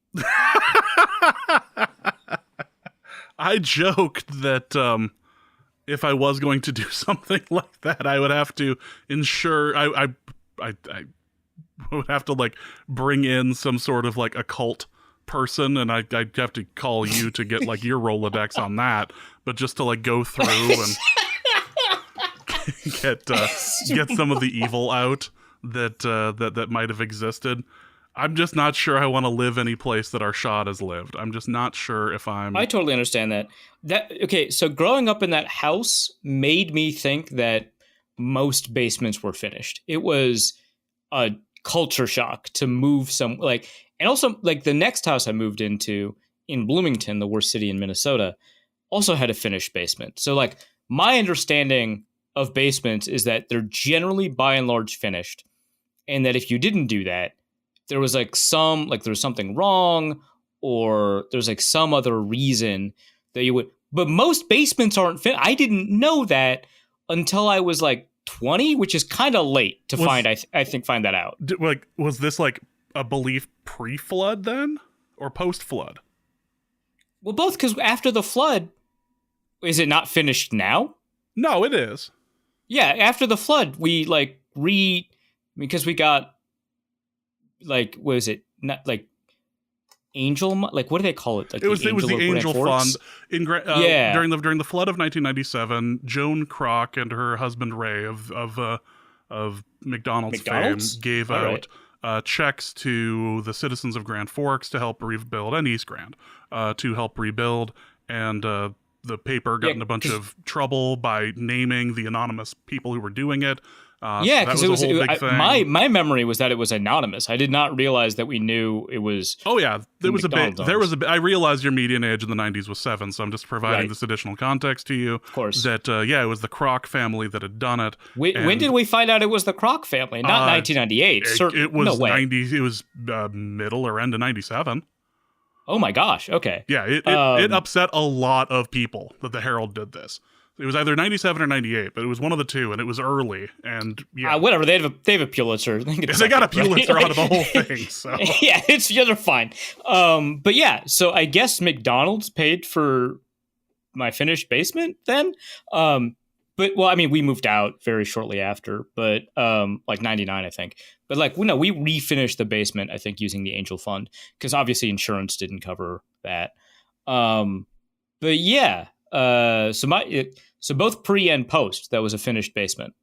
I joked that if I was going to do something like that, I would have to ensure I would have to like bring in some sort of like occult person, and I'd have to call you to get like your Rolodex on that, but just to like go through and get some of the evil out that might have existed. I'm just not sure I want to live any place that Arshad has lived. I'm just not sure if I'm... I totally understand that. Okay, so growing up in that house made me think that most basements were finished. It was a culture shock to move and also like the next house I moved into in Bloomington, the worst city in Minnesota, also had a finished basement. So like my understanding of basements is that they're generally by and large finished, and that if you didn't do that, there was like there was something wrong, or there's like some other reason that you would. But most basements aren't finished. I didn't know that until I was like 20, which is kind of late to find that out. Was this like a belief pre-flood then, or post-flood? Well, both, because after the flood, is it not finished now? No, it is. Yeah, after the flood, we like because we got like, what is it? Not like angel, like what do they call it? Like it was the Angel Fund during the flood of 1997. Joan Kroc and her husband Ray of McDonald's fame gave out checks to the citizens of Grand Forks to help rebuild, and East Grand to help rebuild, and the paper got in a bunch of trouble by naming the anonymous people who were doing it. Because it was a whole big thing. My memory was that it was anonymous. I did not realize that we knew it was. Oh yeah, there was a bit. I realized your median age in the 90s was 7, so I'm just providing this additional context to you. Of course. That it was the Kroc family that had done it. When did we find out it was the Kroc family? Not 1998. It was no way. 90. It was middle or end of 97. Oh my gosh. Okay. Yeah, it upset a lot of people that the Herald did this. It was either 97 or 98, but it was one of the two, and it was early. And yeah, whatever. They have a Pulitzer. They got a Pulitzer out of the whole thing. So yeah, they're fine. But yeah, so I guess McDonald's paid for my finished basement then. But well, I mean, we moved out very shortly after, but like 99, I think. But like, we refinished the basement, I think, using the Angel Fund, because obviously insurance didn't cover that. But yeah. So both pre and post, that was a finished basement.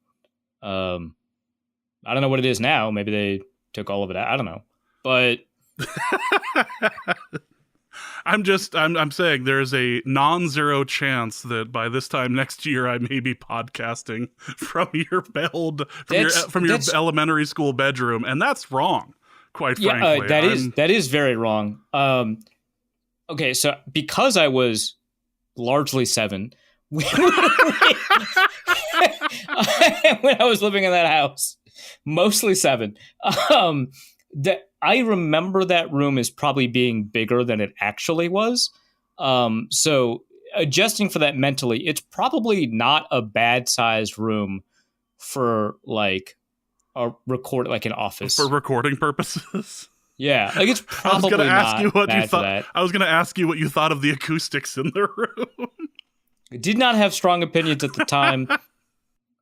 I don't know what it is now. Maybe they took all of it out. I don't know. But I'm saying there's a non-zero chance that by this time next year I may be podcasting from your elementary school bedroom, and that's wrong, quite frankly. That is very wrong. Okay, so because I was largely 7 when I was living in that house, mostly 7, that I remember that room as probably being bigger than it actually was. So adjusting for that mentally, it's probably not a bad sized room for like a like an office for recording purposes. Yeah, like it's I was probably going to ask not you what you bad for thought. that. I was going to ask you what you thought of the acoustics in the room. I did not have strong opinions at the time.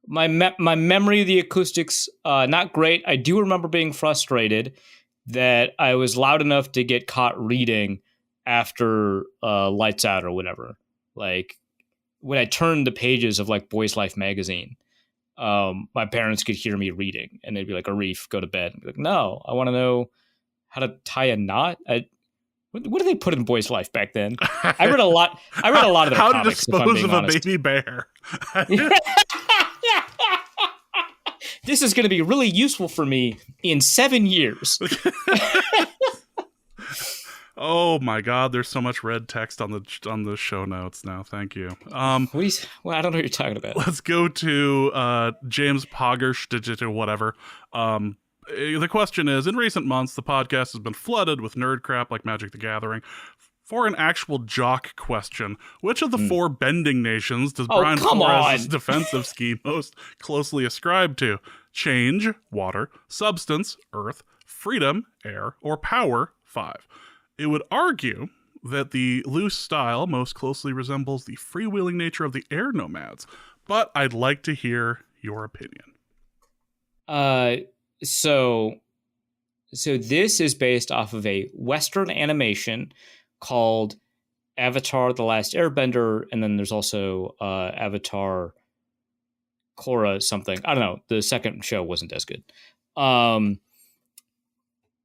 My memory of the acoustics, not great. I do remember being frustrated that I was loud enough to get caught reading after Lights Out or whatever. Like when I turned the pages of like Boys Life magazine, my parents could hear me reading, and they'd be like, "Arif, go to bed." I'd be like, "No, I want to know how to tie a knot." What did they put in Boys Life back then? I read a lot. I read a lot of their how comics. to If I'm dispose being of a honest. baby bear. This is going to be really useful for me in 7 years. Oh my God! There's so much red text on the show notes now. Thank you. Well, I don't know what you're talking about. Let's go to James Poggersh, whatever. The question is: in recent months, the podcast has been flooded with nerd crap like Magic the Gathering. For an actual jock question, which of the four bending nations does Brian Flores' defensive scheme most closely ascribe to? Change, water; substance, earth; freedom, air; or power, 5. It would argue that the loose style most closely resembles the freewheeling nature of the air nomads, but I'd like to hear your opinion. So this is based off of a Western animation called Avatar: The Last Airbender, and then there's also Avatar Korra something. I don't know. The second show wasn't as good.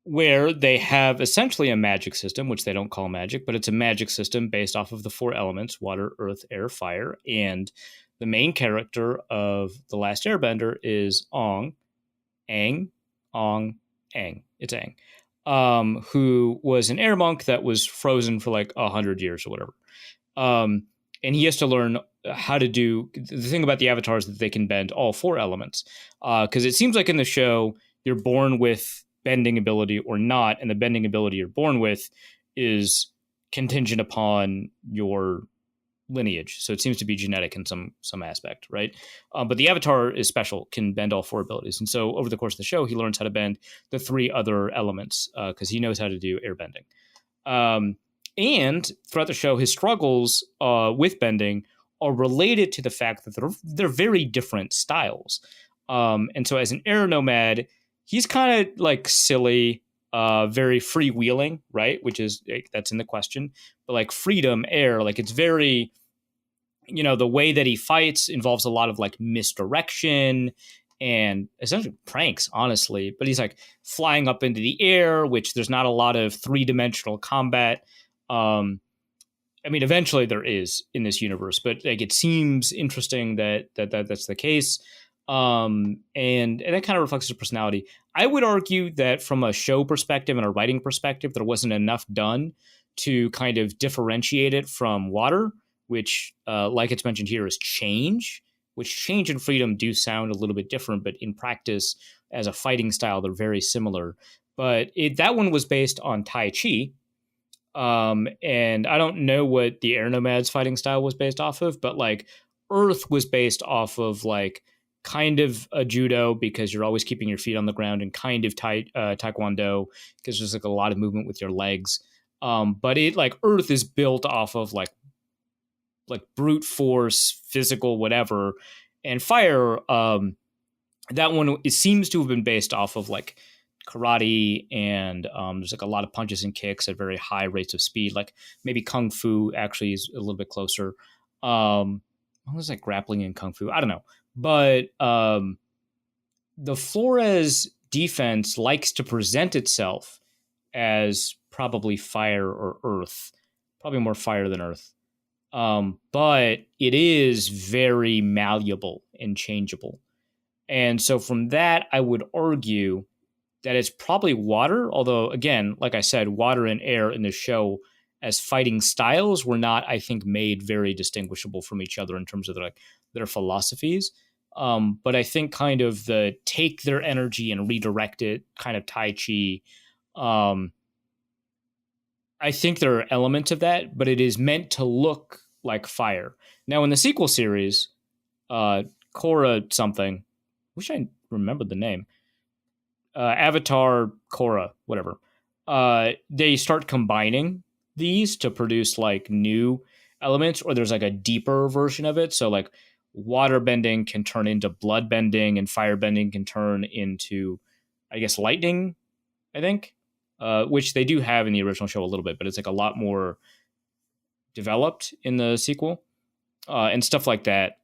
Where they have essentially a magic system, which they don't call magic, but it's a magic system based off of the 4 elements: water, earth, air, fire. And the main character of The Last Airbender is Aang. It's Aang. Who was an air monk that was frozen for like 100 years or whatever. And he has to learn how to do... The thing about the avatars is that they can bend all 4 elements. Because it seems like in the show, you're born with bending ability or not, and the bending ability you're born with is contingent upon your lineage. So it seems to be genetic in some aspect, right? But the avatar is special, can bend all 4 abilities. And so over the course of the show, he learns how to bend the 3 other elements because he knows how to do air bending. And throughout the show, his struggles with bending are related to the fact that they're very different styles. And so as an air nomad, he's kind of like silly, very freewheeling, right? Which is, that's in the question. But like freedom, air, like it's very, the way that he fights involves a lot of like misdirection and essentially pranks, honestly. But he's like flying up into the air, which there's not a lot of 3-dimensional combat. Eventually there is in this universe, but like it seems interesting that's the case. And that kind of reflects his personality. I would argue that from a show perspective and a writing perspective, there wasn't enough done to kind of differentiate it from water, which, like it's mentioned here, is change, which change and freedom do sound a little bit different, but in practice, as a fighting style, they're very similar. But that one was based on Tai Chi. And I don't know what the Air Nomads fighting style was based off of, but like Earth was based off of like kind of a judo because you're always keeping your feet on the ground, and kind of taekwondo because there's like a lot of movement with your legs. But it like Earth is built off of like brute force, physical, whatever. And fire, that one, it seems to have been based off of like karate, and there's like a lot of punches and kicks at very high rates of speed. Like maybe kung fu actually is a little bit closer. What was like grappling in kung fu? I don't know. But the Flores defense likes to present itself as probably fire or earth, probably more fire than earth. But it is very malleable and changeable. And so from that, I would argue that it's probably water. Although, again, like I said, water and air in the show as fighting styles were not, I think, made very distinguishable from each other in terms of their philosophies. But I think kind of the take their energy and redirect it, kind of Tai Chi. I think there are elements of that, but it is meant to look like fire. Now, in the sequel series, Korra something, wish I remembered the name. Avatar Korra, whatever. they start combining these to produce like new elements, or there's like a deeper version of it. So like water bending can turn into blood bending, and fire bending can turn into, I guess, lightning. I think, which they do have in the original show a little bit, but it's like a lot more developed in the sequel, and stuff like that.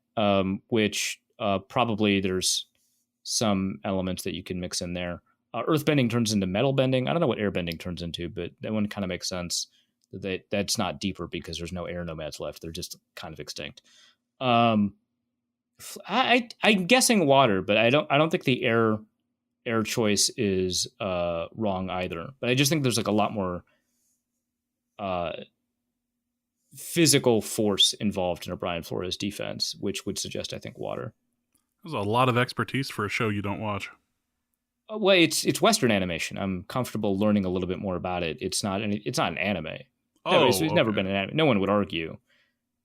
Which probably there's some elements that you can mix in there. Earth bending turns into metal bending. I don't know what air bending turns into, but that one kind of makes sense. That's not deeper because there's no air nomads left. They're just kind of extinct. I'm guessing water, but I don't think the air choice is wrong either. But I just think there's like a lot more physical force involved in a Brian Flores defense, which would suggest, I think, water. There's a lot of expertise for a show you don't watch. Well, it's Western animation. I'm comfortable learning a little bit more about it. It's not an anime. Oh, it's never been an anime. No one would argue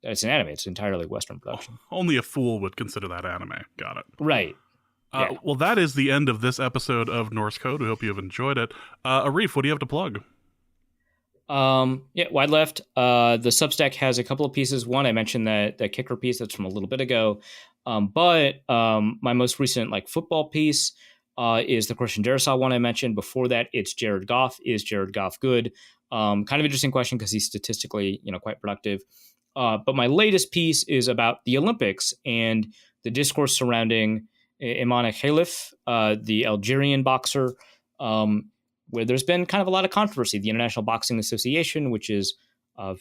that it's an anime. It's entirely Western production. Only a fool would consider that anime. Got it. Right. Yeah. Well, that is the end of this episode of Norse Code. We hope you have enjoyed it. Arif, what do you have to plug? Wide Left. The Substack has a couple of pieces. One, I mentioned that kicker piece that's from a little bit ago. But my most recent like football piece is the Christian Darrisaw one I mentioned. Before that, it's Jared Goff. Is Jared Goff good? Kind of interesting question because he's statistically, quite productive. But my latest piece is about the Olympics and the discourse surrounding Imane Khalif, the Algerian boxer, where there's been kind of a lot of controversy. The International Boxing Association, which is a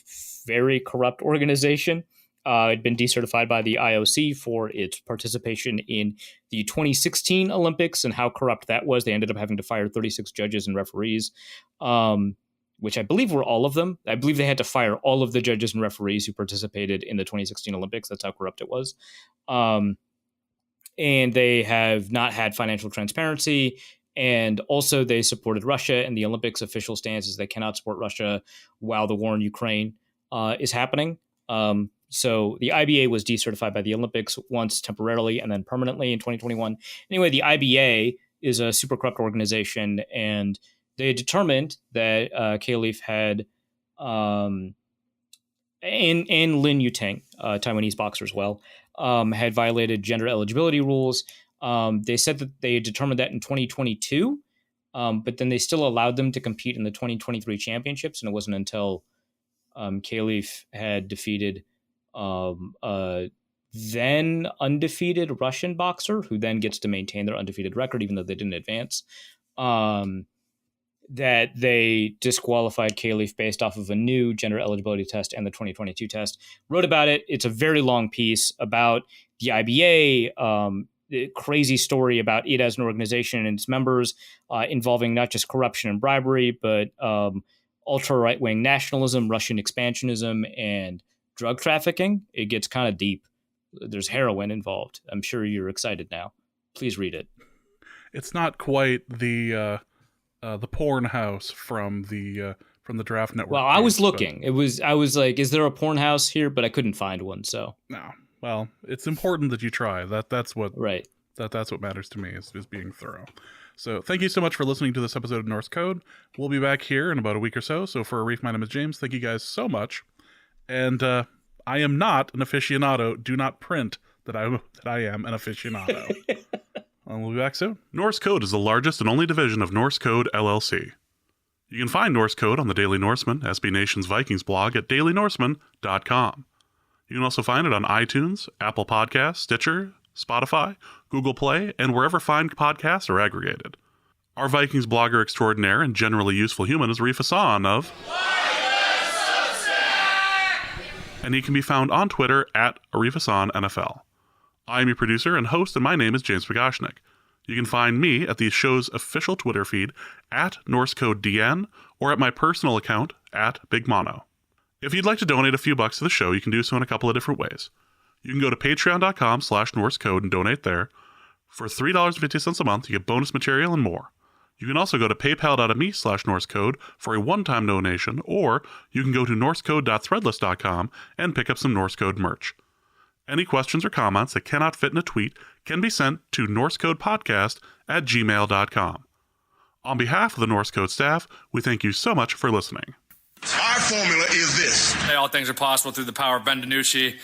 very corrupt organization, had been decertified by the IOC for its participation in the 2016 Olympics and how corrupt that was. They ended up having to fire 36 judges and referees, which I believe were all of them. I believe they had to fire all of the judges and referees who participated in the 2016 Olympics. That's how corrupt it was. And they have not had financial transparency. And also they supported Russia, and the Olympics official stance is they cannot support Russia while the war in Ukraine is happening. So the IBA was decertified by the Olympics once temporarily and then permanently in 2021. Anyway, the IBA is a super corrupt organization, and they determined that Khalif had, and Lin Yutang, Taiwanese boxer as well, had violated gender eligibility rules. They said that they determined that in 2022, but then they still allowed them to compete in the 2023 championships. And it wasn't until Khalif had defeated then undefeated Russian boxer, who then gets to maintain their undefeated record, even though they didn't advance, that they disqualified Khalif based off of a new gender eligibility test and the 2022 test. Wrote about it. It's a very long piece about the IBA, crazy story about it as an organization and its members, involving not just corruption and bribery, but ultra right-wing nationalism, Russian expansionism, and drug trafficking. It gets kind of deep. There's heroin involved. I'm sure you're excited now. Please read it. It's not quite the porn house from the Draft Network. Well, I was looking. I was like, is there a porn house here? But I couldn't find one. So no. Well, it's important that you try. That's what right. That's what matters to me is being thorough. So thank you so much for listening to this episode of Norse Code. We'll be back here in about a week or so. So for Arif, my name is James. Thank you guys so much. And I am not an aficionado. Do not print that I am an aficionado. We'll be back soon. Norse Code is the largest and only division of Norse Code LLC. You can find Norse Code on the Daily Norseman, SB Nation's Vikings blog at dailynorseman.com. You can also find it on iTunes, Apple Podcasts, Stitcher, Spotify, Google Play, and wherever fine podcasts are aggregated. Our Vikings blogger extraordinaire and generally useful human is Arif Hassan of... and he can be found on Twitter at Arif Hassan NFL. I am your producer and host, and my name is James Pagashnik. You can find me at the show's official Twitter feed at NorseCodeDN or at my personal account at Big Mono. If you'd like to donate a few bucks to the show, you can do so in a couple of different ways. You can go to patreon.com/NorseCode and donate there. For $3.50 a month, you get bonus material and more. You can also go to paypal.me/NorseCode for a one-time donation, or you can go to norsecode.threadless.com and pick up some Norse Code merch. Any questions or comments that cannot fit in a tweet can be sent to norsecodepodcast@gmail.com. On behalf of the Norse Code staff, we thank you so much for listening. Our formula is this. Hey, all things are possible through the power of Ben DiNucci.